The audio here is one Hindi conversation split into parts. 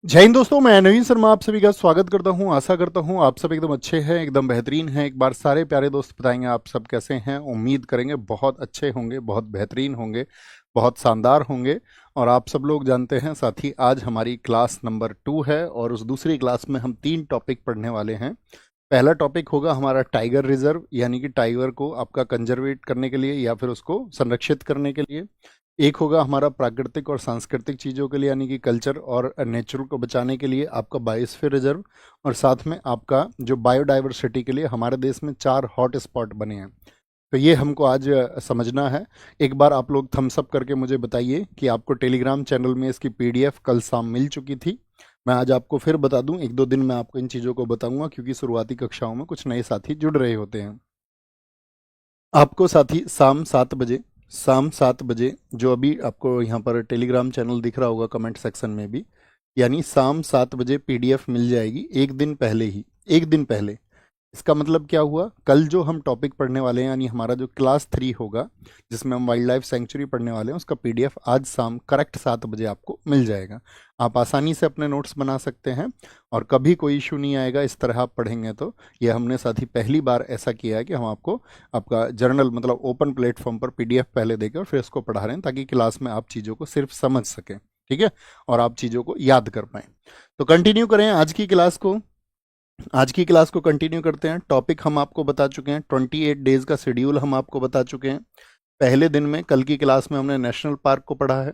जय हिंद दोस्तों, मैं नवीन शर्मा आप सभी का स्वागत करता हूं। आशा करता हूं आप सब एकदम अच्छे हैं, एकदम बेहतरीन हैं। एक बार सारे प्यारे दोस्त बताएंगे आप सब कैसे हैं। उम्मीद करेंगे बहुत अच्छे होंगे, बहुत बेहतरीन होंगे, बहुत शानदार होंगे। और आप सब लोग जानते हैं साथी, आज हमारी क्लास नंबर 2 है और उस दूसरी क्लास में हम 3 टॉपिक पढ़ने वाले हैं। पहला टॉपिक होगा हमारा टाइगर रिजर्व, यानी कि टाइगर को आपका कंजर्वेट करने के लिए या फिर उसको संरक्षित करने के लिए। एक होगा हमारा प्राकृतिक और सांस्कृतिक चीज़ों के लिए, यानी कि कल्चर और नेचुरल को बचाने के लिए आपका बायोस्फीयर रिजर्व। और साथ में आपका जो बायोडाइवर्सिटी के लिए हमारे देश में 4 हॉट स्पॉट बने हैं। तो ये हमको आज समझना है। एक बार आप लोग थम्स अप करके मुझे बताइए कि आपको टेलीग्राम चैनल में इसकी पीडीएफ कल शाम मिल चुकी थी। मैं आज आपको फिर बता दूं, 1-2 दिन में आपको इन चीज़ों को बताऊंगा, क्योंकि शुरुआती कक्षाओं में कुछ नए साथी जुड़ रहे होते हैं। आपको साथी शाम 7 बजे जो अभी आपको यहाँ पर टेलीग्राम चैनल दिख रहा होगा कमेंट सेक्शन में भी, यानी शाम 7 बजे पीडीएफ मिल जाएगी, एक दिन पहले ही, एक दिन पहले। इसका मतलब क्या हुआ, कल जो हम टॉपिक पढ़ने वाले हैं, यानी हमारा जो क्लास 3 होगा जिसमें हम वाइल्ड लाइफ सेंचुरी पढ़ने वाले हैं, उसका पीडीएफ आज शाम करेक्ट 7 बजे आपको मिल जाएगा। आप आसानी से अपने नोट्स बना सकते हैं और कभी कोई इशू नहीं आएगा। इस तरह आप पढ़ेंगे तो यह हमने साथ ही पहली बार ऐसा किया है कि हम आपको आपका जर्नल मतलब ओपन प्लेटफॉर्म पर पीडीएफ पहले देकर फिर इसको पढ़ा रहे हैं, ताकि क्लास में आप चीज़ों को सिर्फ समझ सकें, ठीक है, और आप चीज़ों को याद कर पाएँ। तो कंटिन्यू करें आज की क्लास को। आज की क्लास को कंटिन्यू करते हैं। टॉपिक हम आपको बता चुके हैं, 28 डेज का शेड्यूल हम आपको बता चुके हैं। पहले दिन में कल की क्लास में हमने नेशनल पार्क को पढ़ा है।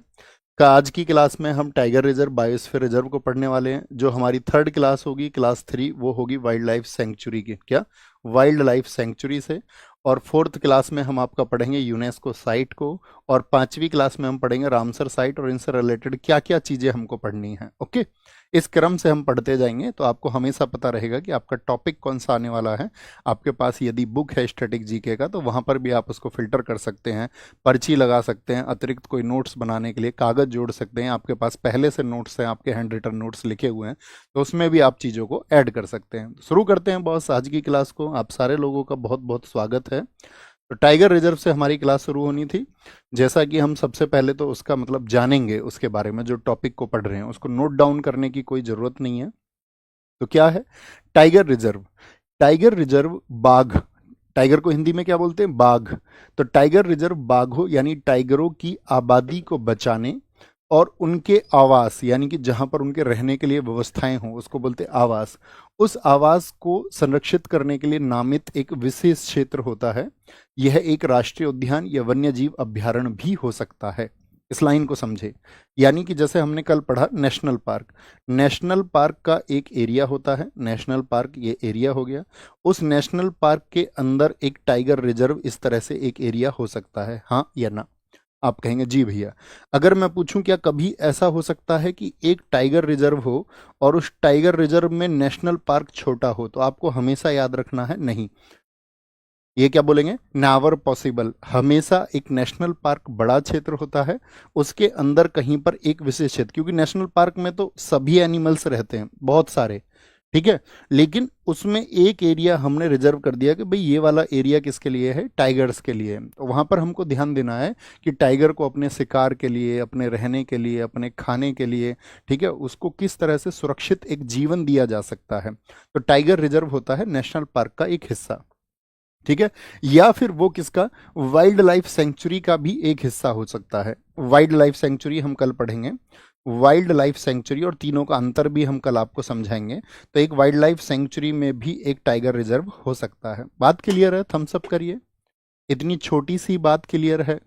का आज की क्लास में हम टाइगर रिजर्व, बायोस्फीयर रिजर्व को पढ़ने वाले हैं। जो हमारी थर्ड क्लास होगी, क्लास 3, वो होगी वाइल्ड लाइफ सेंचुरी की, क्या, वाइल्ड लाइफ सेंचुरी से। और फोर्थ क्लास में हम आपका पढ़ेंगे यूनेस्को साइट को। और पांचवी क्लास में हम पढ़ेंगे रामसर साइट और इनसे रिलेटेड क्या क्या चीज़ें हमको पढ़नी है। ओके, इस क्रम से हम पढ़ते जाएंगे तो आपको हमेशा पता रहेगा कि आपका टॉपिक कौन सा आने वाला है। आपके पास यदि बुक है स्टैटिक जीके का, तो वहाँ पर भी आप उसको फिल्टर कर सकते हैं, पर्ची लगा सकते हैं, अतिरिक्त कोई नोट्स बनाने के लिए कागज़ जोड़ सकते हैं। आपके पास पहले से नोट्स हैं, आपके हैंड रिटन नोट्स लिखे हुए हैं, तो उसमें भी आप चीज़ों को ऐड कर सकते हैं। शुरू करते हैं बॉस आज की क्लास को। आप सारे लोगों का बहुत बहुत स्वागत है। तो टाइगर रिजर्व से हमारी क्लास शुरू होनी थी। जैसा कि हम सबसे पहले तो उसका मतलब जानेंगे, उसके बारे में जो टॉपिक को पढ़ रहे हैं उसको नोट डाउन करने की कोई ज़रूरत नहीं है। तो क्या है टाइगर रिजर्व? टाइगर रिजर्व बाघ, टाइगर को हिंदी में क्या बोलते हैं, बाघ। तो टाइगर रिजर्व बाघों यानी टाइगरों की आबादी को बचाने और उनके आवास, यानी कि जहां पर उनके रहने के लिए व्यवस्थाएं हों, उसको बोलते हैं आवास। उस आवास को संरक्षित करने के लिए नामित एक विशेष क्षेत्र होता है। यह एक राष्ट्रीय उद्यान या वन्य जीव अभ्यारण्य भी हो सकता है। इस लाइन को समझे, यानी कि जैसे हमने कल पढ़ा नेशनल पार्क, नेशनल पार्क का एक एरिया होता है, नेशनल पार्क ये एरिया हो गया। उस नेशनल पार्क के अंदर एक टाइगर रिजर्व इस तरह से एक एरिया हो सकता है, हाँ या ना? आप कहेंगे जी भैया। अगर मैं पूछूं क्या कभी ऐसा हो सकता है कि एक टाइगर रिजर्व हो और उस टाइगर रिजर्व में नेशनल पार्क छोटा हो? तो आपको हमेशा याद रखना है नहीं, ये क्या बोलेंगे, नेवर पॉसिबल। हमेशा एक नेशनल पार्क बड़ा क्षेत्र होता है, उसके अंदर कहीं पर एक विशेष क्षेत्र, क्योंकि नेशनल पार्क में तो सभी एनिमल्स रहते हैं, बहुत सारे, ठीक है। लेकिन उसमें एक एरिया हमने रिजर्व कर दिया कि भाई ये वाला एरिया किसके लिए है, टाइगर्स के लिए है। तो वहां पर हमको ध्यान देना है कि टाइगर को अपने शिकार के लिए, अपने रहने के लिए, अपने खाने के लिए, ठीक है, उसको किस तरह से सुरक्षित एक जीवन दिया जा सकता है। तो टाइगर रिजर्व होता है नेशनल पार्क का एक हिस्सा, ठीक है। या फिर वो किसका, वाइल्ड लाइफ सेंचुरी का भी एक हिस्सा हो सकता है। वाइल्ड लाइफ सेंचुरी हम कल पढ़ेंगे, वाइल्ड लाइफ सेंचुरी और तीनों का अंतर भी हम कल आपको समझाएंगे। तो एक वाइल्ड लाइफ सेंचुरी में भी एक टाइगर रिजर्व हो सकता है। बात क्लियर है? थम्स अप करिए। इतनी छोटी सी बात क्लियर है?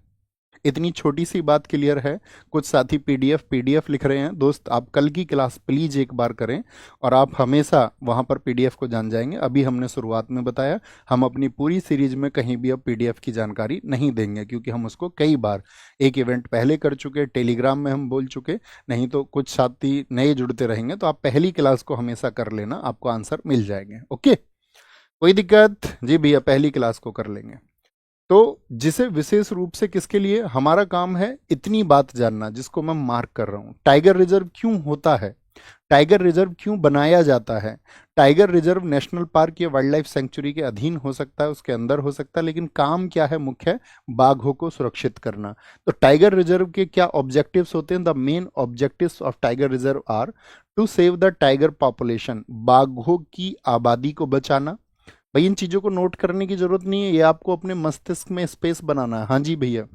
इतनी छोटी सी बात क्लियर है? कुछ साथी पीडीएफ पीडीएफ लिख रहे हैं। दोस्त आप कल की क्लास प्लीज एक बार करें और आप हमेशा वहां पर पीडीएफ को जान जाएंगे। अभी हमने शुरुआत में बताया, हम अपनी पूरी सीरीज में कहीं भी अब पीडीएफ की जानकारी नहीं देंगे, क्योंकि हम उसको कई बार एक इवेंट पहले कर चुके, टेलीग्राम में हम बोल चुके। नहीं तो कुछ साथी नए जुड़ते रहेंगे, तो आप पहली क्लास को हमेशा कर लेना, आपको आंसर मिल जाएंगे। ओके, कोई दिक्कत? जी भैया पहली क्लास को कर लेंगे। तो जिसे विशेष रूप से किसके लिए हमारा काम है, इतनी बात जानना जिसको मैं मार्क कर रहा हूं, टाइगर रिजर्व क्यों होता है। टाइगर रिजर्व क्यों बनाया जाता है? टाइगर रिजर्व नेशनल पार्क या वाइल्ड लाइफ सेंचुरी के अधीन हो सकता है, उसके अंदर हो सकता है, लेकिन काम क्या है मुख्य? बाघों को सुरक्षित करना। तो टाइगर रिजर्व के क्या ऑब्जेक्टिव्स होते हैं? The main objectives of tiger reserve are to save the tiger population, बाघों की आबादी को बचाना। भाई इन चीजों को नोट करने की जरूरत नहीं है, ये आपको अपने मस्तिष्क में स्पेस बनाना है। हाँ जी भैया।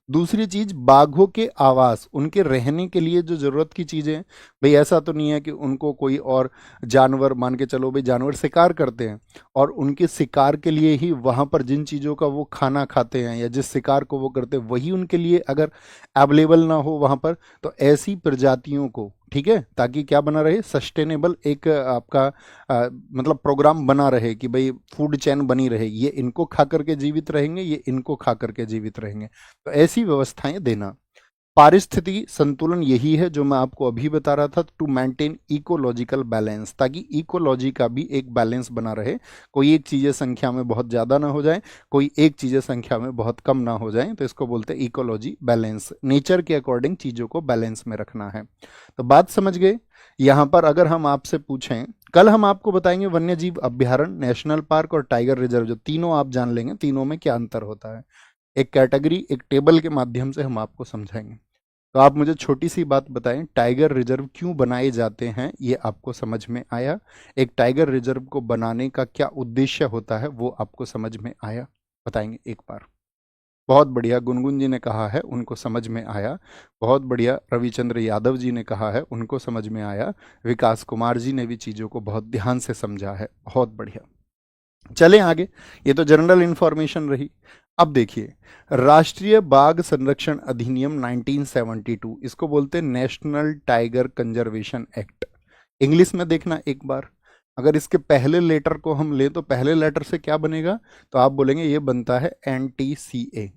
दूसरी चीज, बाघों के आवास, उनके रहने के लिए जो जरूरत की चीजें हैं। भाई ऐसा तो नहीं है कि उनको कोई और जानवर, मान के चलो भाई जानवर शिकार करते हैं और उनके शिकार के लिए ही वहां पर जिन चीजों का वो खाना खाते हैं या जिस शिकार को वो करते हैं वही उनके लिए अगर अवेलेबल ना हो वहां पर, तो ऐसी प्रजातियों को, ठीक है, ताकि क्या बना रहे, सस्टेनेबल एक आपका मतलब प्रोग्राम बना रहे कि भाई फूड चेन बनी रहे, ये इनको खा करके जीवित रहेंगे, ये इनको खा करके जीवित रहेंगे, तो ऐसी व्यवस्थाएं देना। पारिस्थितिकी संतुलन यही है जो मैं आपको अभी बता रहा था, टू मेंटेन इकोलॉजिकल बैलेंस, ताकि इकोलॉजी का भी एक बैलेंस बना रहे, कोई एक चीजें संख्या में बहुत ज्यादा ना हो जाए, कोई एक चीजें संख्या में बहुत कम ना हो जाए, तो इसको बोलते हैं इकोलॉजी बैलेंस। नेचर के अकॉर्डिंग चीजों को बैलेंस में रखना है। तो बात समझ गए? यहां पर अगर हम आपसे पूछें, कल हम आपको बताएंगे वन्य जीव अभ्यारण्य, नेशनल पार्क और टाइगर रिजर्व, जो तीनों आप जान लेंगे तीनों में क्या अंतर होता है, एक कैटेगरी एक टेबल के माध्यम से हम आपको समझाएंगे। तो आप मुझे छोटी सी बात बताएं, टाइगर रिजर्व क्यों बनाए जाते हैं, ये आपको समझ में आया? एक टाइगर रिजर्व को बनाने का क्या उद्देश्य होता है वो आपको समझ में आया? बताएंगे एक बार। बहुत बढ़िया, गुनगुन जी ने कहा है उनको समझ में आया। बहुत बढ़िया, रविचंद्र यादव जी ने कहा है उनको समझ में आया। विकास कुमार जी ने भी चीज़ों को बहुत ध्यान से समझा है। बहुत बढ़िया, चलें आगे। ये तो जनरल इंफॉर्मेशन रही। अब देखिए, राष्ट्रीय बाघ संरक्षण अधिनियम 1972, इसको बोलते हैं national tiger conservation act. English में देखना एक बार, अगर इसके पहले लेटर को हम लें तो पहले लेटर से क्या बनेगा, तो आप बोलेंगे ये बनता है NTCA।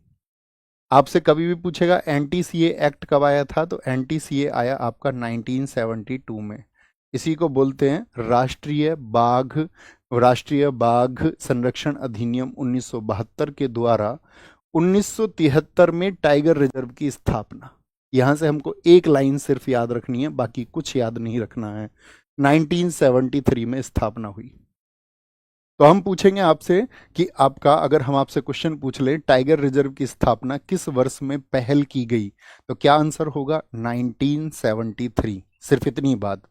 आपसे कभी भी पूछेगा NTCA एक्ट कब आया था, तो NTCA आया आपका 1972 में। इसी को बोलते हैं राष्ट्रीय बाघ संरक्षण अधिनियम 1972 के द्वारा 1973 में टाइगर रिजर्व की स्थापना। यहां से हमको एक लाइन सिर्फ याद रखनी है, बाकी कुछ याद नहीं रखना है। 1973 में स्थापना हुई। तो हम पूछेंगे आपसे कि आपका, अगर हम आपसे क्वेश्चन पूछ लें टाइगर रिजर्व की स्थापना किस वर्ष में पहल की गई, तो क्या आंसर होगा? 1973। सिर्फ इतनी बात।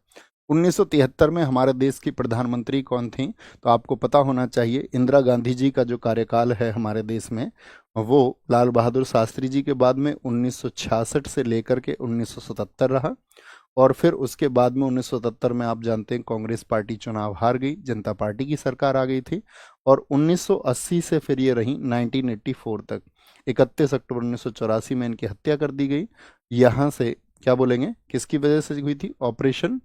1973 में हमारे देश की प्रधानमंत्री कौन थी, तो आपको पता होना चाहिए, इंदिरा गांधी जी का जो कार्यकाल है हमारे देश में, वो लाल बहादुर शास्त्री जी के बाद में 1966 से लेकर के 1977 रहा। और फिर उसके बाद में 1977 में आप जानते हैं कांग्रेस पार्टी चुनाव हार गई, जनता पार्टी की सरकार आ गई थी। और 1980 से फिर ये रही 1984 तक। 31 अक्टूबर 1984 में इनकी हत्या कर दी गई। यहाँ से क्या बोलेंगे, किसकी वजह से हुई थी? ऑपरेशन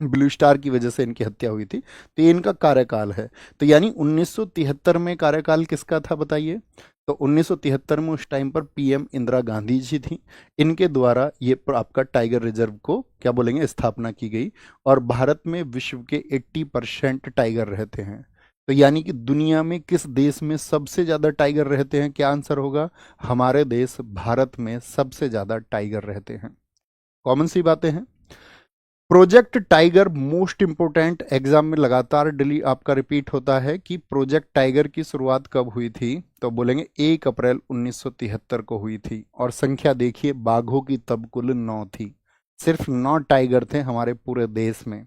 ब्लू स्टार की वजह से इनकी हत्या हुई थी। तो ये इनका कार्यकाल है। तो यानी 1973 में कार्यकाल किसका था बताइए? तो 1973 में उस टाइम पर PM इंदिरा गांधी जी थी। इनके द्वारा ये आपका टाइगर रिजर्व को क्या बोलेंगे, स्थापना की गई। और भारत में विश्व के 80% टाइगर रहते हैं। तो यानी कि दुनिया में किस देश में सबसे ज्यादा टाइगर रहते हैं? क्या आंसर होगा? हमारे देश भारत में सबसे ज्यादा टाइगर रहते हैं। कॉमन सी बातें हैं। Project tiger most important, exam में लगातार डेली आपका रिपीट होता है कि प्रोजेक्ट टाइगर की शुरुआत कब हुई थी, तो बोलेंगे 1 अप्रैल 1973 को हुई थी। और संख्या देखिए, बाघों की तब कुल 9 थी। सिर्फ 9 टाइगर थे हमारे पूरे देश में।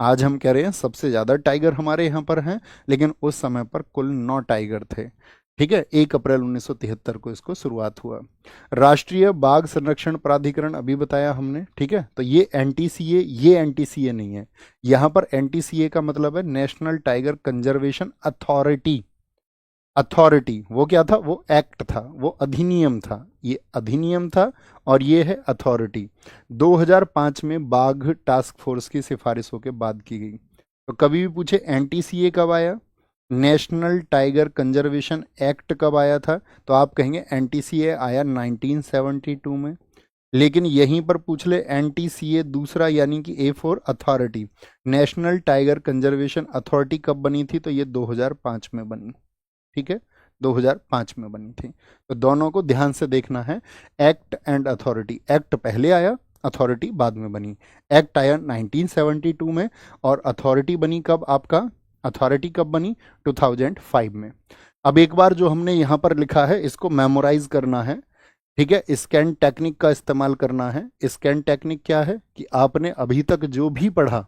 आज हम कह रहे हैं सबसे ज्यादा टाइगर हमारे यहाँ पर हैं, लेकिन उस समय पर कुल 9 टाइगर थे। ठीक है, 1 अप्रैल 1973 को इसको शुरुआत हुआ। राष्ट्रीय बाघ संरक्षण प्राधिकरण अभी बताया हमने, ठीक है। तो ये NTCA, ये NTCA नहीं है। यहाँ पर NTCA का मतलब है national tiger conservation authority. Authority वो क्या था? वो एक्ट था, वो अधिनियम था। ये अधिनियम था और ये है अथॉरिटी। 2005 में बाघ टास्क फोर्स की सिफारिशों के बाद की गई। तो कभी भी पूछे NTCA कब आया, नेशनल टाइगर कंजर्वेशन एक्ट कब आया था, तो आप कहेंगे NTCA आया 1972 में। लेकिन यहीं पर पूछ ले NTCA दूसरा, यानी कि A for authority, national tiger conservation authority कब बनी थी, तो ये 2005 में बनी। ठीक है, 2005 में बनी थी। तो दोनों को ध्यान से देखना है, एक्ट एंड अथॉरिटी। एक्ट पहले आया, अथॉरिटी बाद में बनी। एक्ट आया 1972 में, और अथॉरिटी बनी कब आपका, अथॉरिटी कब बनी, 2005 में। अब एक बार जो हमने यहाँ पर लिखा है इसको मेमोराइज करना है, ठीक है। स्कैन टेक्निक का इस्तेमाल करना है। स्कैन टेक्निक क्या है कि आपने अभी तक जो भी पढ़ा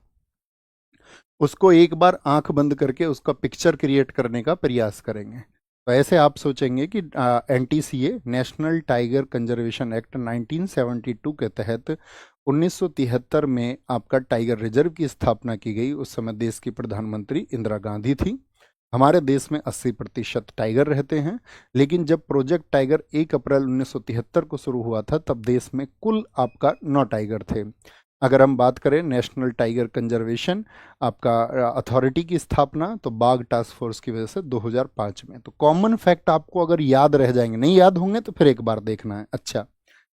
उसको एक बार आंख बंद करके उसका पिक्चर क्रिएट करने का प्रयास करेंगे। तो ऐसे आप सोचेंगे कि NTCA, national tiger conservation act 1972 के तहत 1973 में आपका टाइगर रिजर्व की स्थापना की गई। उस समय देश की प्रधानमंत्री इंदिरा गांधी थी। हमारे देश में 80% टाइगर रहते हैं, लेकिन जब प्रोजेक्ट टाइगर 1 अप्रैल 1973 को शुरू हुआ था तब देश में कुल आपका 9 टाइगर थे। अगर हम बात करें नेशनल टाइगर कंजर्वेशन आपका अथॉरिटी की स्थापना, तो बाघ टास्क फोर्स की वजह से 2005 में। तो कॉमन फैक्ट आपको अगर याद रह जाएंगे, नहीं याद होंगे तो फिर एक बार देखना है। अच्छा,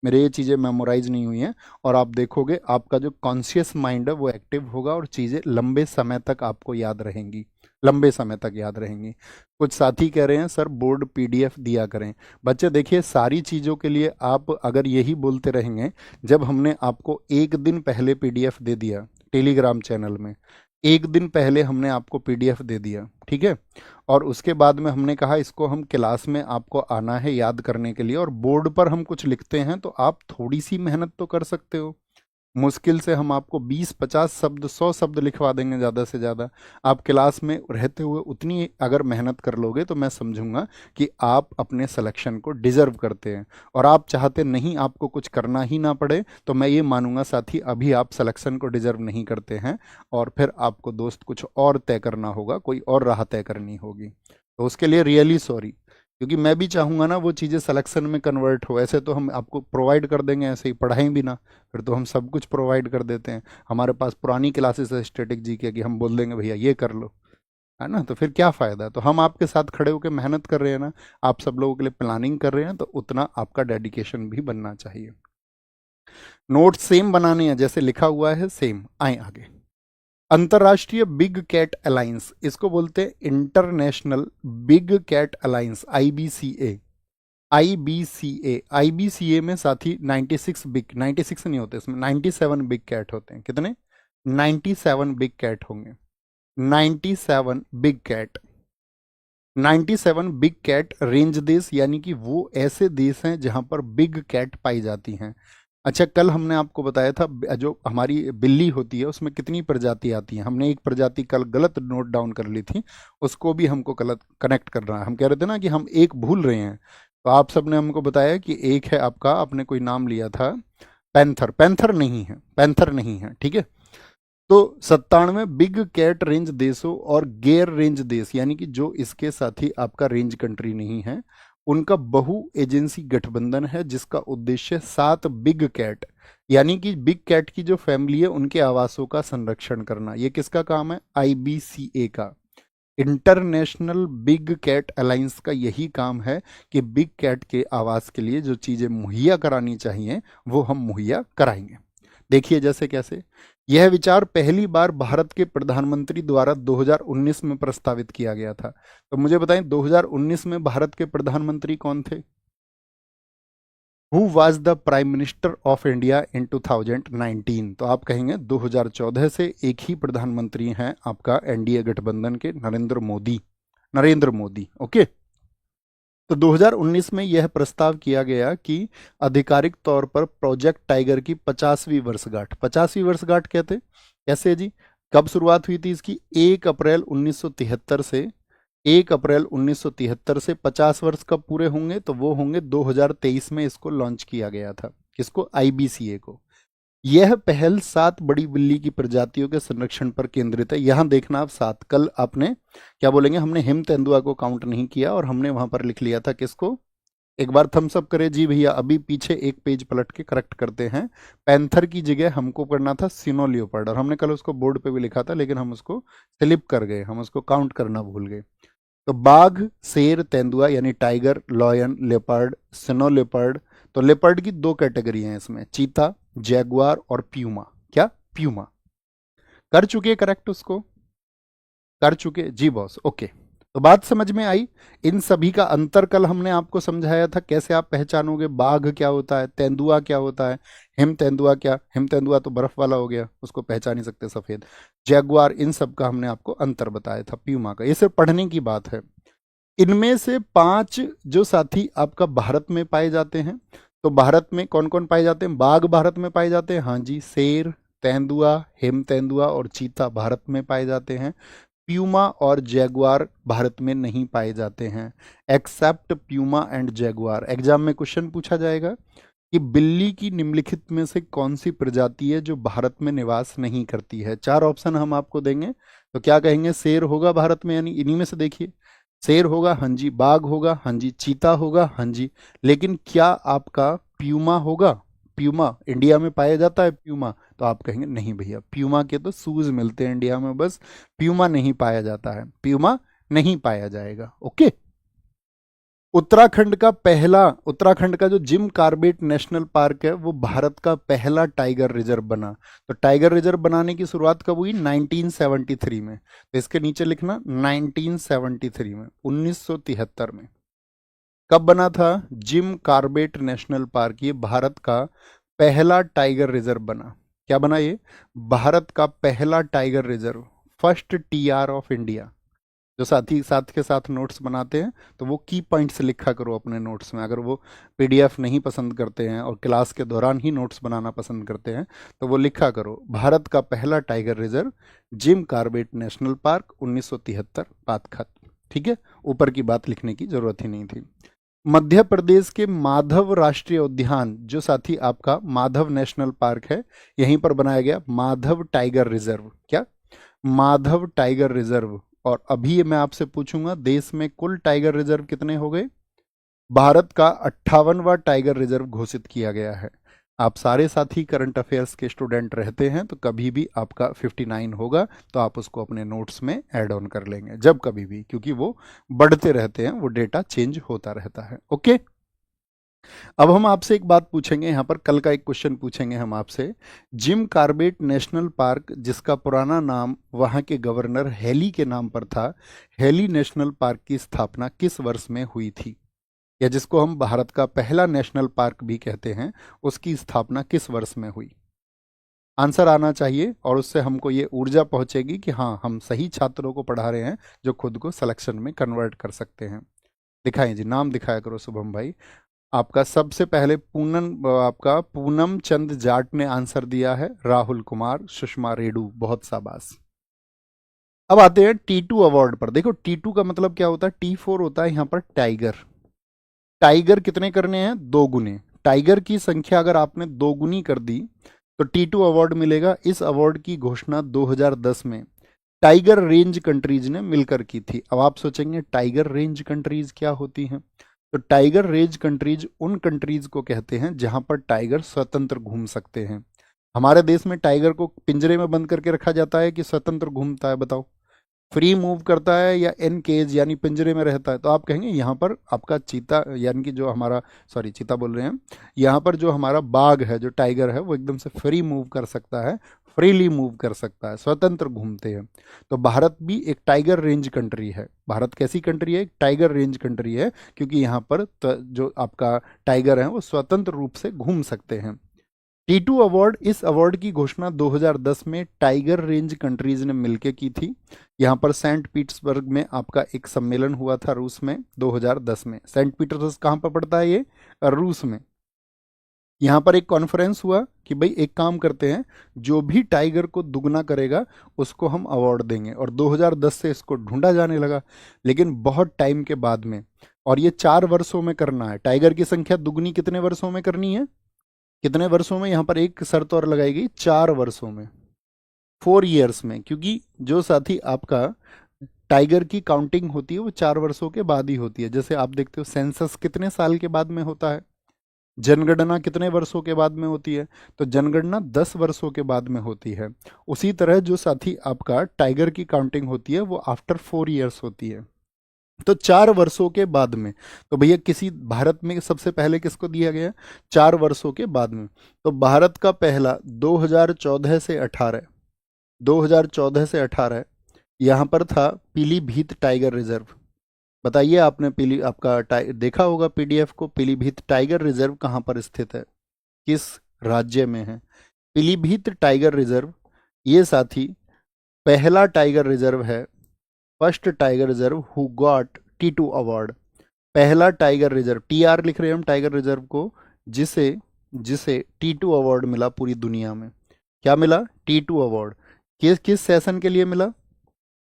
मेरे ये चीज़ें मेमोराइज नहीं हुई हैं, और आप देखोगे आपका जो कॉन्शियस माइंड है वो एक्टिव होगा और चीज़ें लंबे समय तक आपको याद रहेंगी, लंबे समय तक याद रहेंगी। कुछ साथी कह रहे हैं सर बोर्ड पीडीएफ दिया करें। बच्चे देखिए, सारी चीज़ों के लिए आप अगर यही बोलते रहेंगे, जब हमने आपको एक दिन पहले पीडीएफ दे दिया टेलीग्राम चैनल में, एक दिन पहले हमने आपको पीडीएफ दे दिया, ठीक है, और उसके बाद में हमने कहा इसको हम क्लास में आपको आना है याद करने के लिए, और बोर्ड पर हम कुछ लिखते हैं तो आप थोड़ी सी मेहनत तो कर सकते हो। मुश्किल से हम आपको 20-50 शब्द, 100 शब्द लिखवा देंगे ज़्यादा से ज़्यादा। आप क्लास में रहते हुए उतनी अगर मेहनत कर लोगे तो मैं समझूंगा कि आप अपने सिलेक्शन को डिजर्व करते हैं। और आप चाहते नहीं आपको कुछ करना ही ना पड़े, तो मैं ये मानूंगा साथी अभी आप सिलेक्शन को डिजर्व नहीं करते हैं, और फिर आपको दोस्त कुछ और तय करना होगा, कोई और राह तय करनी होगी। तो उसके लिए रियली सॉरी, क्योंकि मैं भी चाहूंगा ना वो चीज़ें सिलेक्शन में कन्वर्ट हो। ऐसे तो हम आपको प्रोवाइड कर देंगे, ऐसे ही पढ़ाएं भी ना, फिर तो हम सब कुछ प्रोवाइड कर देते हैं। हमारे पास पुरानी क्लासेस है स्टैटिक जी के कि हम बोल देंगे भैया ये कर लो, है ना, तो फिर क्या फ़ायदा। तो हम आपके साथ खड़े होकर मेहनत कर रहे हैं ना, आप सब लोगों के लिए प्लानिंग कर रहे हैं, तो उतना आपका डेडिकेशन भी बनना चाहिए। नोट सेम बनाने हैं, जैसे लिखा हुआ है सेम। आए आगे। अंतर्राष्ट्रीय बिग कैट अलायंस, इसको बोलते हैं international big cat alliance, IBCA. IBCA, IBCA में साथी 96 बिग, 96 नहीं होते इसमें, 97 बिग कैट होते हैं। कितने? 97 बिग कैट होंगे। 97 big cat, 97 big cat range देश, यानी कि वो ऐसे देश हैं जहां पर बिग कैट पाई जाती हैं। अच्छा, कल हमने आपको बताया था जो हमारी बिल्ली होती है उसमें कितनी प्रजाति आती हैं। हमने एक प्रजाति कल गलत नोट डाउन कर ली थी, उसको भी हमको गलत कनेक्ट करना है। हम कह रहे थे ना कि हम एक भूल रहे हैं, तो आप सबने हमको बताया कि एक है आपका, आपने कोई नाम लिया था पैंथर। पैंथर नहीं है, पैंथर नहीं है, ठीक है। तो 97 बिग कैट रेंज देशों और गैर रेंज देश, यानी कि जो इसके साथ ही आपका रेंज कंट्री नहीं है, उनका बहु एजेंसी गठबंधन है, जिसका उद्देश्य 7 बिग कैट, यानी कि बिग कैट की जो फैमिली है उनके आवासों का संरक्षण करना। ये किसका काम है? आईबीसीए का, इंटरनेशनल बिग कैट अलायंस का यही काम है कि बिग कैट के आवास के लिए जो चीज़ें मुहैया करानी चाहिए वो हम मुहैया कराएंगे। देखिए जैसे कैसे, यह विचार पहली बार भारत के प्रधानमंत्री द्वारा 2019 में प्रस्तावित किया गया था। तो मुझे बताएं 2019 में भारत के प्रधानमंत्री कौन थे? Who was the prime minister of India in 2019? तो आप कहेंगे 2014 से एक ही प्रधानमंत्री हैं आपका एनडीए गठबंधन के, नरेंद्र मोदी। नरेंद्र मोदी, ओके। तो 2019 में यह प्रस्ताव किया गया कि आधिकारिक तौर पर प्रोजेक्ट टाइगर की 50वीं वर्षगांठ, 50वीं वर्षगांठ कहते कैसे जी, कब शुरुआत हुई थी इसकी? 1 अप्रैल 1973 से, 1 अप्रैल 1973 से 50 वर्ष कब पूरे होंगे? तो वो होंगे 2023 में। इसको लॉन्च किया गया था, किसको? आईबीसीए को। यह पहल 7 बड़ी बिल्ली की प्रजातियों के संरक्षण पर केंद्रित है। यहां देखना आप 7, कल आपने क्या बोलेंगे, हमने हिम तेंदुआ को काउंट नहीं किया और हमने वहां पर लिख लिया था किसको? एक बार थम्स अप करे जी भैया, अभी पीछे एक पेज पलट के करेक्ट करते हैं। पैंथर की जगह हमको करना था सिनो लियोपर्ड, और हमने कल उसको बोर्ड पे भी लिखा था, लेकिन हम उसको स्लिप कर गए, हम उसको काउंट करना भूल गए। तो बाघ, शेर, तेंदुआ यानी टाइगर, लॉयन, लेपर्ड, सिनो लेपर्ड। तो लेपर्ड की 2 कैटेगरी हैं इसमें, चीता, जैगुआर और प्यूमा। क्या? प्यूमा। कर चुके करेक्ट उसको? कर चुके जी बॉस, ओके। तो बात समझ में आई। इन सभी का अंतर कल हमने आपको समझाया था, कैसे आप पहचानोगे बाघ क्या होता है, तेंदुआ क्या होता है, हिम तेंदुआ क्या, हिम तेंदुआ तो बर्फ वाला हो गया, उसको पहचान ही सकते सफेद, जैगुआर, इन सब का हमने आपको अंतर बताया था, प्यूमा का। ये सिर्फ पढ़ने की बात है। इनमें से 5 जो साथी आपका भारत में पाए जाते हैं, तो भारत में कौन कौन पाए जाते हैं? बाघ भारत में पाए जाते हैं, हाँ जी, शेर, तेंदुआ, हिम तेंदुआ और चीता भारत में पाए जाते हैं। प्यूमा और जैगुआर भारत में नहीं पाए जाते हैं, except puma and jaguar. Exam में क्वेश्चन पूछा जाएगा कि बिल्ली की निम्नलिखित में से कौन सी प्रजाति है जो भारत में निवास नहीं करती है? 4 ऑप्शन हम आपको देंगे, तो क्या कहेंगे? शेर होगा भारत में, यानी इन्हीं में से देखिए, शेर होगा, हाँ जी, बाघ होगा, हाँ जी, चीता होगा, हाँ जी, लेकिन क्या आपका प्यूमा होगा? प्यूमा इंडिया में पाया जाता है प्यूमा? तो आप कहेंगे नहीं भैया, प्यूमा के तो शूज मिलते हैं इंडिया में, बस प्यूमा नहीं पाया जाता है, प्यूमा नहीं पाया जाएगा। ओके। उत्तराखंड का जो जिम कॉर्बेट नेशनल पार्क है वो भारत का पहला टाइगर रिजर्व बना। तो टाइगर रिजर्व बनाने की शुरुआत कब हुई? 1973 में। तो इसके नीचे लिखना 1973 में, 1973 में कब बना था जिम कॉर्बेट नेशनल पार्क? ये भारत का पहला टाइगर रिजर्व बना। क्या बना ये? भारत का पहला tiger reserve, first TR of India. जो साथी साथ के साथ नोट्स बनाते हैं तो वो की पॉइंट्स लिखा करो अपने नोट्स में। अगर वो पीडीएफ नहीं पसंद करते हैं और क्लास के दौरान ही नोट्स बनाना पसंद करते हैं तो वो लिखा करो, भारत का पहला tiger reserve Jim Corbett national park 1973, बात खत्म। ठीक है, ऊपर की बात लिखने की जरूरत ही नहीं थी। मध्य प्रदेश के माधव राष्ट्रीय उद्यान, जो साथी आपका माधव नेशनल पार्क है, यहीं पर बनाया गया माधव टाइगर रिजर्व। क्या? Madhav tiger reserve. और अभी मैं आपसे पूछूंगा देश में कुल टाइगर रिजर्व कितने हो गए? भारत का 58वां टाइगर रिजर्व घोषित किया गया है। आप सारे साथी करंट अफेयर्स के स्टूडेंट रहते हैं तो कभी भी आपका 59 होगा तो आप उसको अपने नोट्स में ऐड ऑन कर लेंगे, जब कभी भी, क्योंकि वो बढ़ते रहते हैं, वो डेटा चेंज होता रहता है। ओके। अब हम आपसे एक बात पूछेंगे, यहाँ पर कल का एक क्वेश्चन पूछेंगे हम आपसे। जिम कॉर्बेट नेशनल पार्क, जिसका पुराना नाम वहाँ के गवर्नर हेली के नाम पर था, हेली नेशनल पार्क की स्थापना किस वर्ष में हुई थी? या जिसको हम भारत का पहला नेशनल पार्क भी कहते हैं, उसकी स्थापना किस वर्ष में हुई? आंसर आना चाहिए और उससे हमको ये ऊर्जा पहुंचेगी कि हाँ, हम सही छात्रों को पढ़ा रहे हैं जो खुद को सिलेक्शन में कन्वर्ट कर सकते हैं। दिखाएं जी, नाम दिखाया करो शुभम भाई। आपका सबसे पहले आपका पूनम चंद जाट ने आंसर दिया है, राहुल कुमार, सुषमा रेडू, बहुत शाबाश। अब आते हैं T2 अवार्ड पर। देखो T2 का मतलब क्या होता है? T4 होता है यहाँ पर टाइगर। टाइगर कितने करने हैं? 2 गुने। टाइगर की संख्या अगर आपने 2 गुनी कर दी तो T2 अवार्ड मिलेगा। इस अवार्ड की घोषणा 2010 में टाइगर रेंज कंट्रीज ने मिलकर की थी। अब आप सोचेंगे टाइगर रेंज कंट्रीज क्या होती हैं? तो टाइगर रेंज कंट्रीज उन कंट्रीज को कहते हैं जहां पर टाइगर स्वतंत्र घूम सकते हैं। हमारे देश में टाइगर को पिंजरे में बंद करके रखा जाता है कि स्वतंत्र घूमता है? बताओ, फ्री मूव करता है या इन केज यानी पिंजरे में रहता है? तो आप कहेंगे यहाँ पर आपका चीता, यानी कि जो हमारा, सॉरी चीता बोल रहे हैं, यहाँ पर जो हमारा बाघ है, जो टाइगर है, वो एकदम से फ्री मूव कर सकता है, फ्रीली मूव कर सकता है, स्वतंत्र घूमते हैं। तो भारत भी एक टाइगर रेंज कंट्री है। भारत कैसी कंट्री है? एक टाइगर रेंज कंट्री है, क्योंकि यहाँ पर जो आपका टाइगर है वो स्वतंत्र रूप से घूम सकते हैं। T2 अवार्ड, इस अवार्ड की घोषणा 2010 में टाइगर रेंज कंट्रीज ने मिलकर की थी। यहाँ पर सेंट पीटर्सबर्ग में आपका एक सम्मेलन हुआ था रूस में 2010 में। सेंट पीटर्सबर्ग कहाँ पर पड़ता है? ये रूस में। यहाँ पर एक कॉन्फ्रेंस हुआ कि भाई एक काम करते हैं, जो भी टाइगर को दुगना करेगा उसको हम अवार्ड देंगे, और 2010 से इसको ढूंढा जाने लगा, लेकिन बहुत टाइम के बाद में। और ये 4 वर्षों में करना है। टाइगर की संख्या दुगनी कितने वर्षों में करनी है? कितने वर्षों में? यहाँ पर एक शर्त और लगाई गई, 4 वर्षों में, 4 ईयर्स में, क्योंकि जो साथी आपका टाइगर की काउंटिंग होती है वो 4 वर्षों के बाद ही होती है। जैसे आप देखते हो सेंसस कितने साल के बाद में होता है, जनगणना कितने वर्षों के बाद में होती है, तो जनगणना 10 वर्षों के बाद में होती है। उसी तरह जो साथी आपका टाइगर की काउंटिंग होती है वो आफ्टर 4 ईयर्स होती है, तो 4 वर्षों के बाद में। तो भैया किसी भारत में सबसे पहले किसको दिया गया? 4 वर्षों के बाद में। तो भारत का पहला 2014 से 18 यहाँ पर था पीलीभीत टाइगर रिजर्व। बताइए, आपने देखा होगा पीडीएफ को। पीलीभीत टाइगर रिजर्व कहाँ पर स्थित है, किस राज्य में है? पीलीभीत टाइगर रिजर्व, ये साथी पहला टाइगर रिजर्व है, first tiger reserve who got T2 award. पहला टाइगर रिजर्व, TR लिख रहे हैं हम टाइगर रिजर्व को, जिसे जिसे T2 अवार्ड मिला पूरी दुनिया में। क्या मिला? T2 award. किस किस सेशन के लिए मिला?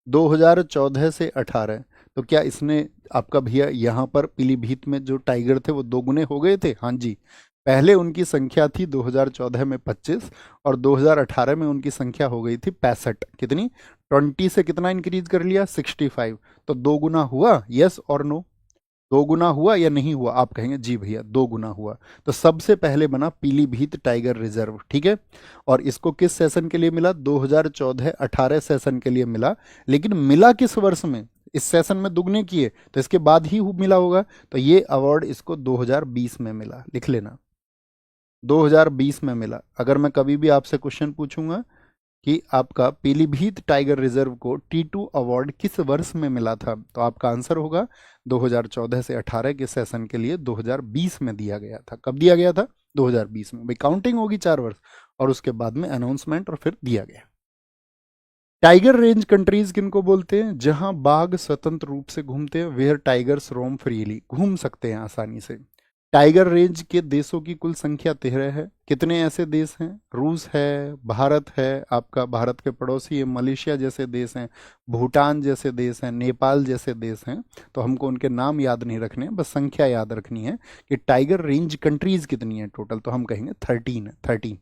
2014 से 18। तो क्या इसने आपका भैया यहाँ पर पीलीभीत में जो टाइगर थे वो दोगुने हो गए थे? हाँ जी। पहले उनकी संख्या थी 2014 में 25, और 2018 में उनकी संख्या हो गई थी 65। कितनी? 20 से कितना इंक्रीज कर लिया? 65। तो दो गुना हुआ, यस और नो? दो गुना हुआ या नहीं हुआ? आप कहेंगे जी भैया दो गुना हुआ। तो सबसे पहले बना पीलीभीत टाइगर रिजर्व, ठीक है। और इसको किस सेशन के लिए मिला? 2014-18 सेशन के लिए मिला। लेकिन मिला किस वर्ष में? इस सेशन में दुगने किए तो इसके बाद ही मिला होगा। तो ये अवार्ड इसको 2020 में मिला, लिख लेना। 2020 में मिला। अगर मैं कभी भी आपसे क्वेश्चन पूछूंगा कि आपका पीलीभीत टाइगर रिजर्व को T2 अवार्ड किस वर्ष में मिला था, तो आपका आंसर होगा 2014 से 18 के सेशन के लिए 2020 में दिया गया था। कब दिया गया था? 2020 में। भाई काउंटिंग होगी 4 वर्ष, और उसके बाद में अनाउंसमेंट, और फिर दिया गया। टाइगर रेंज कंट्रीज किनको बोलते हैं? जहां बाघ स्वतंत्र रूप से घूमते हैं, वेयर टाइगर्स रोम फ्रीली, घूम सकते हैं आसानी से। टाइगर रेंज के देशों की कुल संख्या 13 है। कितने ऐसे देश हैं? रूस है, भारत है, आपका भारत के पड़ोसी है, मलेशिया जैसे देश हैं, भूटान जैसे देश हैं, नेपाल जैसे देश हैं। तो हमको उनके नाम याद नहीं रखने हैं, बस संख्या याद रखनी है कि टाइगर रेंज कंट्रीज कितनी है टोटल। तो हम कहेंगे 13 है, 13।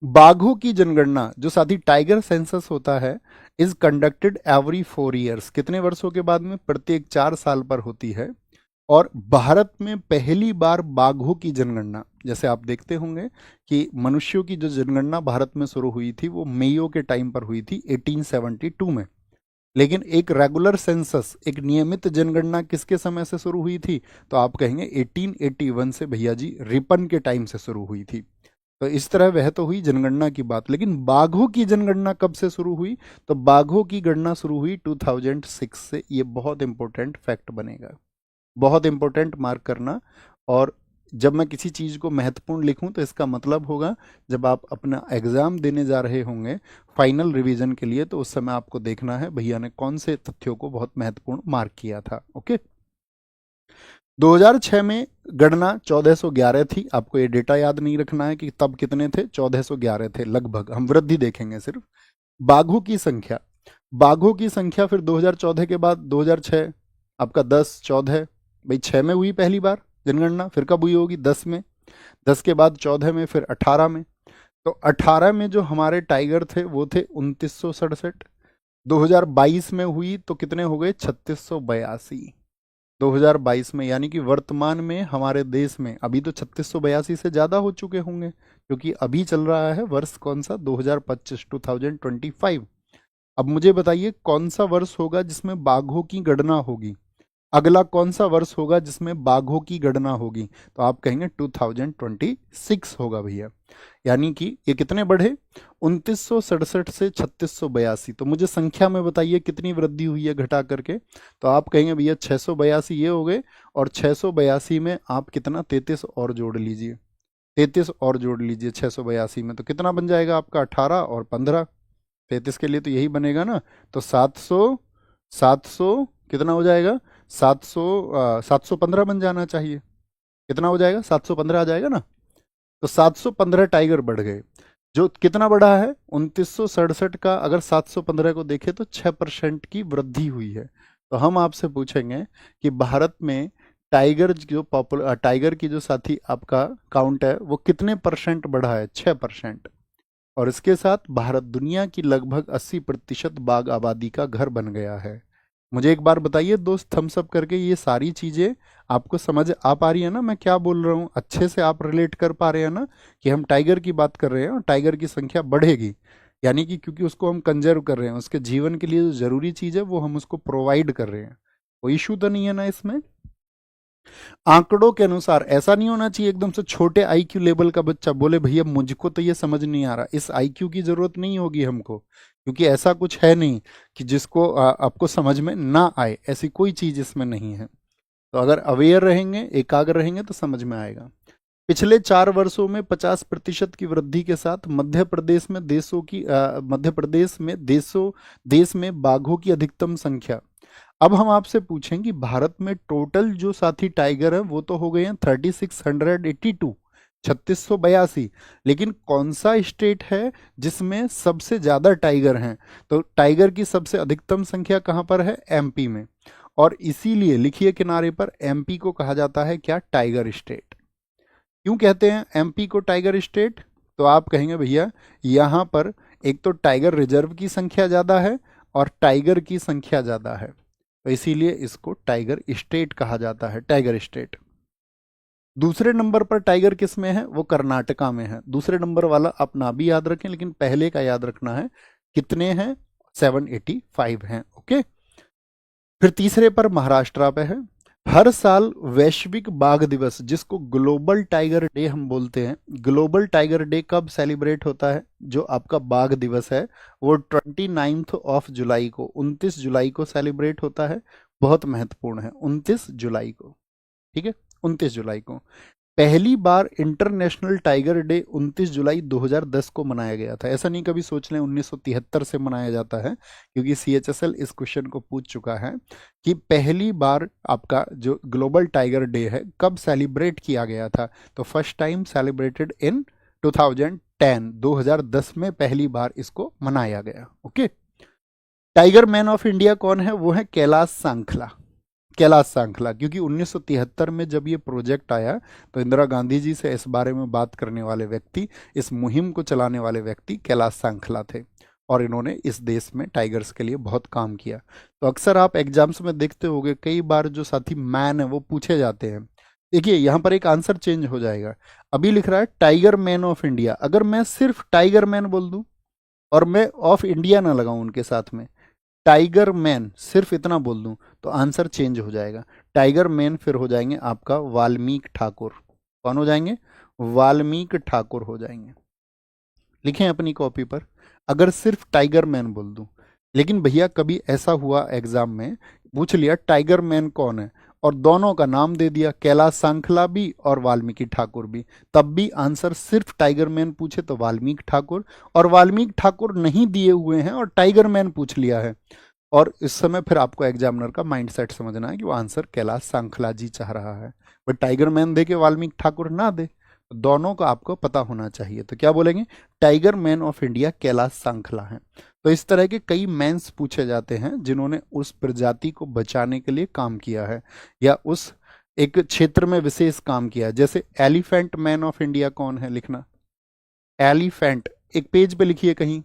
बाघों की जनगणना, जो साथी टाइगर सेंसस होता है, इज कंडक्टेड एवरी 4 ईयर्स। कितने वर्षों के बाद में? प्रत्येक 4 साल पर होती है। और भारत में पहली बार बाघों की जनगणना, जैसे आप देखते होंगे कि मनुष्यों की जो जनगणना भारत में शुरू हुई थी वो मेयो के टाइम पर हुई थी 1872 में। लेकिन एक रेगुलर सेंसस, एक नियमित जनगणना किसके समय से शुरू हुई थी? तो आप कहेंगे 1881 से भैया जी, रिपन के टाइम से शुरू हुई थी। तो इस तरह वह तो हुई जनगणना की बात, लेकिन बाघों की जनगणना कब से शुरू हुई? तो बाघों की गणना शुरू हुई 2006 से। ये बहुत इंपॉर्टेंट फैक्ट बनेगा, बहुत इंपॉर्टेंट मार्क करना। और जब मैं किसी चीज़ को महत्वपूर्ण लिखूं तो इसका मतलब होगा जब आप अपना एग्जाम देने जा रहे होंगे फाइनल रिवीजन के लिए, तो उस समय आपको देखना है भैया ने कौन से तथ्यों को बहुत महत्वपूर्ण मार्क किया था। ओके। 2006 में गणना 1411 थी। आपको ये डेटा याद नहीं रखना है कि तब कितने थे, 1411 थे लगभग। हम वृद्धि देखेंगे सिर्फ। बाघों की संख्या, बाघों की संख्या फिर 2014 के बाद 2006 आपका 10, 14, भाई 6 में हुई पहली बार जनगणना, फिर कब हुई होगी? 10 में। 10 के बाद 14 में, फिर 18 में। तो 18 में जो हमारे टाइगर थे वो थे 2967। 2022 में हुई तो कितने हो गए? 3682। 2022 में, यानी कि वर्तमान में हमारे देश में अभी तो 3682 से ज़्यादा हो चुके होंगे, क्योंकि अभी चल रहा है वर्ष कौन सा? 2025, 2025। अब मुझे बताइए कौन सा वर्ष होगा जिसमें बाघों की गणना होगी? अगला कौन सा वर्ष होगा जिसमें बाघों की गणना होगी? तो आप कहेंगे 2026 होगा भैया। यानी कि ये कितने बढ़े? 2967 से 3682। तो मुझे संख्या में बताइए कितनी वृद्धि हुई है घटा करके? तो आप कहेंगे भैया 682 ये हो गए, और 682 में आप कितना? 33 और जोड़ लीजिए। 33 और जोड़ लीजिए 682 में, तो कितना बन जाएगा आपका? 18 और 15। 33 के लिए तो यही बनेगा ना। तो 700, 700 कितना हो जाएगा? 700, 715 बन जाना चाहिए। कितना हो जाएगा? 715 आ जाएगा ना। तो 715 टाइगर बढ़ गए। जो कितना बढ़ा है? 2967 का अगर 715 को देखें तो 6% की वृद्धि हुई है। तो हम आपसे पूछेंगे कि भारत में टाइगर की जो साथी आपका काउंट है वो कितने परसेंट बढ़ा है? 6%। और इसके साथ भारत दुनिया की लगभग 80% बाघ आबादी का घर बन गया है। मुझे एक बार बताइए दोस्त, थम्स अप करके, ये सारी चीज़ें आपको समझ आ पा रही है ना? मैं क्या बोल रहा हूँ अच्छे से आप रिलेट कर पा रहे हैं ना कि हम टाइगर की बात कर रहे हैं और टाइगर की संख्या बढ़ेगी, यानी कि क्योंकि उसको हम कंजर्व कर रहे हैं, उसके जीवन के लिए जो जरूरी चीज़ है वो हम उसको प्रोवाइड कर रहे हैं। कोई इशू तो नहीं है ना इसमें? आंकड़ों के अनुसार। ऐसा नहीं होना चाहिए एकदम से छोटे आईक्यू लेवल का बच्चा बोले भैया मुझको तो ये समझ नहीं आ रहा, इस आईक्यू की जरूरत नहीं होगी हमको, क्योंकि ऐसा कुछ है नहीं कि जिसको आपको समझ में ना आए, ऐसी कोई चीज इसमें नहीं है। तो अगर अवेयर रहेंगे, एकाग्र रहेंगे तो समझ में आएगा। पिछले 4 वर्षों में 50% की वृद्धि के साथ मध्य प्रदेश में देश में बाघों की अधिकतम संख्या। अब हम आपसे पूछें कि भारत में टोटल जो साथी टाइगर है वो तो हो गए हैं 3682, 3682, लेकिन कौन सा स्टेट है जिसमें सबसे ज्यादा टाइगर हैं? तो टाइगर की सबसे अधिकतम संख्या कहां पर है? एमपी में। और इसीलिए लिखिए किनारे पर, एमपी को कहा जाता है क्या? Tiger state. क्यों कहते हैं एमपी को टाइगर स्टेट? तो आप कहेंगे भैया यहां पर एक तो टाइगर रिजर्व की संख्या ज्यादा है और टाइगर की संख्या ज्यादा है, तो इसीलिए इसको टाइगर स्टेट कहा जाता है, टाइगर स्टेट। दूसरे नंबर पर टाइगर किस में है? वो कर्नाटका में है। दूसरे नंबर वाला आप ना भी याद रखें, लेकिन पहले का याद रखना है। कितने हैं? 785 हैं। ओके। फिर तीसरे पर महाराष्ट्र पे है। हर साल वैश्विक बाघ दिवस, जिसको ग्लोबल टाइगर डे हम बोलते हैं, ग्लोबल टाइगर डे कब सेलिब्रेट होता है? जो आपका बाघ दिवस है वो 29 जुलाई को, 29 जुलाई को सेलिब्रेट होता है। बहुत महत्वपूर्ण है, 29 जुलाई को। ठीक है, 29 जुलाई को। पहली बार इंटरनेशनल टाइगर डे 29 जुलाई 2010 को मनाया गया था। ऐसा नहीं कभी सोच लें 1973 से मनाया जाता है, क्योंकि सीएचएसएल इस क्वेश्चन को पूछ चुका है कि पहली बार आपका जो ग्लोबल टाइगर डे है कब सेलिब्रेट किया गया था। तो फर्स्ट टाइम सेलिब्रेटेड इन 2010, 2010 में पहली बार इसको मनाया गया। Okay. Tiger man of India कौन है? वो है कैलाश सांखला। कैलाश सांखला, क्योंकि 1973 में जब ये प्रोजेक्ट आया तो इंदिरा गांधी जी से इस बारे में बात करने वाले व्यक्ति, इस मुहिम को चलाने वाले व्यक्ति कैलाश सांखला थे, और इन्होंने इस देश में टाइगर्स के लिए बहुत काम किया। तो अक्सर आप एग्जाम्स में देखते होंगे कई बार जो साथी मैन है वो पूछे जाते हैं। देखिए यहाँ पर एक आंसर चेंज हो जाएगा। अभी लिख रहा है टाइगर मैन ऑफ इंडिया, अगर मैं सिर्फ टाइगर मैन बोल दूं और मैं ऑफ इंडिया ना लगाऊं उनके साथ में, टाइगर मैन सिर्फ इतना बोल दूं, तो आंसर चेंज हो जाएगा। टाइगर मैन फिर हो जाएंगे आपका वाल्मीकि ठाकुर। कौन हो जाएंगे? वाल्मीकि ठाकुर हो जाएंगे। लिखें अपनी कॉपी पर, अगर सिर्फ टाइगर मैन बोल दूं। लेकिन भैया कभी ऐसा हुआ एग्जाम में, पूछ लिया टाइगर मैन कौन है और दोनों का नाम दे दिया, कैलाश सांखला भी और वाल्मीकि ठाकुर भी, तब भी आंसर सिर्फ टाइगर मैन पूछे तो वाल्मीकि ठाकुर, और वाल्मीकि ठाकुर नहीं दिए हुए हैं और टाइगर मैन पूछ लिया है, और इस समय फिर आपको एग्जामिनर का माइंडसेट समझना है कि वो आंसर कैलाश सांखला जी चाह रहा है। बट टाइगर मैन दे के वाल्मीकि ठाकुर ना दे, तो दोनों का आपको पता होना चाहिए। तो क्या बोलेंगे? Tiger man of India Kailash Sankhla है। तो इस तरह के कई मैंस पूछे जाते हैं जिन्होंने उस प्रजाति को बचाने के लिए काम किया है या उस एक क्षेत्र में विशेष काम किया है। जैसे एलिफेंट मैन ऑफ इंडिया कौन है? लिखना एलिफेंट, एक पेज पे लिखिए कहीं,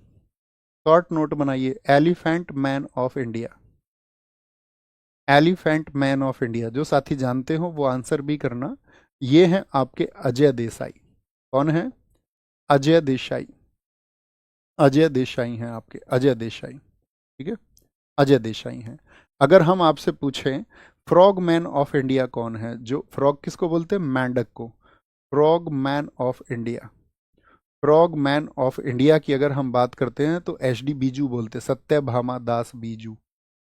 शॉर्ट नोट बनाइए, elephant man of India. Elephant man of India, जो साथी जानते हो वो आंसर भी करना। ये हैं आपके अजय देसाई। कौन है? अजय देसाई। अजय देसाई हैं आपके, अजय देसाई। ठीक है, अजय देसाई हैं। अगर हम आपसे पूछें फ्रॉग मैन ऑफ इंडिया कौन है? जो फ्रॉग किसको बोलते हैं? मेंढक को। Frog man of India, frog man of India की अगर हम बात करते हैं तो एच डी बीजू बोलते, सत्यभामा दास बीजू।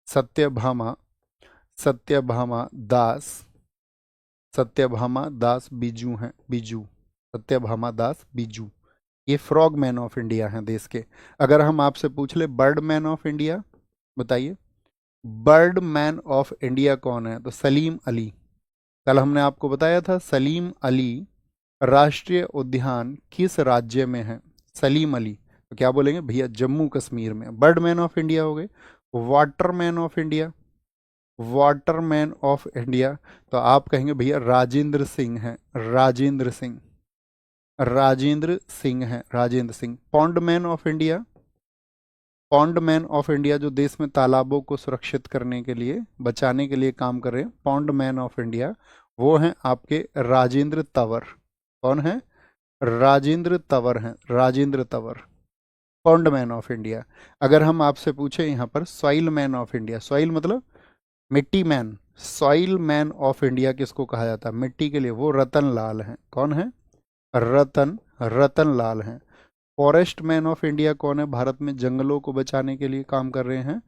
सत्यभामा, सत्यभामा दास, सत्यभामा दास बीजू हैं, बीजू, सत्यभामा दास बीजू। ये फ्रॉग मैन ऑफ इंडिया हैं देश के। अगर हम आपसे पूछ ले बर्ड मैन ऑफ इंडिया, बताइए बर्ड मैन ऑफ इंडिया कौन है? तो सलीम अली। कल हमने आपको बताया था सलीम अली राष्ट्रीय उद्यान किस राज्य में है? सलीम अली। तो क्या बोलेंगे भैया? जम्मू कश्मीर में। बर्ड मैन ऑफ इंडिया हो गए। Water man of India, water man of India, तो आप कहेंगे भैया राजेंद्र सिंह हैं, राजेंद्र सिंह, राजेंद्र सिंह हैं, Rajendra Singh. Pond man of India, pond man of India जो देश में तालाबों को सुरक्षित करने के लिए, बचाने के लिए काम कर रहे हैं, पॉन्ड मैन ऑफ इंडिया, वो हैं आपके राजेंद्र तंवर। कौन है? राजेंद्र तंवर हैं, Rajendra Tanwar, pond man of India. अगर हम आपसे पूछे यहाँ पर soil man of India, soil मतलब मिट्टी man, soil man of India किसको कहा जाता है मिट्टी के लिए? वो रतन लाल हैं। कौन है? रतन लाल हैं। फॉरेस्ट मैन ऑफ इंडिया कौन है? भारत में जंगलों को बचाने के लिए काम कर रहे हैं।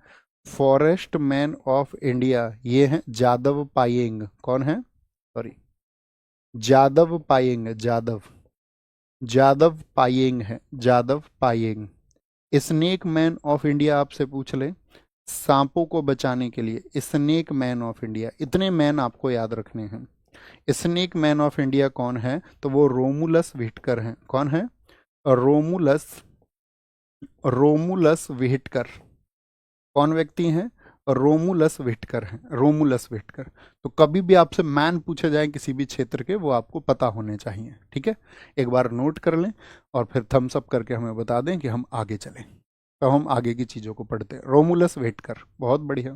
फॉरेस्ट मैन ऑफ इंडिया ये हैं जादव पायेंग। कौन है? सॉरी, जादव पायेंग, जादव पायेंग है, Jadav Payeng. Snake man of India आपसे पूछ ले, सांपों को बचाने के लिए स्नेक मैन ऑफ इंडिया, इतने मैन आपको याद रखने हैं। स्नेक मैन ऑफ इंडिया कौन है? तो वो रोमुलस व्हिटकर हैं। कौन है? Romulus, Romulus Whitaker. कौन व्यक्ति हैं? रोमुलस व्हिटकर हैं, रोमुलस व्हिटकर। तो कभी भी आपसे मैन पूछे जाए किसी भी क्षेत्र के, वो आपको पता होने चाहिए। ठीक है, एक बार नोट कर लें और फिर थम्स अप करके हमें बता दें कि हम आगे चलें। तो हम आगे की चीज़ों को पढ़ते हैं। रोमुलस व्हिटकर, बहुत बढ़िया।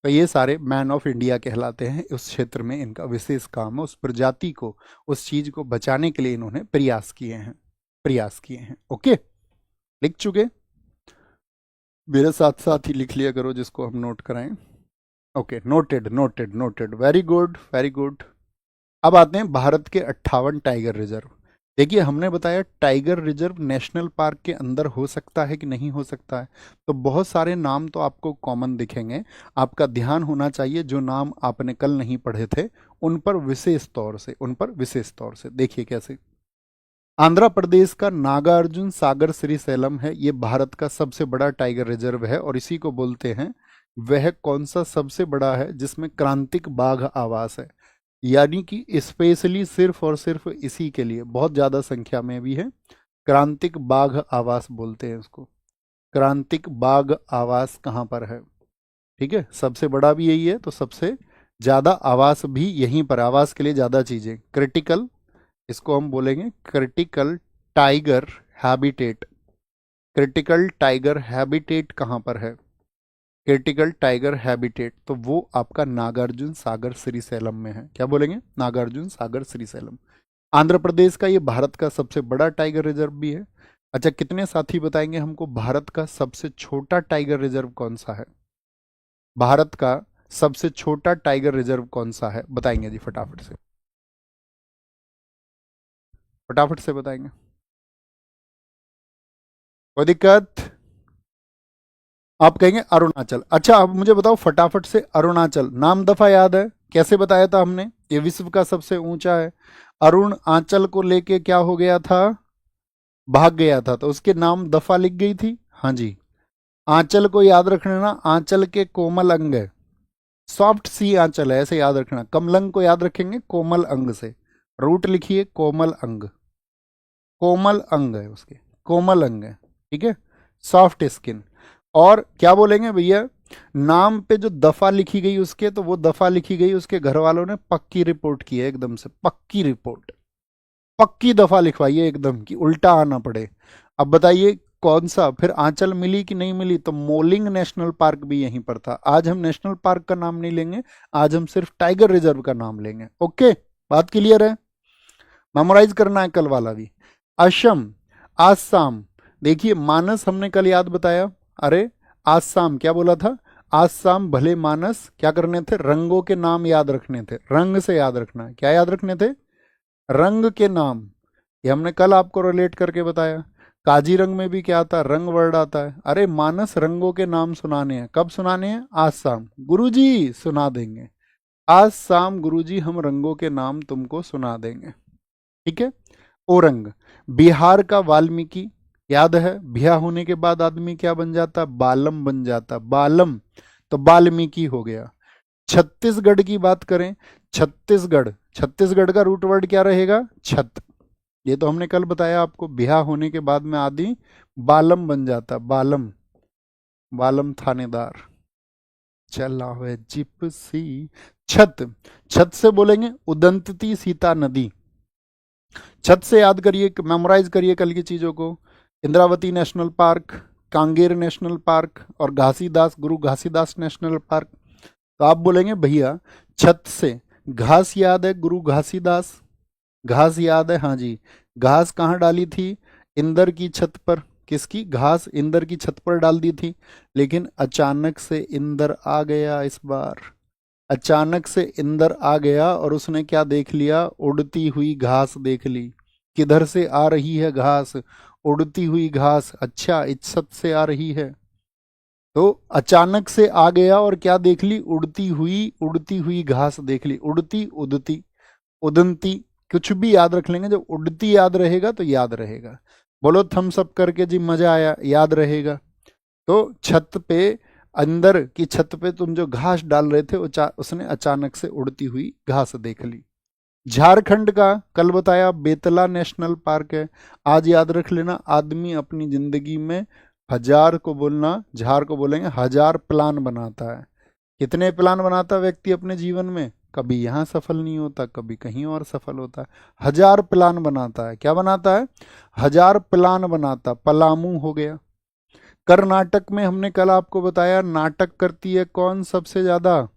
तो ये सारे मैन ऑफ इंडिया कहलाते हैं। उस क्षेत्र में इनका विशेष काम है, उस प्रजाति को, उस चीज को बचाने के लिए इन्होंने प्रयास किए हैं, प्रयास किए हैं। ओके, लिख चुके? मेरे साथ साथ ही लिख लिया करो जिसको हम नोट कराएं। Okay, noted noted noted, very good very good. अब आते हैं भारत के 58 टाइगर रिजर्व। देखिए, हमने बताया टाइगर रिजर्व नेशनल पार्क के अंदर हो सकता है कि नहीं हो सकता है। तो बहुत सारे नाम तो आपको कॉमन दिखेंगे। आपका ध्यान होना चाहिए जो नाम आपने कल नहीं पढ़े थे उन पर विशेष तौर से, उन पर विशेष तौर से। देखिए कैसे। आंध्र प्रदेश का नागार्जुन सागर श्रीशैलम है, ये भारत का सबसे बड़ा टाइगर रिजर्व है और इसी को बोलते हैं। वह कौन सा सबसे बड़ा है जिसमें क्रांतिक बाघ आवास है, यानी कि स्पेशली सिर्फ और सिर्फ इसी के लिए बहुत ज़्यादा संख्या में भी है। क्रांतिक बाघ आवास बोलते हैं इसको। क्रांतिक बाघ आवास कहाँ पर है? ठीक है, सबसे बड़ा भी यही है तो सबसे ज़्यादा आवास भी यहीं पर। आवास के लिए ज़्यादा चीज़ें, क्रिटिकल, इसको हम बोलेंगे critical tiger habitat. Critical tiger habitat कहाँ पर है? क्रिटिकल टाइगर हैबिटेट, तो वो आपका नागार्जुन सागर श्रीशैलम में है। क्या बोलेंगे? नागार्जुन सागर श्रीशैलम। आंध्र प्रदेश का ये भारत का सबसे बड़ा टाइगर रिजर्व भी है। अच्छा, कितने साथी बताएंगे हमको भारत का सबसे छोटा टाइगर रिजर्व कौन सा है? भारत का सबसे छोटा टाइगर रिजर्व कौन सा है? बताएंगे जी फटाफट से, फटाफट से बताएंगे। कोई दिक्कत? आप कहेंगे अरुणाचल। अच्छा, अब मुझे बताओ फटाफट से, अरुणाचल नाम दफा याद है? कैसे बताया था हमने? ये विश्व का सबसे ऊंचा है। अरुण आंचल को लेके क्या हो गया था? भाग गया था, तो उसके नाम दफा लिख गई थी। हाँ जी, आंचल को याद रखना ना, आंचल के कोमल अंग है, सॉफ्ट सी आंचल है, ऐसे याद रखना। कमलंग को याद रखेंगे कोमल अंग से, रूट लिखिए कोमल अंग, कोमल अंग है उसके, कोमल अंग है। ठीक है, सॉफ्ट स्किन। और क्या बोलेंगे भैया, नाम पे जो दफा लिखी गई उसके, तो वो दफा लिखी गई उसके घर वालों ने पक्की रिपोर्ट की है, एकदम से पक्की रिपोर्ट, पक्की दफा लिखवाइए एकदम कि उल्टा आना पड़े। अब बताइए कौन सा फिर आंचल मिली कि नहीं मिली? तो मोलिंग नेशनल पार्क भी यहीं पर था। आज हम नेशनल पार्क का नाम नहीं लेंगे, आज हम सिर्फ टाइगर रिजर्व का नाम लेंगे। ओके, बात क्लियर है? मेमोराइज करना है कल वाला भी। असम, आसाम। देखिए मानस हमने कल याद बताया, अरे आसाम क्या बोला था? आसाम भले मानस, क्या करने थे? रंगों के नाम याद रखने थे, रंग से याद रखना है। क्या याद रखने थे? रंग के नाम। ये हमने कल आपको रिलेट करके बताया। काजीरंग में भी क्या आता? रंग वर्ड आता है। अरे मानस रंगों के नाम सुनाने हैं, कब सुनाने हैं? आज शाम। गुरुजी सुना देंगे आज शाम, गुरुजी हम रंगों के नाम तुमको सुना देंगे। ठीक है। ओरंग, बिहार का वाल्मीकि, याद है? बिहा होने के बाद आदमी क्या बन जाता? बालम बन जाता, बालम, तो वाल्मीकि हो गया। छत्तीसगढ़ की बात करें, छत्तीसगढ़, छत्तीसगढ़ का रूट वर्ड क्या रहेगा? छत। ये तो हमने कल बताया आपको, बिहा होने के बाद में आदि बालम बन जाता, बालम, बालम थानेदार, चला हुआ जिप्सी। छत, छत से बोलेंगे उदंतती सीता नदी। छत से याद करिए, मेमोराइज करिए कल की चीजों को। Indravati national park, Kanger national park और घासीदास, गुरु घासीदास नेशनल पार्क। तो आप बोलेंगे भैया छत से घास याद है, गुरु घासीदास, घास याद है? हाँ जी, घास कहाँ डाली थी? इंदर की छत पर। किसकी घास? इंदर की छत पर डाल दी थी, लेकिन अचानक से इंदर आ गया इस बार, अचानक से इंद्र आ गया और उसने क्या देख लिया? उड़ती हुई घास देख ली। किधर से आ रही है घास? उड़ती हुई घास। अच्छा, इज्जत से आ रही है। तो अचानक से आ गया और क्या देख ली? उड़ती हुई घास देख ली। उड़ती, उड़ती, उदंती, कुछ भी याद रख लेंगे। जब उड़ती याद रहेगा तो याद रहेगा। बोलो थम्स अप करके जी, मजा आया, याद रहेगा। तो छत पे, अंदर की छत पे तुम जो घास डाल रहे थे, उसने अचानक से उड़ती हुई घास देख ली। झारखंड का कल बताया बेतला नेशनल पार्क है। आज याद रख लेना, आदमी अपनी जिंदगी में हजार को बोलना, झार को बोलेंगे हजार प्लान बनाता है। कितने प्लान बनाता व्यक्ति अपने जीवन में? कभी यहाँ सफल नहीं होता, कभी कहीं और सफल होता है। हजार प्लान बनाता है। क्या बनाता है? हजार प्लान बनाता। पलामू हो गया। कर्नाटक में हमने कल आपको बताया नाटक करती है कौन सबसे ज्यादा?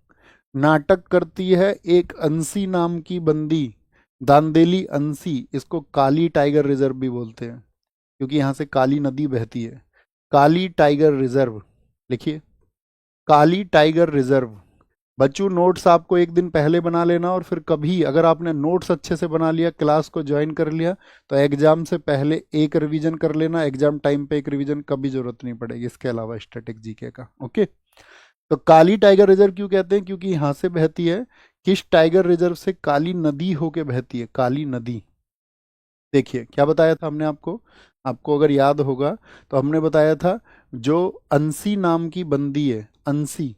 नाटक करती है एक अंसी नाम की बंदी, दांदेली अंसी। इसको काली टाइगर रिजर्व भी बोलते हैं, क्योंकि यहाँ से काली नदी बहती है। काली टाइगर रिजर्व लिखिए, काली टाइगर रिजर्व। बच्चों नोट्स आपको एक दिन पहले बना लेना, और फिर कभी अगर आपने नोट्स अच्छे से बना लिया, क्लास को ज्वाइन कर लिया, तो एग्जाम से पहले एक रिवीजन कर लेना। एग्जाम टाइम पे एक रिवीजन, कभी जरूरत नहीं पड़ेगी इसके अलावा स्टैटिक जीके का। ओके। तो काली टाइगर रिजर्व क्यों कहते हैं? क्योंकि यहां से बहती है। किस टाइगर रिजर्व से? काली नदी होके बहती है, काली नदी। देखिए क्या बताया था हमने आपको, आपको अगर याद होगा तो हमने बताया था जो अंसी नाम की बंदी है, अंसी,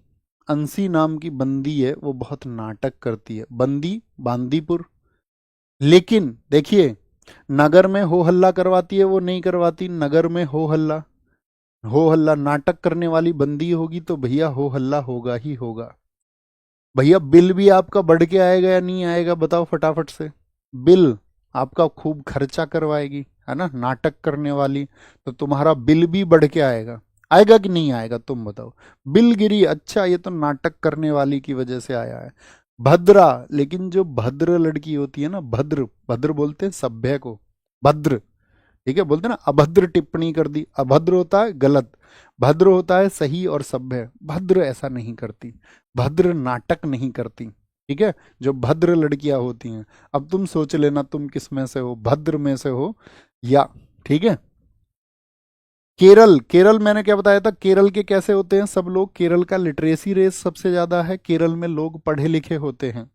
अंसी नाम की बंदी है, वो बहुत नाटक करती है। बंदी बांदीपुर। लेकिन देखिए, नगर में हो हल्ला करवाती है वो? नहीं करवाती। नगर में हो हल्ला, हो हल्ला नाटक करने वाली बंदी होगी तो भैया हो हल्ला होगा ही होगा। भैया बिल भी आपका बढ़ के आएगा या नहीं आएगा? बताओ फटाफट से। बिल आपका खूब खर्चा करवाएगी, है ना, नाटक करने वाली। तो तुम्हारा बिल भी बढ़ के आएगा। आएगा कि नहीं आएगा तुम बताओ? बिल गिरी, अच्छा ये तो नाटक करने वाली की वजह से आया है। भद्रा, लेकिन जो भद्र लड़की होती है ना, भद्र, भद्र बोलते हैं सभ्य को, भद्र, ठीक है, बोलते हैं ना अभद्र टिप्पणी कर दी। अभद्र होता है गलत, भद्र होता है सही और सभ्य। भद्र ऐसा नहीं करती, भद्र नाटक नहीं करती, ठीक है, जो भद्र लड़कियां होती हैं। अब तुम सोच लेना तुम किस में से हो, भद्र में से हो या, ठीक है। केरल, केरल मैंने क्या बताया था? केरल के कैसे होते हैं सब लोग? केरल का लिटरेसी रेट सबसे ज्यादा है। केरल में लोग पढ़े लिखे होते हैं।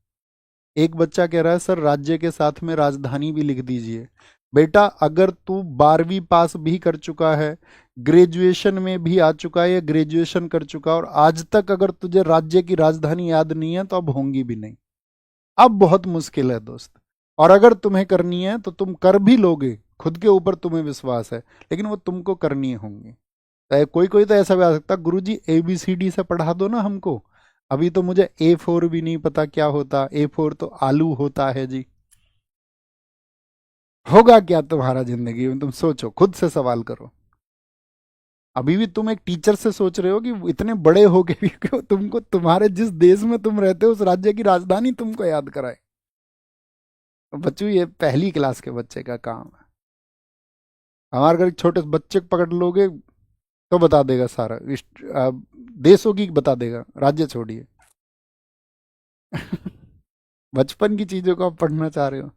एक बच्चा कह रहा है सर राज्य के साथ में राजधानी भी लिख दीजिए। बेटा अगर तू 12वीं पास भी कर चुका है, ग्रेजुएशन में भी आ चुका है, या ग्रेजुएशन कर चुका है, और आज तक अगर तुझे राज्य की राजधानी याद नहीं है, तो अब होंगी भी नहीं। अब बहुत मुश्किल है दोस्त। और अगर तुम्हें करनी है तो तुम कर भी लोगे, खुद के ऊपर तुम्हें विश्वास है, लेकिन वो तुमको करनी होंगी। कोई कोई तो ऐसा भी आ सकता, गुरुजी ABCD से पढ़ा दो ना हमको। अभी तो मुझे A4 भी नहीं पता क्या होता। A4 तो आलू होता है जी। होगा क्या तुम्हारा जिंदगी में? तुम सोचो, खुद से सवाल करो। अभी भी तुम एक टीचर से सोच रहे हो कि इतने बड़े हो के भी क्यों तुमको तुम्हारे जिस देश में तुम रहते हो उस राज्य की राजधानी तुमको याद कराए। तो बच्चों ये पहली क्लास के बच्चे का काम है। हमारे घर छोटे बच्चे को पकड़ लोगे तो बता देगा सारा, देशों की बता देगा, राज्य छोड़िए। बचपन की चीजों को आप पढ़ना चाह रहे हो।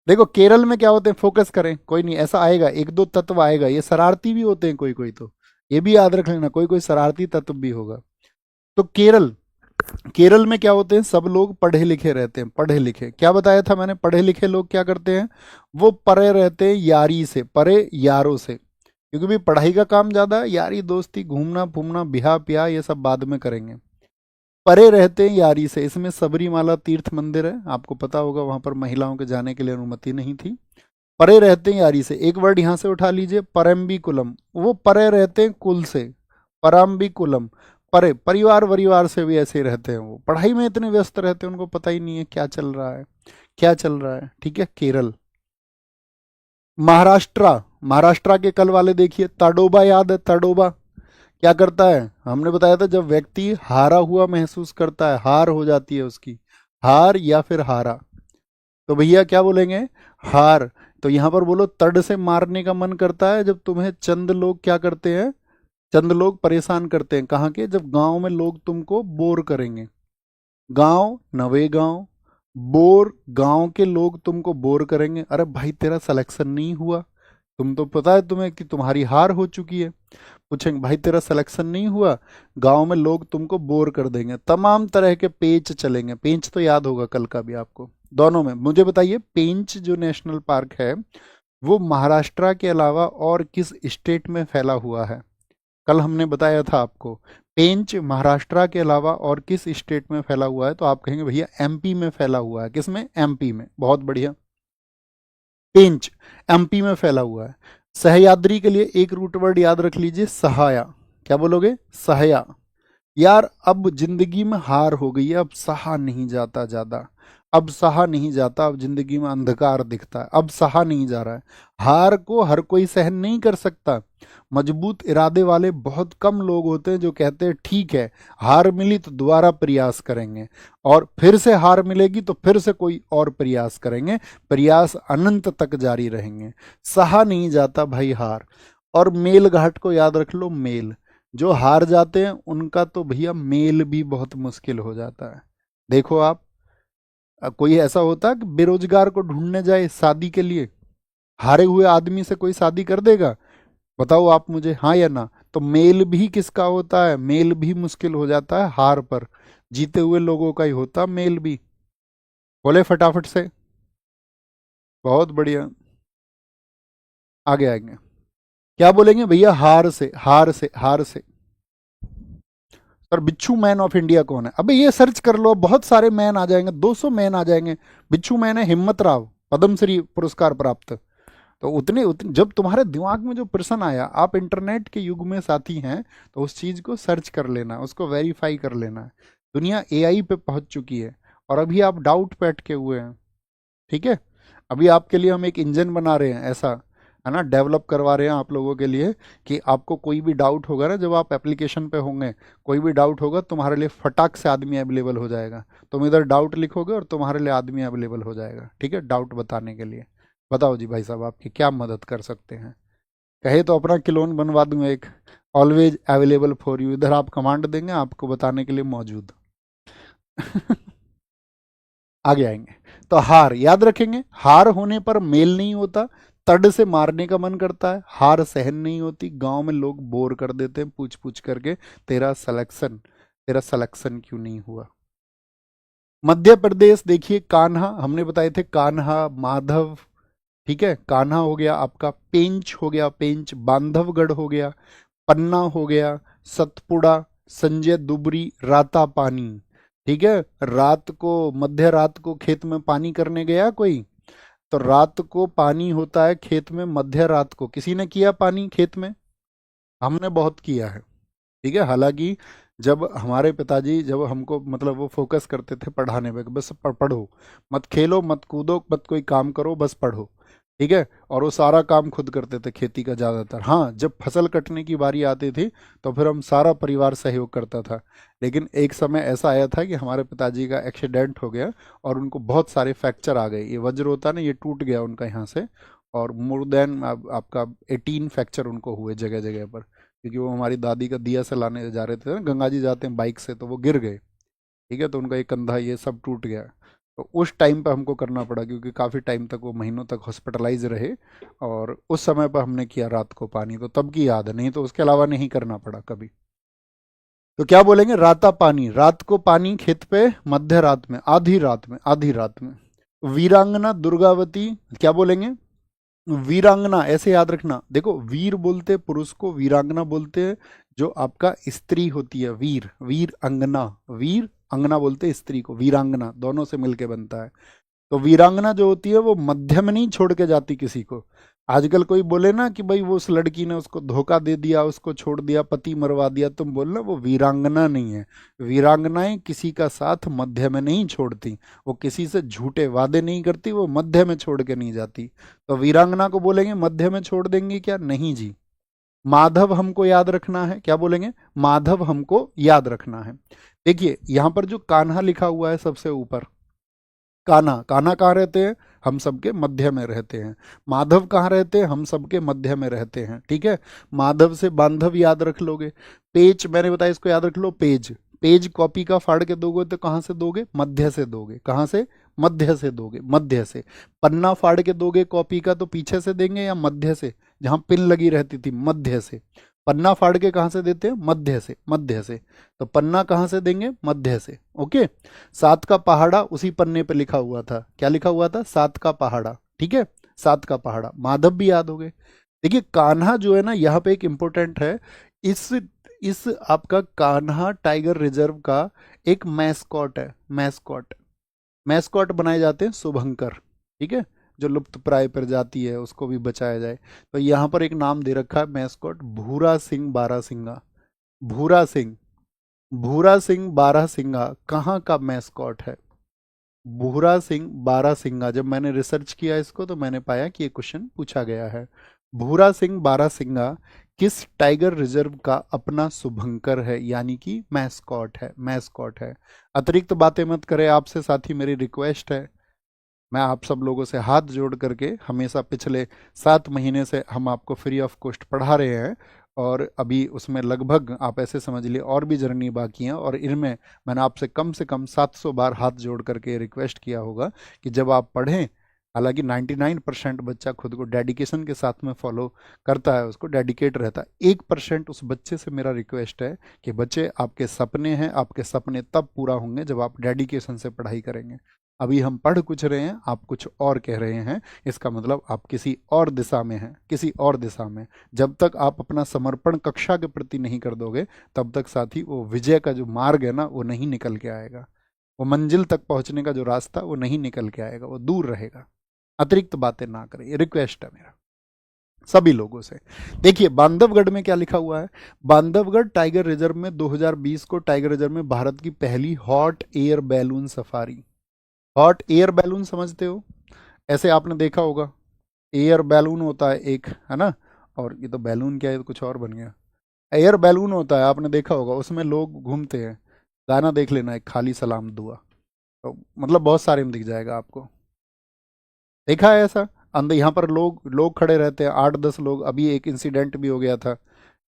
देखो केरल में क्या होते हैं, फोकस करें, कोई नहीं ऐसा आएगा, एक दो तत्व आएगा। ये शरारती भी होते हैं कोई कोई, तो ये भी याद रख लेना, कोई कोई शरारती तत्व भी होगा। तो केरल, केरल में क्या होते हैं, सब लोग पढ़े लिखे रहते हैं। पढ़े लिखे, क्या बताया था मैंने? पढ़े लिखे लोग क्या करते हैं? वो परे रहते हैं यारी से, परे यारों से। क्योंकि भी पढ़ाई का काम ज्यादा है, यारी दोस्ती घूमना फूमना बिहा प्याह ये सब बाद में करेंगे। परे रहते हैं यारी से। इसमें सबरीमाला तीर्थ मंदिर है, आपको पता होगा, वहां पर महिलाओं के जाने के लिए अनुमति नहीं थी। परे रहते हैं यारी से। एक वर्ड यहां से उठा लीजिए, परम्बिकुलम। वो परे रहते हैं कुल से, परम्बिकुलम। परे, परिवार वरिवार से भी ऐसे रहते हैं। वो पढ़ाई में इतने व्यस्त रहते हैं, उनको पता ही नहीं है क्या चल रहा है, क्या चल रहा है, ठीक है। केरल। महाराष्ट्र, महाराष्ट्र के कल वाले देखिए, ताडोबा याद है? ताडोबा क्या करता है? हमने बताया था जब व्यक्ति हारा हुआ महसूस करता है, हार हो जाती है उसकी, हार या फिर हारा, तो भैया क्या बोलेंगे? हार। तो यहां पर बोलो तड़ से मारने का मन करता है जब तुम्हें चंद लोग क्या करते हैं, चंद लोग परेशान करते हैं। कहाँ के? जब गांव में लोग तुमको बोर करेंगे, गांव नवेगांव, बोर गांव के लोग तुमको बोर करेंगे। अरे भाई तेरा सिलेक्शन नहीं हुआ, तुम तो पता है तुम्हें कि तुम्हारी हार हो चुकी है। पूछेंगे भाई तेरा सिलेक्शन नहीं हुआ, गांव में लोग तुमको बोर कर देंगे, तमाम तरह के पेच चलेंगे। पेंच तो याद होगा कल का भी आपको। दोनों में मुझे बताइए, पेंच जो नेशनल पार्क है वो महाराष्ट्र के अलावा और किस स्टेट में फैला हुआ है? कल हमने बताया था आपको, पेंच महाराष्ट्र के अलावा और किस स्टेट में फैला हुआ है, तो आप कहेंगे भैया एमपी में फैला हुआ है। किसमें? एमपी में। बहुत बढ़िया, पेंच एमपी में फैला हुआ है। सह्याद्री के लिए एक रूट वर्ड याद रख लीजिए, सहाया। क्या बोलोगे? सहाया। यार अब जिंदगी में हार हो गई है, अब सहा नहीं जाता ज्यादा, अब सहा नहीं जाता, अब जिंदगी में अंधकार दिखता है, अब सहा नहीं जा रहा है। हार को हर कोई सहन नहीं कर सकता। मजबूत इरादे वाले बहुत कम लोग होते हैं जो कहते हैं ठीक है, हार मिली तो दोबारा प्रयास करेंगे, और फिर से हार मिलेगी तो फिर से कोई और प्रयास करेंगे, प्रयास अनंत तक जारी रहेंगे। सहा नहीं जाता भाई हार। और मेल घाट को याद रख लो, मेल। जो हार जाते हैं उनका तो भैया मेल भी बहुत मुश्किल हो जाता है। देखो आप, कोई ऐसा होता है कि बेरोजगार को ढूंढने जाए शादी के लिए, हारे हुए आदमी से कोई शादी कर देगा? बताओ आप मुझे, हाँ या ना? तो मेल भी किसका होता है? मेल भी मुश्किल हो जाता है हार पर। जीते हुए लोगों का ही होता मेल भी। बोले फटाफट से। बहुत बढ़िया, आगे आएंगे। क्या बोलेंगे भैया? हार से, हार से, हार से। सर बिच्छू मैन ऑफ इंडिया कौन है? अबे ये सर्च कर लो, बहुत सारे मैन आ जाएंगे, 200 मैन आ जाएंगे। बिच्छू मैन है हिम्मत राव, पद्मश्री पुरस्कार प्राप्त। तो उतने जब तुम्हारे दिमाग में जो प्रश्न आया, आप इंटरनेट के युग में साथी हैं, तो उस चीज को सर्च कर लेना, उसको वेरीफाई कर लेना है। दुनिया एआई पे पहुंच चुकी है, और अभी आप डाउट पे अटके हुए हैं। ठीक है, अभी आपके लिए हम एक इंजन बना रहे हैं ऐसा, है ना, डेवलप करवा रहे हैं आप लोगों के लिए, कि आपको कोई भी डाउट होगा ना, जब आप एप्लीकेशन पे होंगे, कोई भी डाउट होगा तुम्हारे लिए फटाक से आदमी अवेलेबल हो जाएगा। तुम इधर डाउट लिखोगे और तुम्हारे लिए आदमी अवेलेबल हो जाएगा, ठीक है, डाउट बताने के लिए। बताओ जी भाई साहब, आपकी क्या मदद कर सकते हैं? कहे तो अपना क्लोन बनवा दूंगा एक, ऑलवेज अवेलेबल फॉर यू। इधर आप कमांड देंगे, आपको बताने के लिए मौजूद। आगे आएंगे। तो हार याद रखेंगे, हार होने पर मेल नहीं होता, तड से मारने का मन करता है, हार सहन नहीं होती, गांव में लोग बोर कर देते हैं पूछ पूछ करके, तेरा सिलेक्शन क्यों नहीं हुआ? मध्य प्रदेश देखिए, कान्हा हमने बताए थे, कान्हा, माधव। ठीक है, कान्हा हो गया आपका, पेंच हो गया, पेंच, बांधवगढ़ हो गया, पन्ना हो गया, सतपुड़ा, संजय दुबरी, राता पानी। ठीक है, रात को, मध्य रात को खेत में पानी करने गया कोई, तो रात को पानी होता है खेत में, मध्य रात को किसी ने किया पानी खेत में? हमने बहुत किया है। ठीक है, हालांकि जब हमारे पिताजी, जब हमको मतलब वो फोकस करते थे पढ़ाने पे, बस पढ़ो, मत खेलो, मत कूदो, मत कोई काम करो, बस पढ़ो। ठीक है, और वो सारा काम खुद करते थे खेती का ज़्यादातर। हाँ, जब फसल कटने की बारी आती थी तो फिर हम सारा परिवार सहयोग करता था। लेकिन एक समय ऐसा आया था कि हमारे पिताजी का एक्सीडेंट हो गया, और उनको बहुत सारे फ्रैक्चर आ गए। ये वज्र होता है ना, ये टूट गया उनका यहाँ से, और मोर देन आपका 18 फ्रैक्चर उनको हुए जगह जगह पर, क्योंकि वो हमारी दादी का दिया से लाने जा रहे थे ना, गंगा जी जाते हैं बाइक से, तो वो गिर गए। ठीक है, तो उनका एक कंधा ये सब टूट गया। तो उस टाइम पर हमको करना पड़ा, क्योंकि काफ़ी टाइम तक वो महीनों तक हॉस्पिटलाइज रहे, और उस समय पर हमने किया रात को पानी, तो तब की याद है, नहीं तो उसके अलावा नहीं करना पड़ा कभी। तो क्या बोलेंगे? राता पानी, रात को पानी खेत पे, मध्य रात में, आधी रात में, आधी रात में। वीरांगना दुर्गावती, क्या बोलेंगे? वीरांगना ऐसे याद रखना। देखो, वीर बोलते पुरुष को, वीरांगना बोलते हैं जो आपका स्त्री होती है, वीर, वीर अंगना, वीर अंगना बोलते हैं स्त्री को, वीरांगना दोनों से मिलके बनता है। तो वीरांगना जो होती है वो मध्य में नहीं छोड़ के जाती किसी को। आजकल कोई बोले ना कि भाई वो उस लड़की ने उसको धोखा दे दिया, उसको छोड़ दिया, पति मरवा दिया, तुम बोलना वो वीरांगना नहीं है। वीरांगनाएं किसी का साथ मध्य में नहीं छोड़ती, वो किसी से झूठे वादे नहीं करती, वो मध्य में छोड़ के नहीं जाती। तो वीरांगना को बोलेंगे मध्य में छोड़ देंगी क्या? नहीं जी। माधव हमको याद रखना है, क्या बोलेंगे? माधव हमको याद रखना है। देखिए यहां पर जो कान्हा लिखा हुआ है सबसे ऊपर, कान्हा, कान्हा कहाँ रहते हैं? हम सबके मध्य में रहते हैं। माधव कहाँ रहते हैं? हम सबके मध्य में रहते हैं। ठीक है, माधव से बांधव याद रख लोगे। पेच मैंने बताया, इसको याद रख लो, पेज, पेज कॉपी का फाड़ के दोगे तो कहाँ से दोगे? मध्य से दोगे। कहाँ से? मध्य से दोगे, मध्य से। पन्ना फाड़ के दोगे कॉपी का तो पीछे से देंगे या मध्य से? जहां पिन लगी रहती थी, मध्य से। पन्ना फाड़ के कहाँ से देते हैं? मध्य से, मध्य से। तो पन्ना कहाँ से देंगे? मध्य से। ओके। सात का पहाड़ा उसी पन्ने पे लिखा हुआ था। क्या लिखा हुआ था? सात का पहाड़ा। ठीक है, सात का पहाड़ा। माधव भी याद हो गए। देखिए कान्हा जो है ना, यहाँ पे एक इंपॉर्टेंट है। इस इस आपका कान्हा टाइगर रिजर्व का एक मैस्कॉट है। मैस्कॉट, मैस्कॉट बनाए जाते हैं शुभंकर। ठीक है, जो लुप्त प्राय प्रजाति है उसको भी बचाया जाए। तो यहाँ पर एक नाम दे रखा है मैस्कॉट, भूरा सिंह बारहसिंगा। भूरा सिंह, भूरा सिंह बारहसिंगा कहाँ का मैस्कॉट है? भूरा सिंह बारहसिंगा। जब मैंने रिसर्च किया इसको तो मैंने पाया कि ये क्वेश्चन पूछा गया है। भूरा सिंह बारहसिंगा किस टाइगर रिजर्व का अपना शुभंकर है, यानी कि मैस्कॉट है, मैस्कॉट है। अतिरिक्त बातें मत करें आपसे साथी, मेरी रिक्वेस्ट है। मैं आप सब लोगों से हाथ जोड़ करके हमेशा पिछले 7 महीने से हम आपको फ्री ऑफ कॉस्ट पढ़ा रहे हैं, और अभी उसमें लगभग आप ऐसे समझ लिए और भी जर्नी बाकी है, और इनमें मैंने आपसे कम से कम 700 बार हाथ जोड़ करके रिक्वेस्ट किया होगा कि जब आप पढ़ें, हालांकि 99% बच्चा खुद को डेडिकेशन के साथ में फॉलो करता है, उसको डेडिकेट रहता है। 1% उस बच्चे से मेरा रिक्वेस्ट है कि बच्चे, आपके सपने हैं, आपके सपने तब पूरा होंगे जब आप डेडिकेशन से पढ़ाई करेंगे। अभी हम पढ़ कुछ रहे हैं, आप कुछ और कह रहे हैं, इसका मतलब आप किसी और दिशा में हैं, किसी और दिशा में। जब तक आप अपना समर्पण कक्षा के प्रति नहीं कर दोगे, तब तक साथी वो विजय का जो मार्ग है ना, वो नहीं निकल के आएगा। वो मंजिल तक पहुंचने का जो रास्ता, वो नहीं निकल के आएगा, वो दूर रहेगा। अतिरिक्त बातें ना करें, ये रिक्वेस्ट है मेरा सभी लोगों से। देखिए बांधवगढ़ में क्या लिखा हुआ है। बांधवगढ़ टाइगर रिजर्व में 2020 को टाइगर रिजर्व में भारत की पहली hot air balloon safari. Hot air balloon समझते हो? ऐसे आपने देखा होगा, एयर बैलून होता है एक, है ना, और ये तो बैलून क्या है, तो कुछ और बन गया। एयर बैलून होता है, आपने देखा होगा, उसमें लोग घूमते हैं। गाना देख लेना, एक खाली सलाम दुआ, तो मतलब बहुत सारे में दिख जाएगा आपको। देखा है ऐसा? अंदर यहाँ पर लोग लोग खड़े रहते हैं, 8-10 लोग। अभी एक इंसिडेंट भी हो गया था।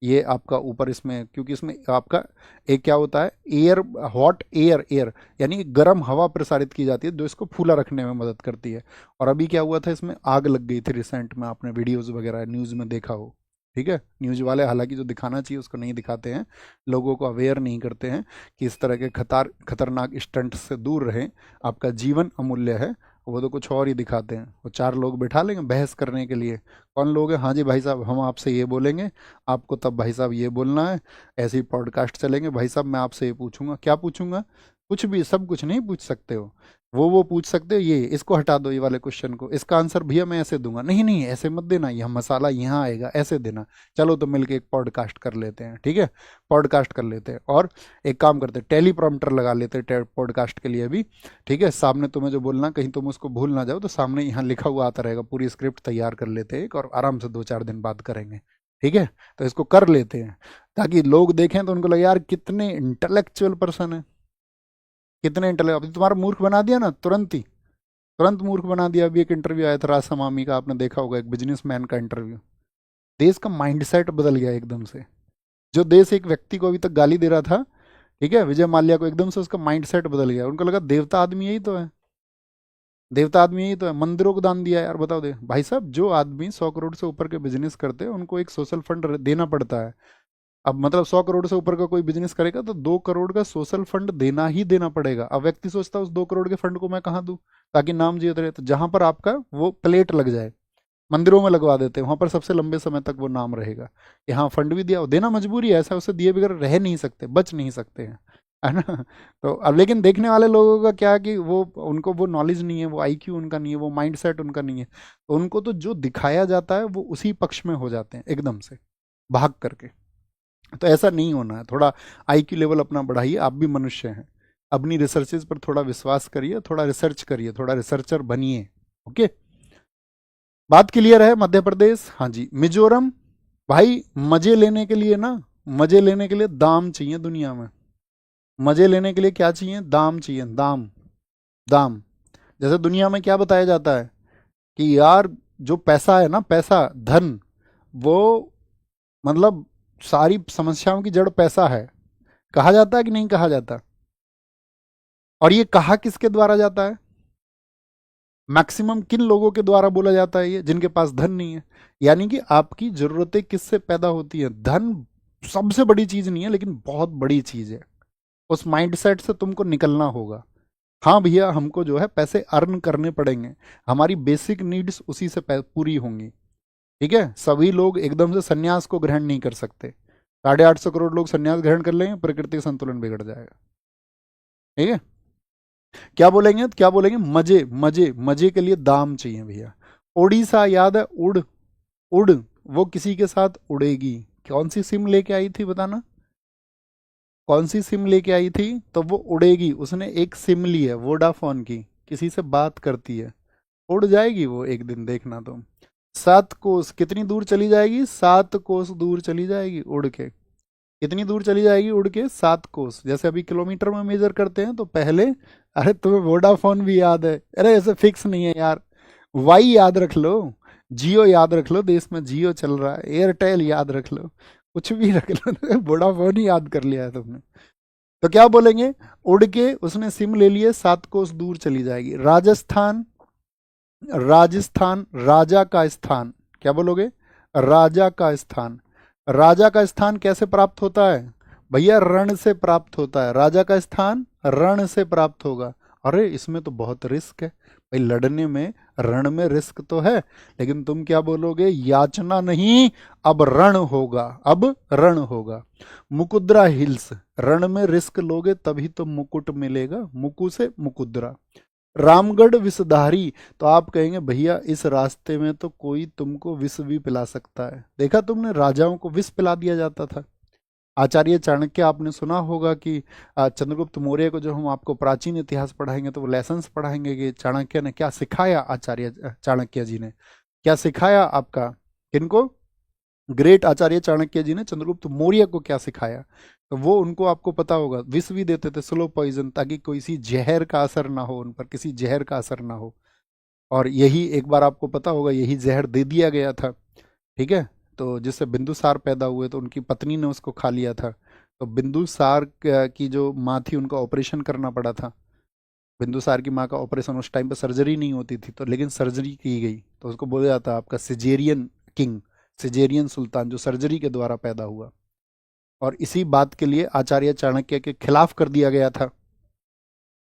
ये आपका ऊपर इसमें, क्योंकि इसमें आपका एक क्या होता है, एयर, हॉट एयर, एयर यानी गर्म हवा प्रसारित की जाती है जो इसको फूला रखने में मदद करती है। और अभी क्या हुआ था, इसमें आग लग गई थी रिसेंट में, आपने वीडियोस वगैरह न्यूज़ में देखा हो। ठीक है, न्यूज़ वाले हालांकि जो दिखाना चाहिए उसको नहीं दिखाते हैं, लोगों को अवेयर नहीं करते हैं कि इस तरह के खतरनाक स्टंट से दूर रहें, आपका जीवन अमूल्य है। वो तो कुछ और ही दिखाते हैं। वो 4 लोग बैठा लेंगे बहस करने के लिए, कौन लोग हैं, हाँ जी भाई साहब हम आपसे ये बोलेंगे, आपको तब भाई साहब ये बोलना है। ऐसे ही पॉडकास्ट चलेंगे, भाई साहब मैं आपसे ये पूछूंगा, क्या पूछूंगा? कुछ भी, सब कुछ नहीं पूछ सकते हो। वो पूछ सकते हो, ये इसको हटा दो, ये वाले क्वेश्चन को, इसका आंसर भैया मैं ऐसे दूंगा, नहीं नहीं ऐसे मत देना, यह मसाला यहाँ आएगा, ऐसे देना। चलो तो मिलके एक पॉडकास्ट कर लेते हैं, ठीक है, पॉडकास्ट कर लेते हैं। और एक काम करते हैं, टेलीप्रॉम्प्टर लगा लेते हैं पॉडकास्ट के लिए भी। ठीक है, सामने तुम्हें जो बोलना, कहीं तुम उसको भूल ना जाओ, तो सामने यहाँ लिखा हुआ आता रहेगा। पूरी स्क्रिप्ट तैयार कर लेते हैं एक, और आराम से 2-4 दिन बाद करेंगे। ठीक है, तो इसको कर लेते हैं ताकि लोग देखें तो उनको लगे यार कितने इंटेलेक्चुअल पर्सन है, कितने इंटेलेक्ट। अभी तुम्हारा मूर्ख बना दिया ना, तुरंत ही, तुरंत मूर्ख बना दिया। अभी एक इंटरव्यू आया था रासा मामी का, आपने देखा होगा, एक बिजनेसमैन का इंटरव्यू। देश का माइंडसेट बदल गया एकदम से। जो देश एक व्यक्ति को अभी तक गाली दे रहा था, ठीक है, विजय माल्या को, एकदम से उसका माइंडसेट बदल गया। उनको लगा देवता आदमी यही तो है, देवता आदमी यही तो है, मंदिरों को दान दिया यार। बताओ दे भाई साहब, जो आदमी 100 करोड़ से ऊपर के बिजनेस करते हैं उनको एक सोशल फंड देना पड़ता है। अब मतलब 100 करोड़ से ऊपर का कोई बिजनेस करेगा तो 2 करोड़ का सोशल फंड देना ही देना पड़ेगा। अब व्यक्ति सोचता है उस 2 करोड़ के फंड को मैं कहाँ दूं ताकि नाम जियत रहे, तो जहां पर आपका वो प्लेट लग जाए, मंदिरों में लगवा देते हैं, वहां पर सबसे लंबे समय तक वो नाम रहेगा कि हाँ फंड भी दिया, देना मजबूरी है, ऐसा उसे दिए बगैर रह नहीं सकते, बच नहीं सकते हैं, है ना। तो अब लेकिन देखने वाले लोगों का क्या है कि वो, उनको वो नॉलेज नहीं है, वो आईक्यू उनका नहीं है, वो माइंडसेट उनका नहीं है, तो उनको तो जो दिखाया जाता है वो उसी पक्ष में हो जाते हैं एकदम से भाग करके। तो ऐसा नहीं होना है, थोड़ा आईक्यू लेवल अपना बढ़ाइए, आप भी मनुष्य हैं। अपनी रिसर्चेज पर थोड़ा विश्वास करिए, थोड़ा रिसर्च करिए, थोड़ा रिसर्चर बनिए। ओके, बात क्लियर है? मध्य प्रदेश, हाँ जी। मिजोरम, भाई मजे लेने के लिए ना, मजे लेने के लिए दाम चाहिए दुनिया में। मजे लेने के लिए क्या चाहिए? दाम चाहिए, दाम, दाम। जैसे दुनिया में क्या बताया जाता है कि यार जो पैसा है ना, पैसा, धन, वो मतलब सारी समस्याओं की जड़ पैसा है। कहा जाता है कि नहीं कहा जाता? और ये कहा किसके द्वारा जाता है? मैक्सिमम किन लोगों के द्वारा बोला जाता है ये? जिनके पास धन नहीं है। यानी कि आपकी जरूरतें किससे पैदा होती है? धन सबसे बड़ी चीज नहीं है, लेकिन बहुत बड़ी चीज है। उस माइंडसेट से तुमको निकलना होगा। हाँ भैया, हमको जो है पैसे अर्न करने पड़ेंगे, हमारी बेसिक नीड्स उसी से पूरी होंगी। ठीक है, सभी लोग एकदम से सन्यास को ग्रहण नहीं कर सकते। 850 करोड़ लोग सन्यास ग्रहण कर लेंगे, प्रकृति संतुलन बिगड़ जाएगा। ठीक है, क्या बोलेंगे तो क्या बोलेंगे? मजे मजे मजे के लिए दाम चाहिए भैया। उड़ीसा याद है? उड़ उड़, वो किसी के साथ उड़ेगी। कौन सी सिम लेके आई थी बताना? कौन सी सिम लेके आई थी? तो वो उड़ेगी। उसने एक सिम ली है वोडाफोन की, किसी से बात करती है, उड़ जाएगी वो एक दिन, देखना तुम। 7 कोस कितनी दूर चली जाएगी? 7 कोस दूर चली जाएगी उड़ के। कितनी दूर चली जाएगी उड़ के? 7 कोस। जैसे अभी किलोमीटर में मेजर करते हैं तो पहले, अरे तुम्हें वोडाफोन भी याद है? अरे ऐसे फिक्स नहीं है यार। वाई याद रख लो, जियो याद रख लो, देश में जियो चल रहा है, एयरटेल याद रख लो, कुछ भी रख लो, वोडाफोन ही याद कर लिया है तुमने। तो क्या बोलेंगे? उड़ के उसने सिम ले लिए, 7 कोस दूर चली जाएगी। राजस्थान, राजस्थान राजा का स्थान। क्या बोलोगे? राजा का स्थान। राजा का स्थान कैसे प्राप्त होता है? भैया रण से प्राप्त होता है। राजा का स्थान रण से प्राप्त होगा। अरे इसमें तो बहुत रिस्क है भाई, लड़ने में, रण में रिस्क तो है, लेकिन तुम क्या बोलोगे? याचना नहीं, अब रण होगा, अब रण होगा। मुकुद्रा हिल्स, रण में रिस्क लोगे तभी तो मुकुट मिलेगा, मुकु से मुकुद्रा। रामगढ़ विषधारी, तो आप कहेंगे भैया इस रास्ते में तो कोई तुमको विष भी पिला सकता है। देखा तुमने, राजाओं को विष पिला दिया जाता था। आचार्य चाणक्य, आपने सुना होगा कि चंद्रगुप्त मौर्य को जो हम आपको प्राचीन इतिहास पढ़ाएंगे तो वो लेसन्स पढ़ाएंगे कि चाणक्य ने क्या सिखाया, आचार्य चाणक्य जी ने क्या सिखाया आपका, किनको? ग्रेट आचार्य चाणक्य जी ने चंद्रगुप्त मौर्य को क्या सिखाया, तो वो उनको आपको पता होगा। विष भी देते थे, स्लो पॉइजन, ताकि कोई सी जहर का असर ना हो उन पर, किसी जहर का असर ना हो। और यही एक बार आपको पता होगा, यही जहर दे दिया गया था। ठीक है, तो जिससे बिंदुसार पैदा हुए तो उनकी पत्नी ने उसको खा लिया था। तो बिंदुसार की जो माँ थी उनका ऑपरेशन करना पड़ा था। बिंदुसार की माँ का ऑपरेशन, उस टाइम पे सर्जरी नहीं होती थी, तो लेकिन सर्जरी की गई, तो उसको बोला जाता है आपका सिजेरियन किंग, सिजेरियन सुल्तान, जो सर्जरी के द्वारा पैदा हुआ। और इसी बात के लिए आचार्य चाणक्य के खिलाफ कर दिया गया था।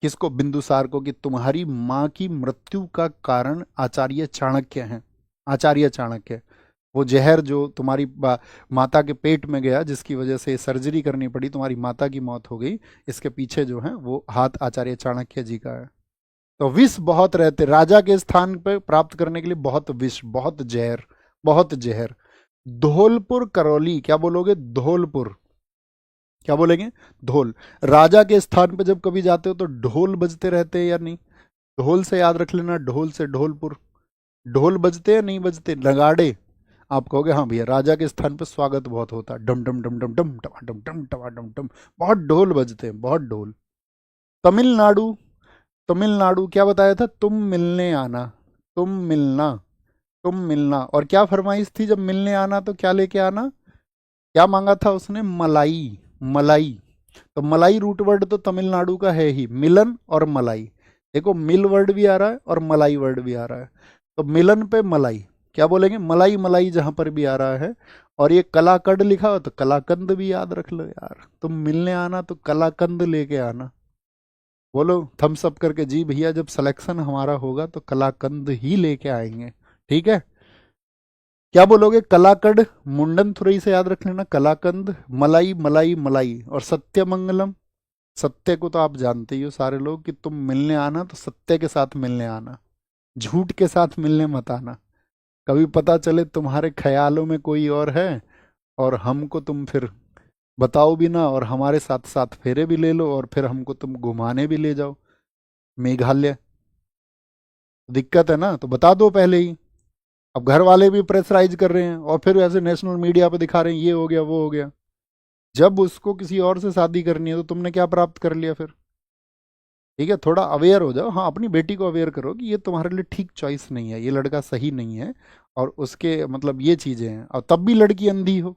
किसको? बिंदुसार को, कि तुम्हारी माँ की मृत्यु का कारण आचार्य चाणक्य हैं। आचार्य चाणक्य, वो जहर जो तुम्हारी माता के पेट में गया, जिसकी वजह से सर्जरी करनी पड़ी, तुम्हारी माता की मौत हो गई, इसके पीछे जो है वो हाथ आचार्य चाणक्य जी का है। तो विष बहुत रहते राजा के स्थान पे प्राप्त करने के लिए, बहुत विष, बहुत जहर, बहुत जहर। धौलपुर करौली, क्या बोलोगे? धौलपुर, क्या बोलेंगे? ढोल। राजा के स्थान पे जब कभी जाते हो तो ढोल बजते रहते हैं या नहीं? ढोल से याद रख लेना, ढोल से ढोलपुर। ढोल बजते हैं नहीं बजते? नगाड़े। आप कहोगे हाँ भैया, राजा के स्थान पे स्वागत बहुत होता है, डम डम डम डम डम टमा डम डम टमा डम डम, बहुत ढोल बजते हैं, बहुत ढोल। तमिलनाडु, तमिलनाडु क्या बताया था? तुम मिलने आना, तुम मिलना, तुम मिलना। और क्या फरमाइश थी जब मिलने आना? तो क्या लेके आना? क्या मांगा था उसने? मलाई, मलाई। तो मलाई रूट वर्ड तो तमिलनाडु का है ही, मिलन और मलाई। देखो, मिल वर्ड भी आ रहा है और मलाई वर्ड भी आ रहा है। तो मिलन पे मलाई, क्या बोलेंगे? मलाई, मलाई जहां पर भी आ रहा है। और ये कलाकंद लिखा हो तो कलाकंद भी याद रख लो यार। तुम मिलने आना तो कलाकंद लेके आना। बोलो थम्स अप करके, जी भैया जब सिलेक्शन हमारा होगा तो कलाकंद ही लेके आएंगे। ठीक है, क्या बोलोगे? कलाकंद, मुंडन थुरई से याद रख लेना, कलाकंद, मलाई, मलाई, मलाई। और सत्यमंगलम, सत्य को तो आप जानते ही हो सारे लोग, कि तुम मिलने आना तो सत्य के साथ मिलने आना, झूठ के साथ मिलने मत आना। कभी पता चले तुम्हारे ख्यालों में कोई और है और हमको तुम फिर बताओ भी ना, और हमारे साथ साथ फेरे भी ले लो, और फिर हमको तुम घुमाने भी ले जाओ मेघालय। दिक्कत है ना, तो बता दो पहले ही। अब घर वाले भी प्रेशराइज कर रहे हैं और फिर ऐसे नेशनल मीडिया पे दिखा रहे हैं ये हो गया वो हो गया। जब उसको किसी और से शादी करनी है तो तुमने क्या प्राप्त कर लिया फिर? ठीक है, थोड़ा अवेयर हो जाओ। हाँ, अपनी बेटी को अवेयर करो कि ये तुम्हारे लिए ठीक चॉइस नहीं है, ये लड़का सही नहीं है, और उसके मतलब ये चीज़ें हैं, और तब भी लड़की अंधी हो।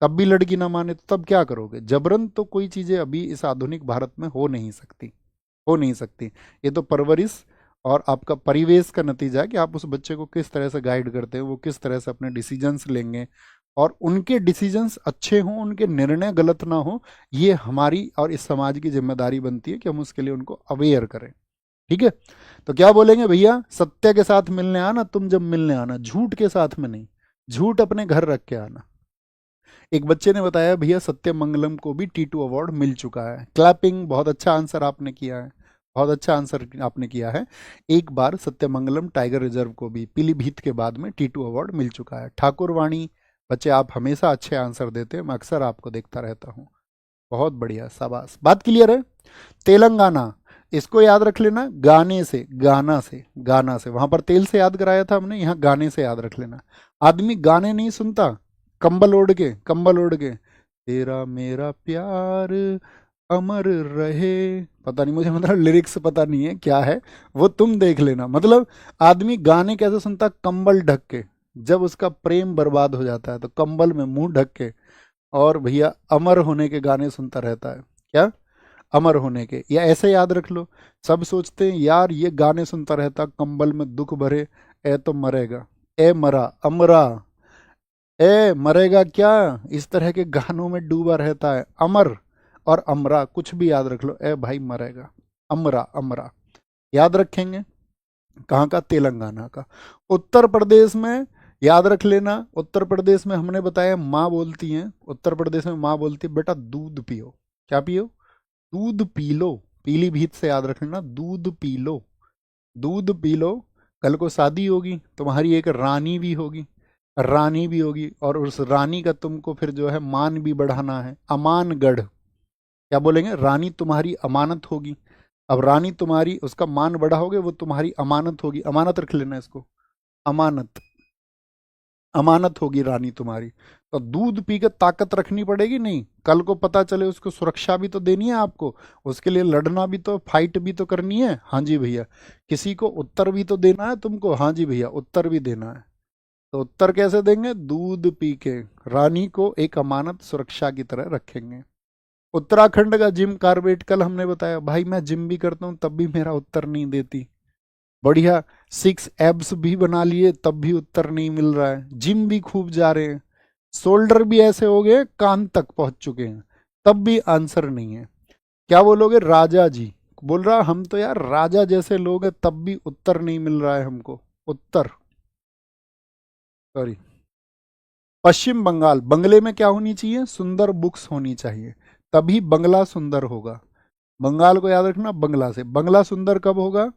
तब भी लड़की ना माने तो तब क्या करोगे? जबरन तो कोई चीज़ें अभी इस आधुनिक भारत में हो नहीं सकती, हो नहीं सकती। ये तो परवरिश और आपका परिवेश का नतीजा है कि आप उस बच्चे को किस तरह से गाइड करते हैं, वो किस तरह से अपने डिसीजंस लेंगे, और उनके डिसीजंस अच्छे हों, उनके निर्णय गलत ना हो। ये हमारी और इस समाज की जिम्मेदारी बनती है कि हम उसके लिए उनको अवेयर करें। ठीक है? तो क्या बोलेंगे भैया, सत्य के साथ मिलने आना, तुम जब मिलने आना, झूठ के साथ में नहीं। झूठ अपने घर रख के आना। एक बच्चे ने बताया भैया सत्यमंगलम को भी T2 अवार्ड मिल चुका है। क्लैपिंग, बहुत अच्छा आंसर आपने किया है, बहुत अच्छा आंसर आपने किया है। एक बार सत्यमंगलम टाइगर रिजर्व को भी पीलीभीत के बाद में T2 अवार्ड मिल चुका है। ठाकुरवाणी, बच्चे आप हमेशा अच्छे आंसर देते हैं, मैं अक्सर आपको देखता रहता हूँ। बहुत बढ़िया, शाबाश, बात क्लियर है। तेलंगाना, इसको याद रख लेना, गाने से, गाना से, गाना से। वहां पर तेल से याद कराया था हमने, यहाँ गाने से याद रख लेना। आदमी गाने नहीं सुनता, कंबल ओढ़ के, कंबल ओढ़ के, तेरा मेरा प्यार अमर रहे, पता नहीं मुझे, मतलब लिरिक्स पता नहीं है क्या है, वो तुम देख लेना। मतलब आदमी गाने कैसे सुनता? कंबल ढक के। जब उसका प्रेम बर्बाद हो जाता है तो कंबल में मुंह ढक के, और भैया अमर होने के गाने सुनता रहता है। क्या? अमर होने के। या ऐसे याद रख लो, सब सोचते हैं यार ये गाने सुनता रहता कंबल में दुख भरे, ए तो मरेगा, ए मरा, अमरा, ए मरेगा क्या, इस तरह के गानों में डूबा रहता है। अमर और अमरा कुछ भी याद रख लो, ए भाई मरेगा, अमरा, अमरा, याद रखेंगे। कहाँ का? तेलंगाना का। उत्तर प्रदेश में याद रख लेना, उत्तर प्रदेश में हमने बताया माँ बोलती हैं, उत्तर प्रदेश में माँ बोलती है बेटा दूध पियो। क्या पियो? दूध पी लो। पीलीभीत से याद रख लेना, दूध पी लो, दूध पी लो। कल को शादी होगी, तुम्हारी एक रानी भी होगी, रानी भी होगी, और उस रानी का तुमको फिर जो है मान भी बढ़ाना है, अमानगढ़। क्या बोलेंगे? रानी तुम्हारी अमानत होगी। अब रानी तुम्हारी, उसका मान बढ़ाओगे, वो तुम्हारी अमानत होगी। अमानत रख लेना इसको, अमानत, अमानत होगी रानी तुम्हारी। तो दूध पी के ताकत रखनी पड़ेगी, नहीं कल को पता चले उसको सुरक्षा भी तो देनी है आपको, उसके लिए लड़ना भी तो, फाइट भी तो करनी है। हाँ जी भैया। किसी को उत्तर भी तो देना है तुमको। हाँ जी भैया, उत्तर भी देना है। तो उत्तर कैसे देंगे? दूध पी के रानी को एक अमानत सुरक्षा की तरह रखेंगे। उत्तराखंड का जिम कार्बेट, कल हमने बताया भाई मैं जिम भी करता हूँ तब भी मेरा उत्तर नहीं देती। बढ़िया, 6 एब्स भी बना लिए तब भी उत्तर नहीं मिल रहा है। जिम भी खूब जा रहे हैं, शोल्डर भी ऐसे हो गए कान तक पहुंच चुके हैं, तब भी आंसर नहीं है। क्या बोलोगे? राजा जी बोल रहा हम तो यार राजा जैसे लोग हैं, तब भी उत्तर नहीं मिल रहा है हमको, उत्तर। सॉरी। पश्चिम बंगाल, बंगले में क्या होनी चाहिए? सुंदर बुक्स होनी चाहिए, तभी बंगला सुंदर होगा। बंगाल को याद रखना, बंगला से। बंगला सुंदर कब होगा?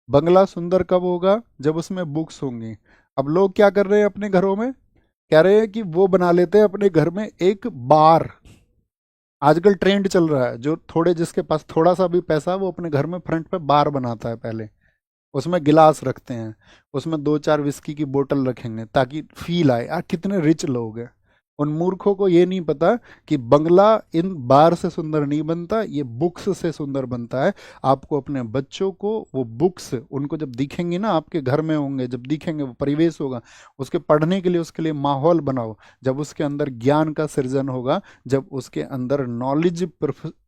बंगला सुंदर कब होगा? जब उसमें बुक्स होंगी। अब लोग क्या कर रहे हैं अपने घरों में? कह रहे हैं कि वो बना लेते हैं अपने घर में एक बार। आजकल ट्रेंड चल रहा है, जो थोड़े, जिसके पास थोड़ा सा भी पैसा है, वो अपने घर में फ्रंट पे बार बनाता है पहले। उसमें गिलास रखते हैं, उसमें 2-4 विस्की की बोतल रखेंगे ताकि फील आए यार कितने रिच लोग हैं। उन मूर्खों को ये नहीं पता कि बंगला इन बार से सुंदर नहीं बनता, ये बुक्स से सुंदर बनता है। आपको अपने बच्चों को वो बुक्स, उनको जब दिखेंगी ना, आपके घर में होंगे, जब दिखेंगे, वो परिवेश होगा, उसके पढ़ने के लिए, उसके लिए माहौल बनाओ। जब उसके अंदर ज्ञान का सृजन होगा, जब उसके अंदर नॉलेज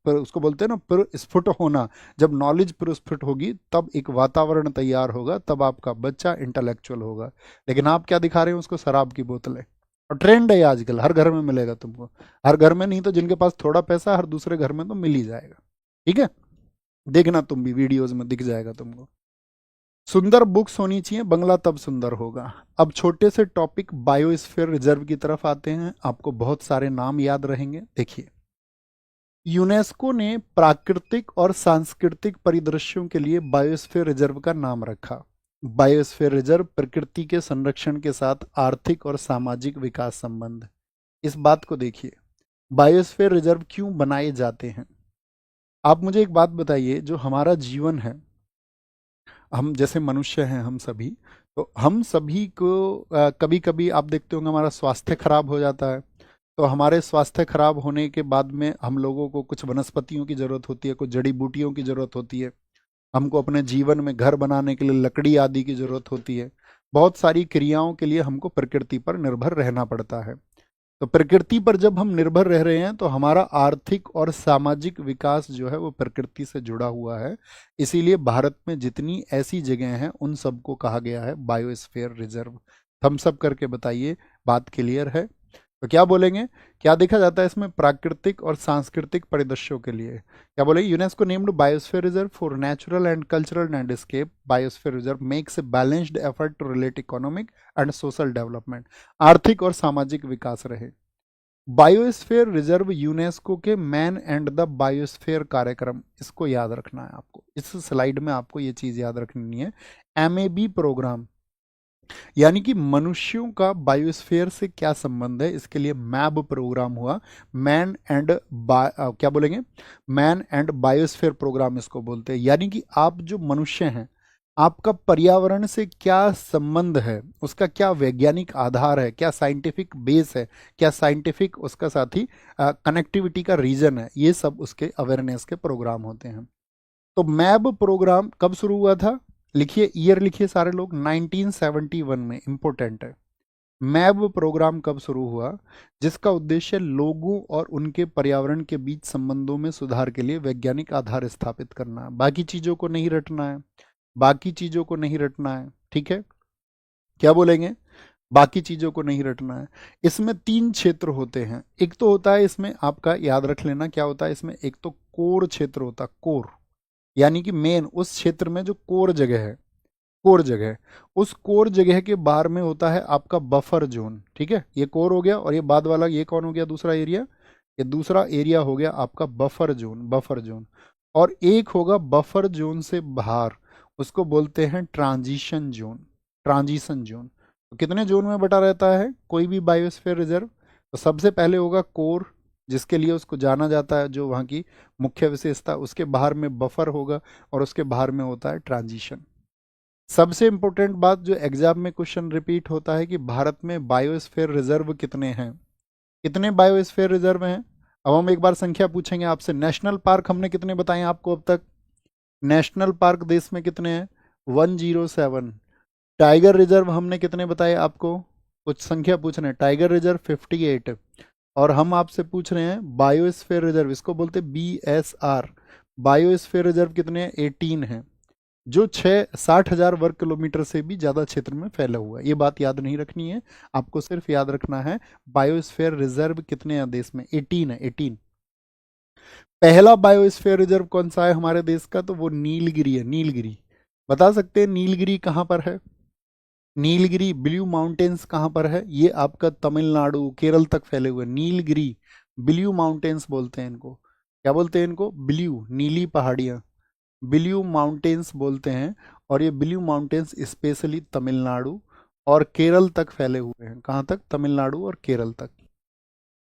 उसको बोलते हैं ना प्रस्फुट होना, जब नॉलेज प्रस्फुट होगी तब एक वातावरण तैयार होगा, तब आपका बच्चा इंटेलेक्चुअल होगा। लेकिन आप क्या दिखा रहे हैं उसको? शराब की बोतलें। और ट्रेंड है ये आजकल, हर घर में मिलेगा तुमको। हर घर में नहीं तो जिनके पास थोड़ा पैसा, हर दूसरे घर में तो मिल ही जाएगा। ठीक है? देखना तुम भी वीडियोज में दिख जाएगा तुमको। सुंदर बुक्स होनी चाहिए, बंगला तब सुंदर होगा। अब छोटे से टॉपिक बायोस्फीयर रिजर्व की तरफ आते हैं, आपको बहुत सारे नाम याद रहेंगे। देखिए, यूनेस्को ने प्राकृतिक और सांस्कृतिक परिदृश्यों के लिए बायोस्फीयर रिजर्व का नाम रखा। बायोस्फीयर रिजर्व प्रकृति के संरक्षण के साथ आर्थिक और सामाजिक विकास संबंध। इस बात को देखिए, बायोस्फीयर रिजर्व क्यों बनाए जाते हैं? आप मुझे एक बात बताइए, जो हमारा जीवन है, हम जैसे मनुष्य हैं, हम सभी, तो हम सभी को कभी कभी आप देखते होंगे हमारा स्वास्थ्य खराब हो जाता है। तो हमारे स्वास्थ्य खराब होने के बाद में हम लोगों को कुछ वनस्पतियों की जरूरत होती है, कुछ जड़ी बूटियों की जरूरत होती है। हमको अपने जीवन में घर बनाने के लिए लकड़ी आदि की जरूरत होती है। बहुत सारी क्रियाओं के लिए हमको प्रकृति पर निर्भर रहना पड़ता है। तो प्रकृति पर जब हम निर्भर रह रहे हैं तो हमारा आर्थिक और सामाजिक विकास जो है वो प्रकृति से जुड़ा हुआ है। इसीलिए भारत में जितनी ऐसी जगह हैं उन सबको कहा गया है बायोस्फीयर रिजर्व। थम्स अप करके बताइए, बात क्लियर है? तो क्या बोलेंगे, क्या देखा जाता है इसमें? प्राकृतिक और सांस्कृतिक परिदृश्यों के लिए क्या बोलेंगे? UNESCO named biosphere reserve for natural and cultural landscape. Biosphere reserve makes a balanced effort to relate economic and social development, आर्थिक और सामाजिक विकास रहे। बायोस्फीयर रिजर्व यूनेस्को के मैन एंड द बायोस्फीयर कार्यक्रम, इसको याद रखना है आपको, इस स्लाइड में आपको ये चीज याद रखनी है। MAB प्रोग्राम, यानी कि मनुष्यों का बायोस्फीयर से क्या संबंध है, इसके लिए मैब प्रोग्राम हुआ। मैन एंड क्या बोलेंगे, मैन एंड बायोस्फीयर प्रोग्राम इसको बोलते हैं। यानी कि आप जो मनुष्य हैं, आपका पर्यावरण से क्या संबंध है, उसका क्या वैज्ञानिक आधार है, क्या साइंटिफिक बेस है, क्या साइंटिफिक उसका साथ ही कनेक्टिविटी का रीजन है, ये सब उसके अवेयरनेस के प्रोग्राम होते हैं। तो मैब प्रोग्राम कब शुरू हुआ था? लिखिए, ईयर लिखिए सारे लोग, 1971 में, इंपॉर्टेंट है। मैब प्रोग्राम कब शुरू हुआ? जिसका उद्देश्य लोगों और उनके पर्यावरण के बीच संबंधों में सुधार के लिए वैज्ञानिक आधार स्थापित करना है। बाकी चीजों को नहीं रटना है, बाकी चीजों को नहीं रटना है, ठीक है? क्या बोलेंगे? बाकी चीजों को नहीं रटना है। इसमें 3 क्षेत्र होते हैं। एक तो होता है इसमें, आपका याद रख लेना क्या होता है इसमें, एक तो कोर क्षेत्र होता है, कोर, यानी कि मेन उस क्षेत्र में जो कोर जगह है, कोर जगह, उस कोर जगह के बाहर में होता है आपका बफर जोन, ठीक है? ये कोर हो गया, और ये बाद वाला ये कौन हो गया? दूसरा एरिया, ये दूसरा एरिया हो गया आपका बफर जोन, बफर जोन। और एक होगा बफर जोन से बाहर, उसको बोलते हैं ट्रांजिशन जोन, ट्रांजिशन जोन। तो कितने जोन में बटा रहता है कोई भी बायोस्फीयर रिजर्व? तो सबसे पहले होगा कोर, जिसके लिए उसको जाना जाता है, जो वहाँ की मुख्य विशेषता, उसके बाहर में बफर होगा, और उसके बाहर में होता है ट्रांजिशन। सबसे इंपॉर्टेंट बात जो एग्जाम में क्वेश्चन रिपीट होता है कि भारत में बायोस्फीयर रिजर्व कितने हैं? कितने बायोस्फीयर रिजर्व हैं? अब हम एक बार संख्या पूछेंगे आपसे। नेशनल पार्क हमने कितने बताए आपको अब तक? नेशनल पार्क देश में कितने हैं? 107। टाइगर रिजर्व हमने कितने बताए आपको? कुछ संख्या पूछ रहे हैं। Tiger reserve 58। और हम आपसे पूछ रहे हैं बायोस्फीयर रिजर्व, इसको बोलते हैं BSR। बायोस्फीयर रिजर्व कितने हैं? 18 हैं, जो 60,000 वर्ग किलोमीटर से भी ज़्यादा क्षेत्र में फैला हुआ है। ये बात याद नहीं रखनी है, आपको सिर्फ याद रखना है बायोस्फीयर रिजर्व कितने हैं देश में। 18 है, 18। पहला बायोस्फीयर रिजर्व कौन सा है हमारे देश का? तो वो नीलगिरी है, नीलगिरी। बता सकते हैं नीलगिरी कहाँ पर है? नीलगिरी ब्लू माउंटेन्स कहाँ पर है? ये आपका तमिलनाडु केरल तक फैले हुए नीलगिरी, ब्लू माउंटेन्स बोलते हैं इनको। क्या बोलते हैं इनको? ब्लू, नीली पहाड़ियाँ, ब्लू माउंटेन्स बोलते हैं। और ये ब्लू माउंटेन्स स्पेशली तमिलनाडु और केरल तक फैले हुए हैं। कहाँ तक? तमिलनाडु और केरल तक।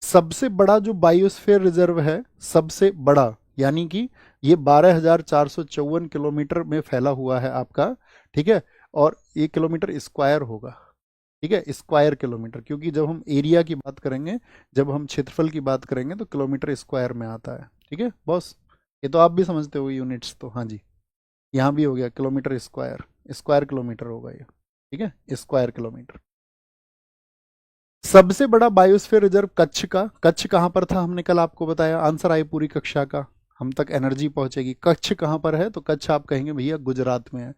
सबसे बड़ा जो बायोस्फीयर रिजर्व है, सबसे बड़ा, यानी कि ये 12,454 किलोमीटर में फैला हुआ है आपका, ठीक है? और ये किलोमीटर स्क्वायर होगा, ठीक है? स्क्वायर किलोमीटर, क्योंकि जब हम एरिया की बात करेंगे, जब हम क्षेत्रफल की बात करेंगे तो किलोमीटर स्क्वायर में आता है, ठीक है बॉस? ये तो आप भी समझते हो यूनिट्स तो, हाँ जी। यहाँ भी हो गया किलोमीटर स्क्वायर, स्क्वायर किलोमीटर होगा ये, ठीक है? Square kilometre. सबसे बड़ा बायोस्फीयर रिजर्व कच्छ का। कच्छ कहाँ पर था हमने कल आपको बताया, आंसर आए पूरी कक्षा का, हम तक एनर्जी पहुंचेगी। कच्छ कहाँ पर है? तो कच्छ आप कहेंगे भैया गुजरात में है।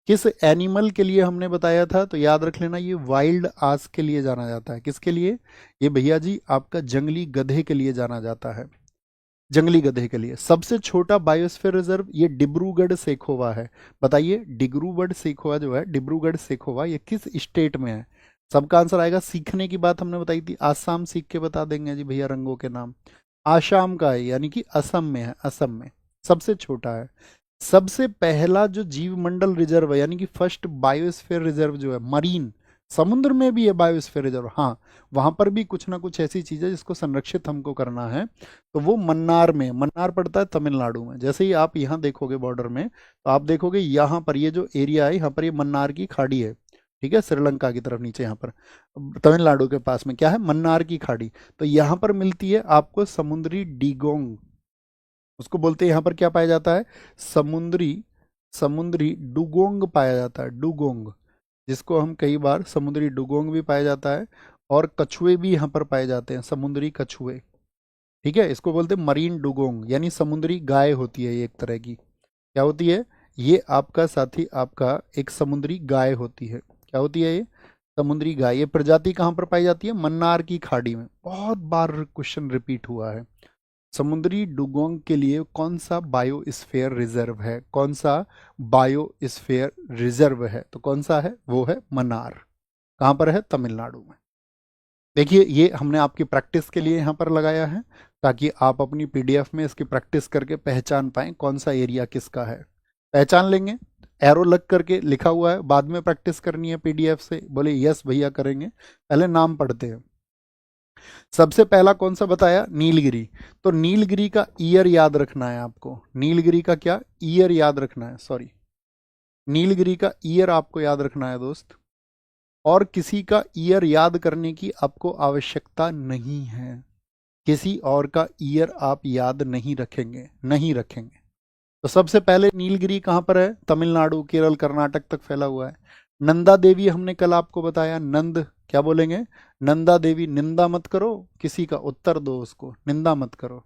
किस एनिमल के लिए हमने बताया था? तो याद रख लेना, ये वाइल्ड आस के लिए जाना जाता है। किसके लिए? ये भैया जी आपका जंगली गधे के लिए जाना जाता है, जंगली गधे के लिए। सबसे छोटा बायोस्फीयर रिजर्व ये डिब्रूगढ़ सेखोवा है। बताइए, डिब्रूगढ़ सेखोवा जो है, डिब्रूगढ़ सेखोवा, ये किस स्टेट में है? सबका आंसर आएगा। सीखने की बात हमने बताई थी, आसाम सीख के बता देंगे जी भैया रंगों के नाम। आसाम का है, यानी कि असम में है, असम में सबसे छोटा है। सबसे पहला जो जीव मंडल रिजर्व है, यानी कि फर्स्ट बायोस्फीयर रिजर्व जो है, मरीन, समुद्र में भी है बायोस्फीयर रिजर्व, हाँ, वहां पर भी कुछ ना कुछ ऐसी चीज है जिसको संरक्षित हमको करना है। तो वो मन्नार में, मन्नार पड़ता है तमिलनाडु में। जैसे ही आप यहाँ देखोगे बॉर्डर में, तो आप देखोगे यहाँ पर ये जो एरिया है, यहाँ पर ये मन्नार की खाड़ी है, ठीक है? श्रीलंका की तरफ नीचे यहाँ पर तमिलनाडु के पास में क्या है? मन्नार की खाड़ी। तो यहाँ पर मिलती है आपको समुद्री डीगोंग, उसको बोलते हैं, यहाँ पर क्या पाया जाता है? समुद्री, समुद्री डुगोंग पाया जाता है, डुगोंग, जिसको हम कई बार समुद्री डुगोंग भी पाया जाता है। और कछुए भी यहाँ पर पाए जाते हैं, समुद्री कछुए। ठीक है, इसको बोलते हैं मरीन डुगोंग, यानी समुद्री गाय होती है ये एक तरह की। क्या होती है ये आपका साथी, आपका एक समुद्री गाय होती है। क्या होती है ये? समुद्री गाय। ये प्रजाति कहाँ पर पाई जाती है? मन्नार की खाड़ी में। बहुत बार क्वेश्चन रिपीट हुआ है। समुद्री डुगोंग के लिए कौन सा बायोस्फीयर रिजर्व है? कौन सा बायोस्फीयर रिजर्व है? तो कौन सा है? वो है मन्नार। कहाँ पर है? तमिलनाडु में। देखिए, ये हमने आपकी प्रैक्टिस के लिए यहाँ पर लगाया है, ताकि आप अपनी पीडीएफ में इसकी प्रैक्टिस करके पहचान पाएं कौन सा एरिया किसका है। पहचान लेंगे, एरो लग करके लिखा हुआ है, बाद में प्रैक्टिस करनी है पीडीएफ से, बोले यस भैया करेंगे। पहले नाम पढ़ते हैं। सबसे पहला कौन सा बताया? नीलगिरी। तो नीलगिरी का ईयर याद रखना है आपको। नीलगिरी का क्या? ईयर याद रखना है, सॉरी, नीलगिरी का ईयर आपको याद रखना है दोस्त। और किसी का ईयर याद करने की आपको आवश्यकता नहीं है। किसी और का ईयर आप याद नहीं रखेंगे, नहीं रखेंगे। तो सबसे पहले नीलगिरी कहाँ पर है? तमिलनाडु, केरल, कर्नाटक तक फैला हुआ है। नंदा देवी हमने कल आपको बताया, नंद क्या बोलेंगे? नंदा देवी। निंदा मत करो किसी का, उत्तर दो उसको, निंदा मत करो।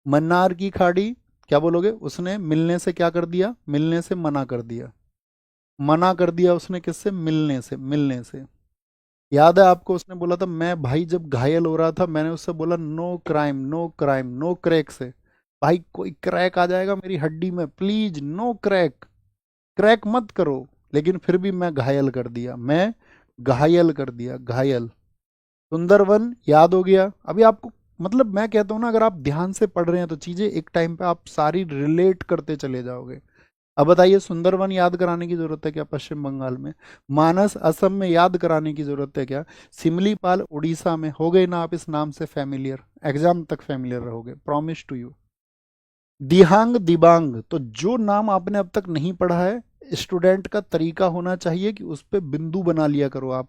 मन्नार की खाड़ी क्या बोलोगे? उसने मिलने से क्या कर दिया? मिलने से मना कर दिया। मना कर दिया उसने किससे? मिलने से, मिलने से। याद है आपको, उसने बोला था, मैं भाई जब घायल हो रहा था मैंने उससे बोला no crime, no crime, no crack से। भाई कोई क्रैक आ जाएगा मेरी हड्डी में, प्लीज नो क्रैक, क्रैक मत करो। लेकिन फिर भी मैं घायल कर दिया, मैं घायल कर दिया, घायल। सुंदरवन याद हो गया। अभी आपको, मतलब मैं कहता हूं ना, अगर आप ध्यान से पढ़ रहे हैं तो चीजें एक टाइम पे आप सारी रिलेट करते चले जाओगे। अब बताइए, सुंदरवन याद कराने की जरूरत है क्या पश्चिम बंगाल में? मानस असम में याद कराने की जरूरत है क्या? सिमलीपाल उड़ीसा में। हो गए ना आप इस नाम से फैमिलियर, एग्जाम तक फैमिलियर रहोगे, प्रॉमिस टू यू। दिहांग, दिबांग, तो जो नाम आपने अब तक नहीं पढ़ा है, स्टूडेंट का तरीका होना चाहिए कि उस पर बिंदु बना लिया करो आप,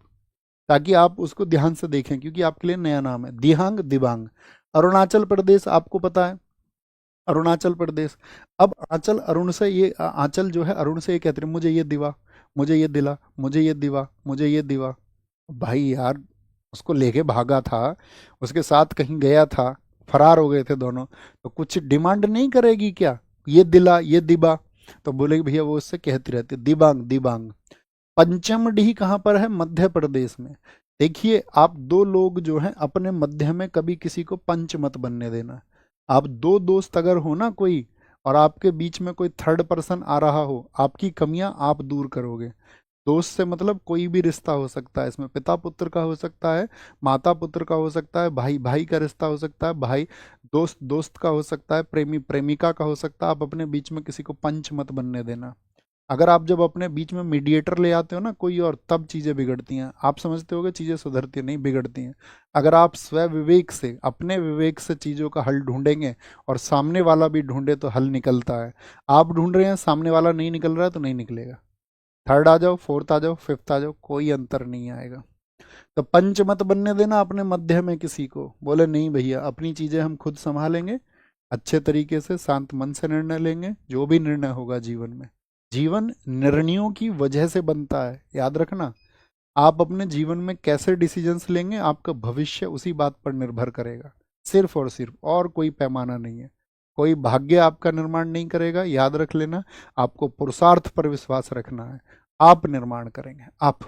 ताकि आप उसको ध्यान से देखें, क्योंकि आपके लिए नया नाम है। दिहांग, दिबांग। अरुणाचल प्रदेश आपको पता है, अरुणाचल प्रदेश। अब आंचल, अरुण से ये आंचल जो है, अरुण से ये कहते हैं मुझे ये दिवा, मुझे ये दिला, मुझे ये दिवा, मुझे ये दिवा। भाई यार, उसको लेके भागा था, उसके साथ कहीं गया था, फरार हो गए थे दोनों, तो कुछ डिमांड नहीं करेगी क्या? ये दिला, ये दिबा। तो बोलेगी भैया वो उससे कहती रहती है दिबांग, दिबांग। पंचमढ़ी कहाँ पर है? मध्य प्रदेश में। देखिए, आप दो लोग जो हैं अपने मध्य में कभी किसी को पंच मत बनने देना। आप दो दोस्त अगर हो ना कोई, और आपके बीच में कोई थर्ड पर्सन आ रहा हो, आपकी कमियां आप दूर करोगे। दोस्त से मतलब कोई भी रिश्ता हो सकता है, इसमें पिता पुत्र का हो सकता है, माता पुत्र का हो सकता है, भाई भाई का रिश्ता हो सकता है, भाई दोस्त दोस्त का हो सकता है, प्रेमी प्रेमिका का हो सकता है। आप अपने बीच में किसी को पंच मत बनने देना। अगर आप जब अपने बीच में मीडिएटर ले आते हो ना कोई और, तब चीज़ें बिगड़ती हैं। आप समझते हो कि चीज़ें सुधरती हैं, नहीं, बिगड़ती हैं। अगर आप स्व विवेक से, अपने विवेक से चीज़ों का हल ढूंढेंगे, और सामने वाला भी ढूंढे तो हल निकलता है। आप ढूंढ रहे हैं, सामने वाला नहीं निकल रहा है, तो नहीं निकलेगा। थर्ड आ जाओ, फोर्थ आ जाओ, फिफ्थ आ जाओ, कोई अंतर नहीं आएगा। तो पंच मत बनने देना अपने मध्य में किसी को। बोले नहीं भैया, अपनी चीज़ें हम खुद संभालेंगे, अच्छे तरीके से शांत मन से निर्णय लेंगे, जो भी निर्णय होगा जीवन में। जीवन निर्णयों की वजह से बनता है, याद रखना। आप अपने जीवन में कैसे डिसीजंस लेंगे, आपका भविष्य उसी बात पर निर्भर करेगा, सिर्फ और सिर्फ, और कोई पैमाना नहीं है। कोई भाग्य आपका निर्माण नहीं करेगा, याद रख लेना। आपको पुरुषार्थ पर विश्वास रखना है, आप निर्माण करेंगे, आप।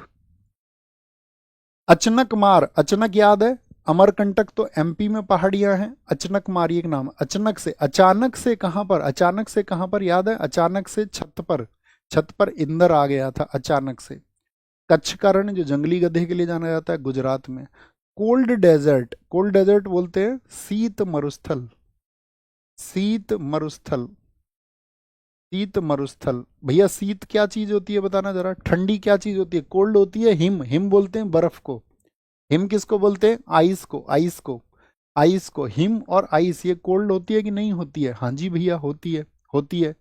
अचनक मार, अचनक याद है? अमरकंटक तो एमपी में पहाड़ियां हैं, अचनक मार एक नाम। अचानक से, अचानक से कहां पर? अचानक से कहां पर याद है? अचानक से छत पर, छत पर इंदर आ गया था अचानक से। कच्छ का रण जो जंगली गधे के लिए जाना जाता है, गुजरात में। कोल्ड डेजर्ट, कोल्ड डेजर्ट बोलते हैं शीत मरुस्थल, शीत मरुस्थल, शीत मरुस्थल। भैया शीत क्या चीज होती है बताना जरा, ठंडी क्या चीज होती है? कोल्ड होती है हिम, हिम बोलते हैं बर्फ को। हिम किसको बोलते हैं? आइस को, आइस को, आइस को। हिम और आइस ये कोल्ड होती है कि नहीं होती है? हाँ जी भैया, होती है, होती है।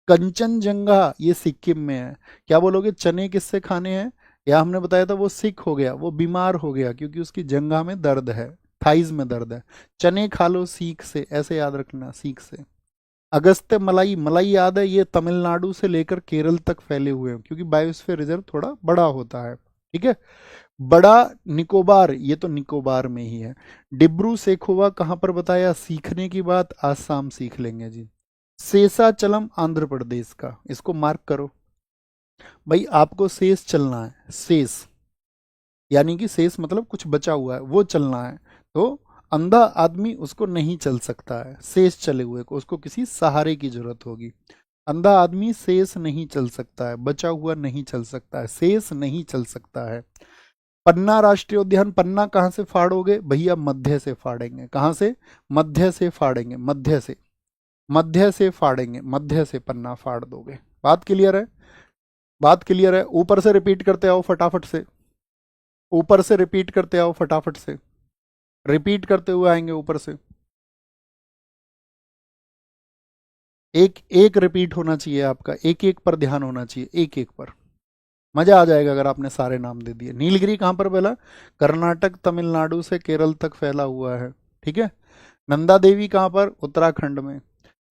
कंचनजंगा ये सिक्किम में है। क्या बोलोगे? चने किससे खाने हैं? या हमने बताया था वो सिक हो गया, वो बीमार हो गया, क्योंकि उसकी जंघा में दर्द है, थाइज में दर्द है। चने खा लो सीख से, ऐसे याद रखना, सीख से। अगस्त्य मलाई, मलाई याद है? ये तमिलनाडु से लेकर केरल तक फैले हुए हैं, क्योंकि बायोस्फीयर रिजर्व थोड़ा बड़ा होता है। ठीक है। बड़ा निकोबार, ये तो निकोबार में ही है। डिब्रू सेखोवा कहाँ पर बताया, सीखने की बात आसाम सीख लेंगे जी। शेषाचलम आंध्र प्रदेश का, इसको मार्क करो भाई, आपको शेष चलना है, शेष यानी कि शेष मतलब कुछ बचा हुआ है वो चलना है। तो अंधा आदमी उसको नहीं चल सकता है, शेष चले हुए को उसको किसी सहारे की जरूरत होगी। अंधा आदमी शेष नहीं चल सकता है, बचा हुआ नहीं चल सकता है, शेष नहीं चल सकता है। पन्ना राष्ट्रीय उद्यान, पन्ना कहाँ से फाड़ोगे भैया, मध्य से फाड़ेंगे। कहाँ से, मध्य से फाड़ेंगे, मध्य से, मध्य से फाड़ेंगे, मध्य से पन्ना फाड़ दोगे। बात क्लियर है, बात क्लियर है। ऊपर से रिपीट करते आओ फटाफट से, ऊपर से रिपीट करते आओ फटाफट से, रिपीट करते हुए आएंगे ऊपर से। एक एक रिपीट होना चाहिए आपका, एक एक पर ध्यान होना चाहिए, एक एक पर। मजा आ जाएगा अगर आपने सारे नाम दे दिए। नीलगिरी कहाँ पर फैला, कर्नाटक तमिलनाडु से केरल तक फैला हुआ है, ठीक है। नंदा देवी कहाँ पर, उत्तराखंड में।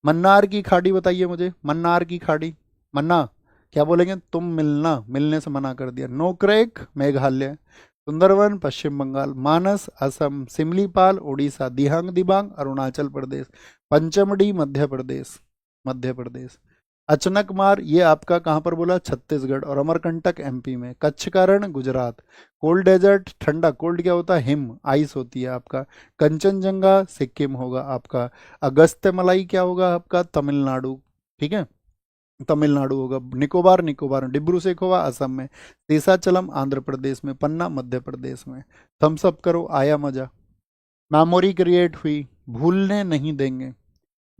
मन्नार की खाड़ी बताइए मुझे, मन्नार की खाड़ी, मन्ना क्या बोलेंगे, तुम मिलना, मिलने से मना कर दिया। नोक्रेक मेघालय, सुंदरवन पश्चिम बंगाल, मानस असम, सिमलीपाल उड़ीसा, दिहांग दिबांग अरुणाचल प्रदेश, पंचमढ़ी मध्य प्रदेश, मध्य प्रदेश। अचनकमार ये आपका कहाँ पर बोला, छत्तीसगढ़। और अमरकंटक एमपी में। कच्छ का रण गुजरात। कोल्ड डेजर्ट ठंडा, कोल्ड क्या होता है, हिम, आइस होती है आपका। कंचनजंगा सिक्किम होगा आपका। अगस्त्य मलाई क्या होगा आपका, तमिलनाडु, ठीक है, तमिलनाडु होगा। निकोबार, निकोबार डिब्रू सेखोवा असम में। शेषाचलम आंध्र प्रदेश में। पन्ना मध्य प्रदेश में। थम्स अप करो, आया मजा, मेमोरी क्रिएट हुई, भूलने नहीं देंगे।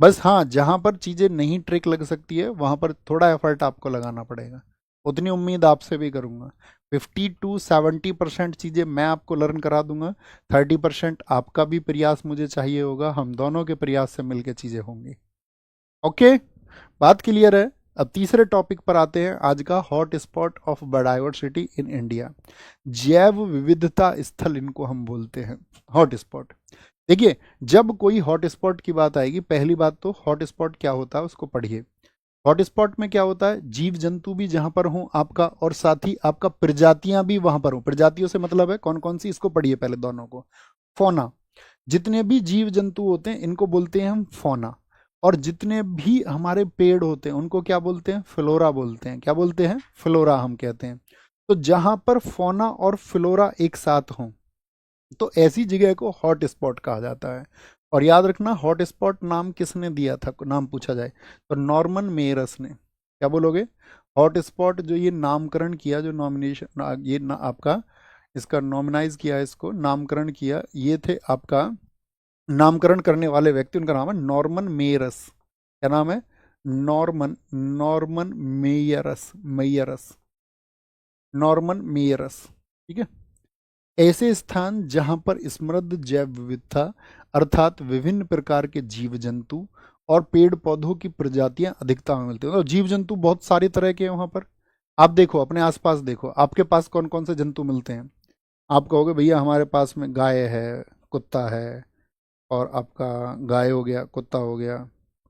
बस हाँ, जहाँ पर चीज़ें नहीं ट्रिक लग सकती है वहाँ पर थोड़ा एफर्ट आपको लगाना पड़ेगा, उतनी उम्मीद आपसे भी करूँगा। 50 to 70% चीज़ें मैं आपको लर्न करा दूंगा, 30% आपका भी प्रयास मुझे चाहिए होगा, हम दोनों के प्रयास से मिलकर चीज़ें होंगी। ओके, बात क्लियर है। अब तीसरे टॉपिक पर आते हैं, आज का hot spot of biodiversity in India. जैव विविधता स्थल इनको हम बोलते हैं, हॉट स्पॉट। देखिए, जब कोई हॉट स्पॉट की बात आएगी, पहली बात तो हॉट स्पॉट क्या होता है उसको पढ़िए। हॉट स्पॉट में क्या होता है, जीव जंतु भी जहां पर हो आपका, और साथ ही आपका प्रजातियां भी वहां पर हो। प्रजातियों से मतलब है कौन कौन सी, इसको पढ़िए पहले दोनों को। फौना, जितने भी जीव जंतु होते हैं इनको बोलते हैं हम फौना। और जितने भी हमारे पेड़ होते हैं उनको क्या बोलते हैं, फ्लोरा बोलते हैं। क्या बोलते हैं, फ्लोरा हम कहते हैं। तो जहां पर फौना और फ्लोरा एक साथ हों तो ऐसी जगह को हॉट स्पॉट कहा जाता है। और याद रखना, हॉट स्पॉट नाम किसने दिया था, नाम पूछा जाए तो नॉर्मन मेयरस ने। क्या बोलोगे, हॉट स्पॉट जो ये नामकरण किया, जो नॉमिनेशन ये आपका इसका नॉमिनाइज किया, इसको नामकरण किया, ये थे आपका नामकरण करने वाले व्यक्ति, उनका नाम है नॉर्मन मेयरस। क्या नाम है, नॉर्मन, नॉर्मन मेयरस, मेयरस, नॉर्मन मेयरस, ठीक है। ऐसे स्थान जहां पर समृद्ध जैव विविधता, अर्थात विभिन्न प्रकार के जीव जंतु और पेड़ पौधों की प्रजातियां अधिकता में मिलती हैं। तो जीव जंतु बहुत सारी तरह के हैं वहां पर। आप देखो अपने आसपास, देखो आपके पास कौन कौन से जंतु मिलते हैं। आप कहोगे भैया हमारे पास में गाय है, कुत्ता है, और आपका गाय हो गया, कुत्ता हो गया,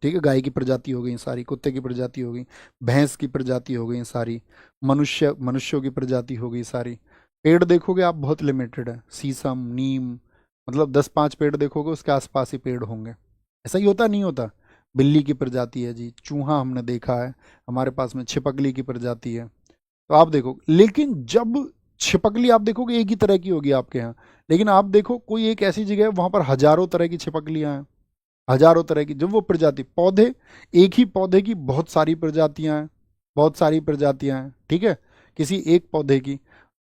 ठीक है, गाय की प्रजाति हो गई सारी, कुत्ते की प्रजाति हो गई, भैंस की प्रजाति हो गई सारी, मनुष्यों की प्रजाति हो गई सारी। पेड़ देखोगे आप बहुत लिमिटेड है, शीशम, नीम, मतलब 10-5 पेड़ देखोगे उसके आसपास ही पेड़ होंगे। ऐसा ही होता नहीं होता। बिल्ली की प्रजाति है जी, चूहा हमने देखा है, हमारे पास में छिपकली की प्रजाति है। तो आप देखो, लेकिन जब छिपकली आप देखोगे एक ही तरह की होगी आपके यहाँ, लेकिन आप देखो कोई एक ऐसी जगह है वहां पर हजारों तरह की छिपकलियां हैं, हजारों तरह की, जब वो प्रजाति, पौधे, एक ही पौधे की बहुत सारी प्रजातियां हैं, बहुत सारी प्रजातियां हैं, ठीक है, किसी एक पौधे की।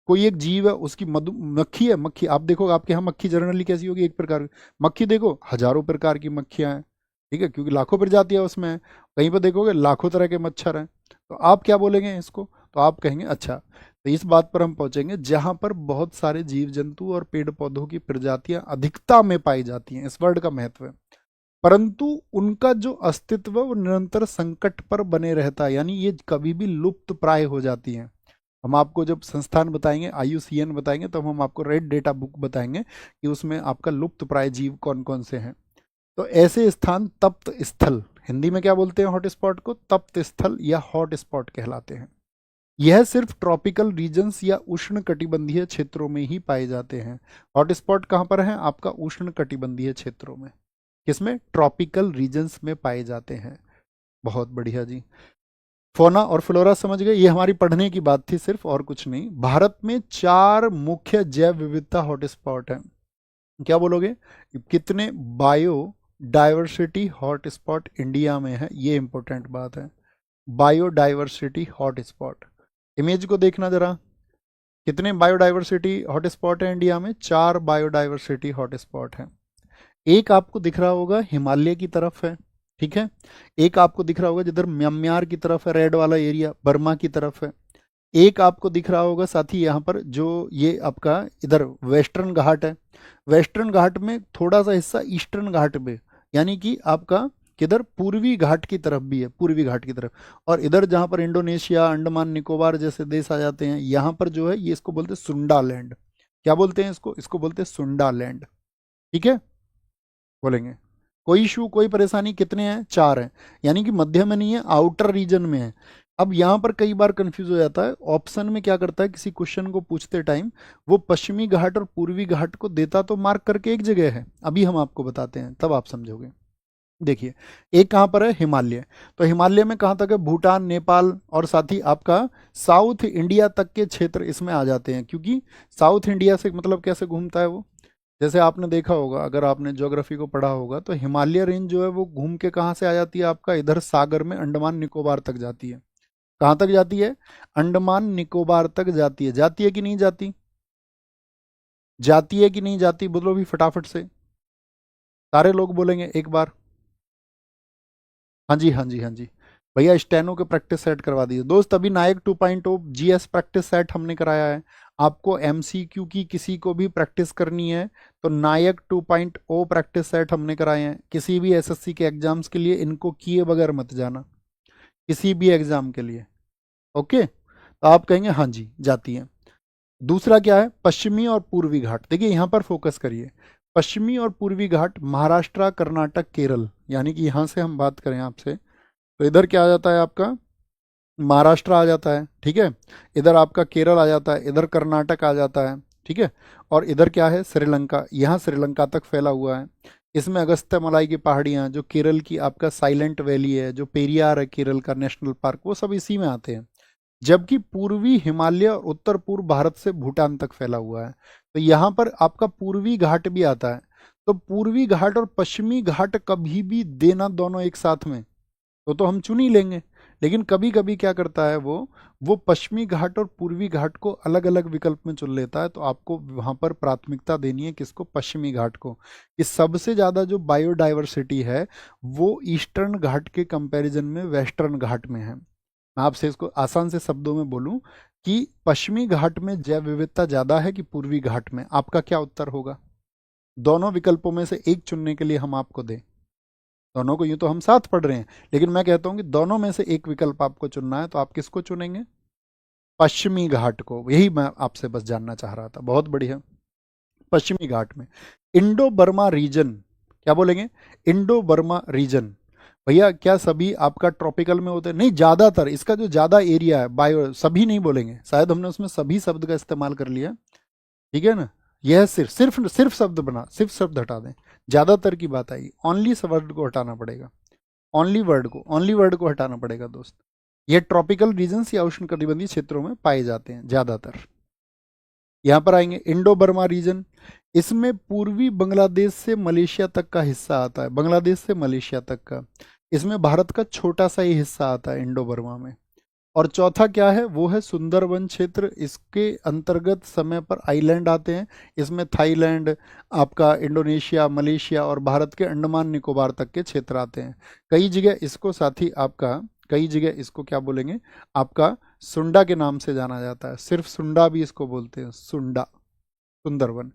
कोई एक जीव है उसकी मधु मक्खी है, मक्खी आप देखो आपके यहाँ मक्खी जनरली कैसी होगी, एक प्रकार की मक्खी, देखो हजारों प्रकार की मक्खियां हैं, ठीक है, क्योंकि लाखों प्रजातियां उसमें है। कहीं पर देखोगे लाखों तरह के मच्छर हैं। तो आप क्या बोलेंगे इसको, तो आप कहेंगे अच्छा, तो इस बात पर हम पहुंचेंगे जहां पर बहुत सारे जीव जंतु और पेड़ पौधों की प्रजातियां अधिकता में पाई जाती हैं, इस वर्ड का महत्व है। परंतु उनका जो अस्तित्व वो निरंतर संकट पर बने रहता है, यानी ये कभी भी लुप्त प्राय हो जाती हैं। हम आपको जब संस्थान बताएंगे, IUCN बताएंगे, तब हम आपको रेड डेटा बुक बताएंगे कि उसमें आपका लुप्त प्राय जीव कौन कौन से हैं। तो ऐसे स्थान तप्त स्थल, हिंदी में क्या बोलते हैं हॉट स्पॉट को, तप्त स्थल या हॉट स्पॉट कहलाते हैं। यह सिर्फ ट्रॉपिकल रीजन्स या उष्ण कटिबंधीय क्षेत्रों में ही पाए जाते हैं। हॉटस्पॉट कहाँ पर है आपका? उष्ण कटिबंधीय क्षेत्रों में। किसमें? ट्रॉपिकल रीजन्स में पाए जाते हैं। बहुत बढ़िया जी। फोना और फ्लोरा समझ गए, ये हमारी पढ़ने की बात थी सिर्फ, और कुछ नहीं। भारत में 4 मुख्य जैव विविधता हॉटस्पॉट हैं। क्या बोलोगे? कितने बायो डाइवर्सिटी हॉटस्पॉट इंडिया में है, ये इंपॉर्टेंट बात है। बायोडाइवर्सिटी हॉटस्पॉट, इमेज को देखना जरा। कितने बायोडाइवर्सिटी हॉटस्पॉट है इंडिया में? 4 बायोडाइवर्सिटी हॉटस्पॉट है। एक आपको दिख रहा होगा हिमालय की तरफ है, ठीक है। एक आपको दिख रहा होगा जिधर म्यांमार की तरफ है, रेड वाला एरिया बर्मा की तरफ है। एक आपको दिख रहा होगा साथी यहाँ पर जो ये आपका इधर वेस्टर्न घाट है। वेस्टर्न घाट में थोड़ा सा हिस्सा ईस्टर्न घाट में, यानी कि आपका किधर? पूर्वी घाट की तरफ भी है, पूर्वी घाट की तरफ। और इधर जहाँ पर इंडोनेशिया, अंडमान निकोबार जैसे देश आ जाते हैं, यहाँ पर जो है ये इसको बोलते हैं सुंडा लैंड। क्या बोलते हैं इसको? इसको बोलते हैं सुंडा लैंड, ठीक है। बोलेंगे कोई इशू, कोई परेशानी? कितने हैं? 4 हैं, यानी कि मध्य में नहीं है, आउटर रीजन में है। अब यहां पर कई बार कंफ्यूज हो जाता है, ऑप्शन में क्या करता है किसी क्वेश्चन को पूछते टाइम, वो पश्चिमी घाट और पूर्वी घाट को देता तो मार्क करके एक जगह है, अभी हम आपको बताते हैं तब आप समझोगे। देखिए, एक कहां पर है? हिमालय। तो हिमालय में कहां तक है? भूटान, नेपाल और साथ ही आपका साउथ इंडिया तक के क्षेत्र इसमें आ जाते हैं, क्योंकि साउथ इंडिया से मतलब कैसे घूमता है वो, जैसे आपने देखा होगा, अगर आपने ज्योग्राफी को पढ़ा होगा, तो हिमालय रेंज जो है वो घूम के कहाँ से आ जाती है आपका? इधर सागर में अंडमान निकोबार तक जाती है। कहाँ तक जाती है? अंडमान निकोबार तक जाती है। जाती है कि नहीं जाती? जाती है कि नहीं जाती? बोलो भी फटाफट से, सारे लोग बोलेंगे एक बार। हाँ जी, हाँ जी, हाँ जी। भैया स्टेनो के प्रैक्टिस सेट करवा दीजिए दोस्त। अभी नायक 2.0 जीएस प्रैक्टिस सेट हमने कराया है। आपको एमसीक्यू की किसी को भी प्रैक्टिस करनी है तो नायक 2.0 प्रैक्टिस सेट हमने कराए हैं। किसी भी एसएससी के एग्जाम्स के लिए इनको किए बगैर मत जाना, किसी भी एग्जाम के लिए। ओके, तो आप कहेंगे हाँ जी जाती है। दूसरा क्या है? पश्चिमी और पूर्वी घाट। देखिए यहाँ पर फोकस करिए, पश्चिमी और पूर्वी घाट महाराष्ट्र, कर्नाटक, केरल, यानी कि यहाँ से हम बात करें आपसे, तो इधर क्या आ जाता है आपका? महाराष्ट्र आ जाता है, ठीक है। इधर आपका केरल आ जाता है, इधर कर्नाटक आ जाता है, ठीक है। और इधर क्या है? श्रीलंका, यहाँ श्रीलंका तक फैला हुआ है। इसमें अगस्त्यमलाई की पहाड़ियाँ, जो केरल की आपका साइलेंट वैली है, जो पेरियार है केरल का नेशनल पार्क, वो सब इसी में आते हैं। जबकि पूर्वी हिमालय और उत्तर पूर्व भारत से भूटान तक फैला हुआ है, तो यहाँ पर आपका पूर्वी घाट भी आता है। तो पूर्वी घाट और पश्चिमी घाट कभी भी देना दोनों एक साथ में, तो हम चुन ही लेंगे। लेकिन कभी कभी क्या करता है वो पश्चिमी घाट और पूर्वी घाट को अलग अलग विकल्प में चुन लेता है। तो आपको वहां पर प्राथमिकता देनी है किसको? पश्चिमी घाट को। इस सबसे ज़्यादा जो बायोडाइवर्सिटी है वो ईस्टर्न घाट के कंपैरिजन में वेस्टर्न घाट में है। मैं आपसे इसको आसान से शब्दों में बोलूं कि पश्चिमी घाट में जैव विविधता ज़्यादा है कि पूर्वी घाट में? आपका क्या उत्तर होगा? दोनों विकल्पों में से एक चुनने के लिए हम आपको दें, दोनों को, यूं तो हम साथ पढ़ रहे हैं, लेकिन मैं कहता हूं कि दोनों में से एक विकल्प आपको चुनना है, तो आप किसको चुनेंगे? पश्चिमी घाट को। यही मैं आपसे बस जानना चाह रहा था। बहुत बढ़िया। पश्चिमी घाट में इंडो बर्मा रीजन, क्या बोलेंगे? Indo Burma region. भैया क्या सभी आपका ट्रॉपिकल में होते हैं? नहीं, ज्यादातर इसका जो ज्यादा एरिया है, बायो, सभी नहीं बोलेंगे, शायद हमने उसमें सभी शब्द का इस्तेमाल कर लिया, ठीक है ना। यह सिर्फ सिर्फ सिर्फ शब्द बना, सिर्फ शब्द हटा दें, ज्यादातर की बात आई, ओनली वर्ड को हटाना पड़ेगा, ओनली वर्ड को हटाना पड़ेगा दोस्त। ये ट्रॉपिकल रीजन्स या उष्ण कटिबंधीय क्षेत्रों में पाए जाते हैं ज्यादातर। यहाँ पर आएंगे इंडो बर्मा रीजन, इसमें पूर्वी बांग्लादेश से मलेशिया तक का हिस्सा आता है, बांग्लादेश से मलेशिया तक का। इसमें भारत का छोटा सा ही हिस्सा आता है इंडो बर्मा में। और चौथा क्या है? वो है सुंदरवन क्षेत्र। इसके अंतर्गत समय पर आइलैंड आते हैं, इसमें थाईलैंड, आपका इंडोनेशिया, मलेशिया और भारत के अंडमान निकोबार तक के क्षेत्र आते हैं। कई जगह इसको साथी आपका, कई जगह इसको क्या बोलेंगे आपका? सुंडा के नाम से जाना जाता है, सिर्फ सुंडा भी इसको बोलते हैं, सुंडा, सुंदरवन।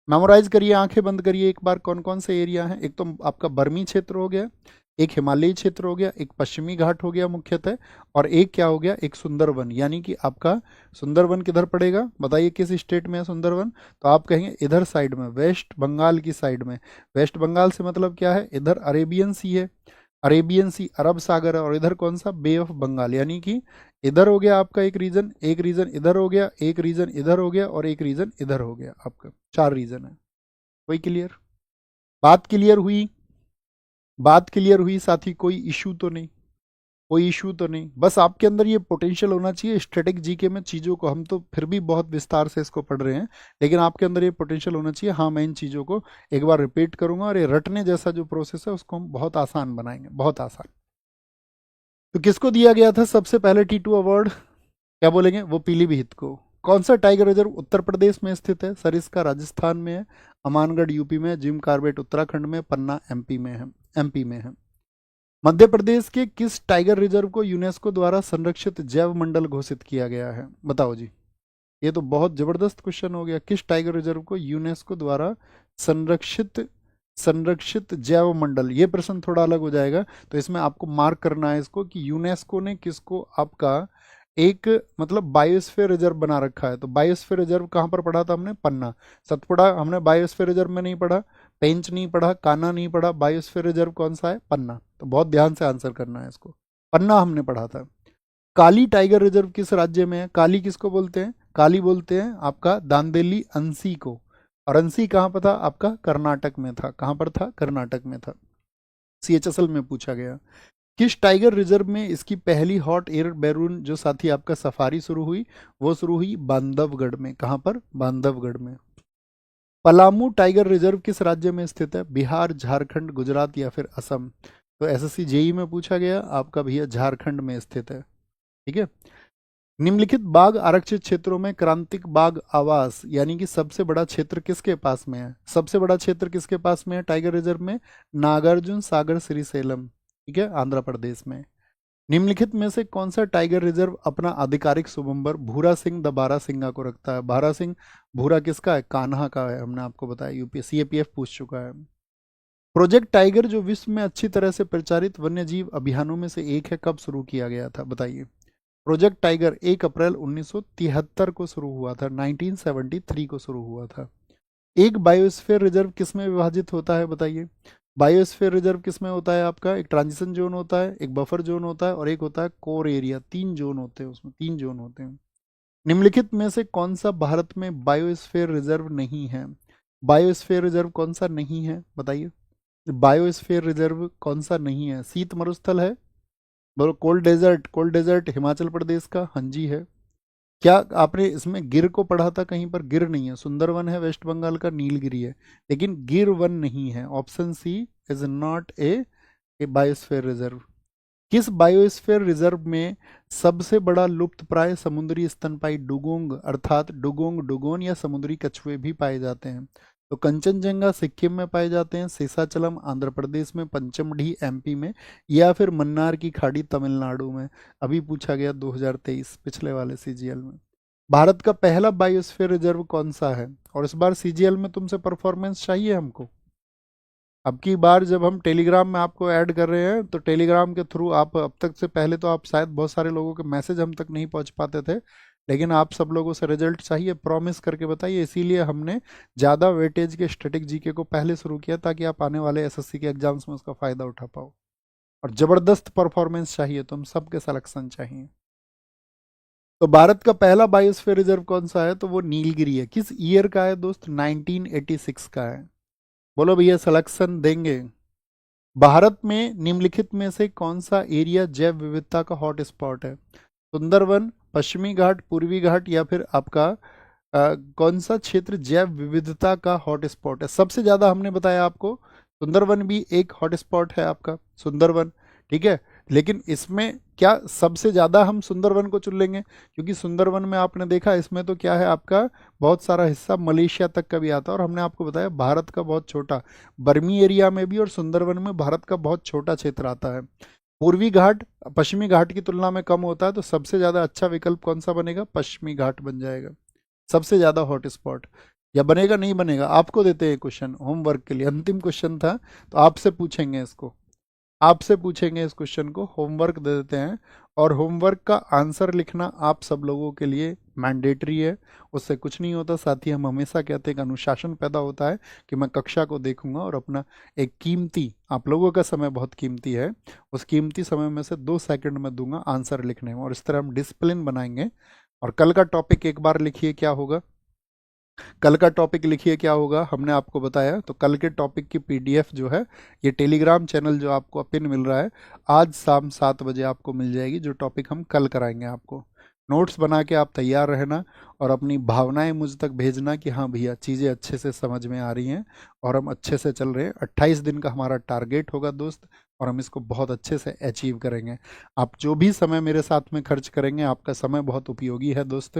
मेमोराइज करिए, आंखें बंद करिए एक बार, कौन कौन से एरिया हैं। एक तो आपका बर्मी क्षेत्र हो गया, एक हिमालयी क्षेत्र हो गया, एक पश्चिमी घाट हो गया मुख्यतः, और एक क्या हो गया? एक सुंदरवन। यानी कि आपका सुंदरवन किधर पड़ेगा? बताइए किस स्टेट में है सुंदरवन? तो आप कहेंगे इधर साइड में, वेस्ट बंगाल की साइड में। वेस्ट बंगाल से मतलब क्या है? इधर अरेबियन सी है, अरेबियन सी अरब सागर है, और इधर कौन सा? बे ऑफ बंगाल, यानी कि इधर हो गया आपका एक रीजन इधर हो गया, एक रीजन इधर हो गया और एक रीजन इधर हो गया आपका, 4 रीजन है। कोई क्लियर? बात क्लियर हुई? बात क्लियर हुई साथी? कोई इशू तो नहीं? कोई इशू तो नहीं? बस आपके अंदर ये पोटेंशियल होना चाहिए। स्टैटिक जीके में चीज़ों को हम तो फिर भी बहुत विस्तार से इसको पढ़ रहे हैं, लेकिन आपके अंदर ये पोटेंशियल होना चाहिए। हाँ, मैं इन चीज़ों को एक बार रिपीट करूंगा और ये रटने जैसा जो प्रोसेस है उसको हम बहुत आसान बनाएंगे, बहुत आसान। तो किसको दिया गया था सबसे पहले T2 अवार्ड? क्या बोलेंगे? वो पीलीभीत को। कौन सा टाइगर रिजर्व उत्तर प्रदेश में स्थित है? सरिस्का राजस्थान में है, अमानगढ़ यूपी में, जिम कार्बेट उत्तराखंड में, पन्ना एमपी में है, एमपी में है। मध्य प्रदेश के किस टाइगर रिजर्व को यूनेस्को द्वारा संरक्षित जैव मंडल घोषित किया गया है? बताओ जी। ये तो बहुत जबरदस्त क्वेश्चन हो गया। किस टाइगर रिजर्व को यूनेस्को द्वारा संरक्षित संरक्षित जैव मंडल? ये प्रश्न थोड़ा अलग हो जाएगा, तो इसमें आपको मार्क करना है इसको कि यूनेस्को ने किसको आपका एक मतलब बायोस्फीयर रिजर्व बना रखा है। तो बायोस्फीयर रिजर्व कहाँ पर पढ़ा था हमने? पन्ना। सतपुड़ा हमने बायोस्फीयर रिजर्व में नहीं पढ़ा, पेंच नहीं पढ़ा, कान्हा नहीं पढ़ा, बायोस्फीयर रिजर्व कौन सा है? पन्ना। तो बहुत ध्यान से आंसर करना है इसको। पन्ना हमने पढ़ा था। काली टाइगर रिजर्व किस राज्य में है? काली किसको बोलते हैं? काली बोलते हैं आपका दांदेली अंसी को। और अंसी कहाँ पर था? आपका कर्नाटक में था। कहाँ पर था? कर्नाटक में था। CHSL में पूछा गया। किस टाइगर रिजर्व में इसकी पहली हॉट एयर बैलून जो साथी आपका सफारी शुरू हुई? वो शुरू हुई बांधवगढ़ में। कहाँ पर? बांधवगढ़ में। पलामू टाइगर रिजर्व किस राज्य में स्थित है? बिहार, झारखंड, गुजरात या फिर असम? तो SSC JEE में पूछा गया आपका भैया, झारखंड में स्थित है। ठीक है। निम्नलिखित बाघ आरक्षित क्षेत्रों में क्रांतिक बाघ आवास यानी कि सबसे बड़ा क्षेत्र किसके पास में है? सबसे बड़ा क्षेत्र किसके पास में है टाइगर रिजर्व में? नागार्जुन सागर श्रीशैलम, ठीक है, आंध्र प्रदेश में। निम्नलिखित में से कौन सा टाइगर रिजर्व अपना आधिकारिक शुभंबर भूरा सिंह द बारह सिंगा को रखता है? बारह सिंह भूरा किसका है? कान्हा का है, हमने आपको बताया, यूपीएससी CAPF पूछ चुका है। प्रोजेक्ट टाइगर जो विश्व में अच्छी तरह से प्रचारित वन्यजीव अभियानों में से एक है, कब शुरू किया गया था? बताइए। प्रोजेक्ट टाइगर 1 अप्रैल 1973 को शुरू हुआ था, 1973 को शुरू हुआ था। एक बायोस्फीयर रिजर्व किस में विभाजित होता है? बताइए। बायोस्फीयर रिजर्व किस में होता है आपका? एक ट्रांजिशन जोन होता है, एक बफर जोन होता है और एक होता है कोर एरिया। 3 जोन होते हैं उसमें, 3 जोन होते हैं। निम्नलिखित में से कौन सा भारत में बायोस्फीयर रिजर्व नहीं है? बायोस्फीयर रिजर्व कौन सा नहीं है? बताइए। बायोस्फीयर रिजर्व कौन सा नहीं है? शीत मरुस्थल है? बोलो। Cold desert? Cold desert Himachal Pradesh का, हाँ जी है। क्या आपने इसमें गिर को पढ़ा था कहीं पर? गिर नहीं है। सुंदरवन है वेस्ट बंगाल का, नीलगिरी है, लेकिन गिर वन नहीं है। Option C is not a biosphere reserve. किस बायोस्फीयर रिजर्व में सबसे बड़ा लुप्त प्राय समुद्री स्तनपाई डुगोंग अर्थात डुगोंग डुगोन या समुद्री कछुए भी पाए जाते हैं? तो कंचनजंगा सिक्किम में पाए जाते हैं, शेषाचलम आंध्र प्रदेश में, पंचमढ़ी MP में, या फिर मन्नार की खाड़ी तमिलनाडु में? अभी पूछा गया 2023 पिछले वाले CGL में। भारत का पहला बायोस्फीयर रिजर्व कौन सा है? और इस बार CGL में तुमसे परफॉर्मेंस चाहिए हमको। अब की बार जब हम टेलीग्राम में आपको ऐड कर रहे हैं तो टेलीग्राम के थ्रू आप, अब तक से पहले तो आप शायद बहुत सारे लोगों के मैसेज हम तक नहीं पहुंच पाते थे, लेकिन आप सब लोगों से रिजल्ट चाहिए, प्रॉमिस करके बताइए। इसीलिए हमने ज़्यादा वेटेज के स्टैटिक जीके को पहले शुरू किया ताकि आप आने वाले SSC के एग्जाम्स में उसका फ़ायदा उठा पाओ। और ज़बरदस्त परफॉर्मेंस चाहिए, तुम सबके सिलेक्शन चाहिए। तो भारत का पहला बायोस्फीयर रिजर्व कौन सा है? तो वो नीलगिरी है। किस ईयर का है दोस्त? 1986 का है। बोलो भैया, सिलेक्शन देंगे? भारत में निम्नलिखित में से कौन सा एरिया जैव विविधता का हॉट स्पॉट है? सुंदरवन, पश्चिमी घाट, पूर्वी घाट या फिर आपका कौन सा क्षेत्र जैव विविधता का हॉट स्पॉट है? सबसे ज़्यादा हमने बताया आपको सुंदरवन भी एक हॉट स्पॉट है आपका, सुंदरवन, ठीक है। लेकिन इसमें क्या सबसे ज़्यादा हम सुंदरवन को चुन लेंगे? क्योंकि सुंदरवन में आपने देखा इसमें तो क्या है आपका, बहुत सारा हिस्सा मलेशिया तक का भी आता है, और हमने आपको बताया भारत का बहुत छोटा बर्मी एरिया में भी और सुंदरवन में भारत का बहुत छोटा क्षेत्र आता है। पूर्वी घाट पश्चिमी घाट की तुलना में कम होता है, तो सबसे ज़्यादा अच्छा विकल्प कौन सा बनेगा? पश्चिमी घाट बन जाएगा सबसे ज़्यादा हॉट स्पॉट। या बनेगा? नहीं बनेगा? आपको देते हैं क्वेश्चन होमवर्क के लिए, अंतिम क्वेश्चन था तो आपसे पूछेंगे इसको। आपसे पूछेंगे इस क्वेश्चन को, होमवर्क दे देते हैं, और होमवर्क का आंसर लिखना आप सब लोगों के लिए मैंडेटरी है। उससे कुछ नहीं होता। साथ ही हम हमेशा कहते हैं कि अनुशासन पैदा होता है कि मैं कक्षा को देखूंगा और अपना एक कीमती, आप लोगों का समय बहुत कीमती है, उस कीमती समय में से 2 सेकंड में दूंगा आंसर लिखने में, और इस तरह हम डिसिप्लिन बनाएंगे। और कल का टॉपिक एक बार लिखिए क्या होगा। कल का टॉपिक लिखिए क्या होगा, हमने आपको बताया। तो कल के टॉपिक की पीडीएफ जो है, ये टेलीग्राम चैनल जो आपको पिन मिल रहा है, आज शाम 7 बजे आपको मिल जाएगी, जो टॉपिक हम कल कराएंगे आपको। नोट्स बना के आप तैयार रहना और अपनी भावनाएं मुझ तक भेजना कि हाँ भैया चीज़ें अच्छे से समझ में आ रही हैं और हम अच्छे से चल रहे हैं। 28 दिन का हमारा टारगेट होगा दोस्त, और हम इसको बहुत अच्छे से अचीव करेंगे। आप जो भी समय मेरे साथ में खर्च करेंगे, आपका समय बहुत उपयोगी है दोस्त।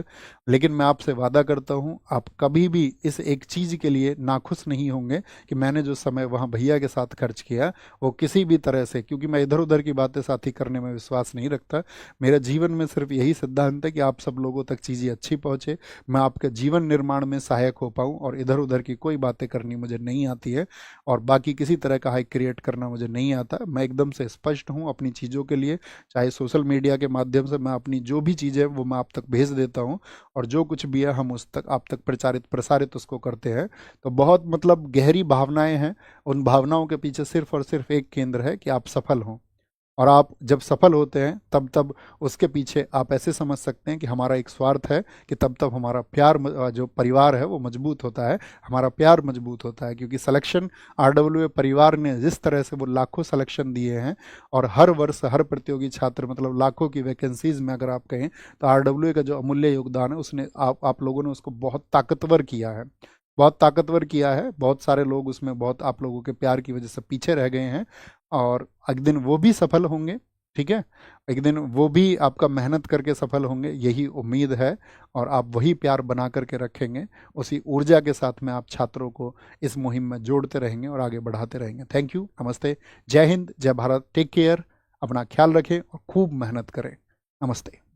लेकिन मैं आपसे वादा करता हूँ, आप कभी भी इस एक चीज़ के लिए नाखुश नहीं होंगे कि मैंने जो समय वहाँ भैया के साथ खर्च किया वो किसी भी तरह से, क्योंकि मैं इधर उधर की बातें साथी करने में विश्वास नहीं रखता। मेरा जीवन में सिर्फ यही सिद्धांत है कि आप सब लोगों तक चीज़ें अच्छी पहुँचे, मैं आपके जीवन निर्माण में सहायक हो पाऊँ, और इधर उधर की कोई बातें करनी मुझे नहीं आती है, और बाकी किसी तरह का हाइक क्रिएट करना मुझे नहीं आता। मैं एकदम से स्पष्ट हूँ अपनी चीज़ों के लिए, चाहे सोशल मीडिया के माध्यम से मैं अपनी जो भी चीज़ें वो मैं आप तक भेज देता हूँ, और जो कुछ भी है हम उस तक आप तक प्रचारित प्रसारित उसको करते हैं। तो बहुत मतलब गहरी भावनाएं हैं, उन भावनाओं के पीछे सिर्फ और सिर्फ एक केंद्र है कि आप सफल हों। और आप जब सफल होते हैं तब तब उसके पीछे आप ऐसे समझ सकते हैं कि हमारा एक स्वार्थ है, कि तब तब हमारा प्यार जो परिवार है वो मजबूत होता है, हमारा प्यार मजबूत होता है। क्योंकि सिलेक्शन आरडब्ल्यू परिवार ने जिस तरह से वो लाखों सिलेक्शन दिए हैं, और हर वर्ष हर प्रतियोगी छात्र मतलब लाखों की वैकेंसीज में अगर आप कहें, तो आरडब्ल्यू का जो अमूल्य योगदान है उसने आप लोगों ने उसको बहुत ताकतवर किया है, बहुत ताकतवर किया है। बहुत सारे लोग उसमें बहुत आप लोगों के प्यार की वजह से पीछे रह गए हैं, और एक दिन वो भी सफल होंगे। ठीक है, एक दिन वो भी आपका मेहनत करके सफल होंगे, यही उम्मीद है। और आप वही प्यार बना करके रखेंगे, उसी ऊर्जा के साथ में आप छात्रों को इस मुहिम में जोड़ते रहेंगे और आगे बढ़ाते रहेंगे। थैंक यू, नमस्ते, जय हिंद, जय भारत, टेक केयर, अपना ख्याल रखें और खूब मेहनत करें। नमस्ते।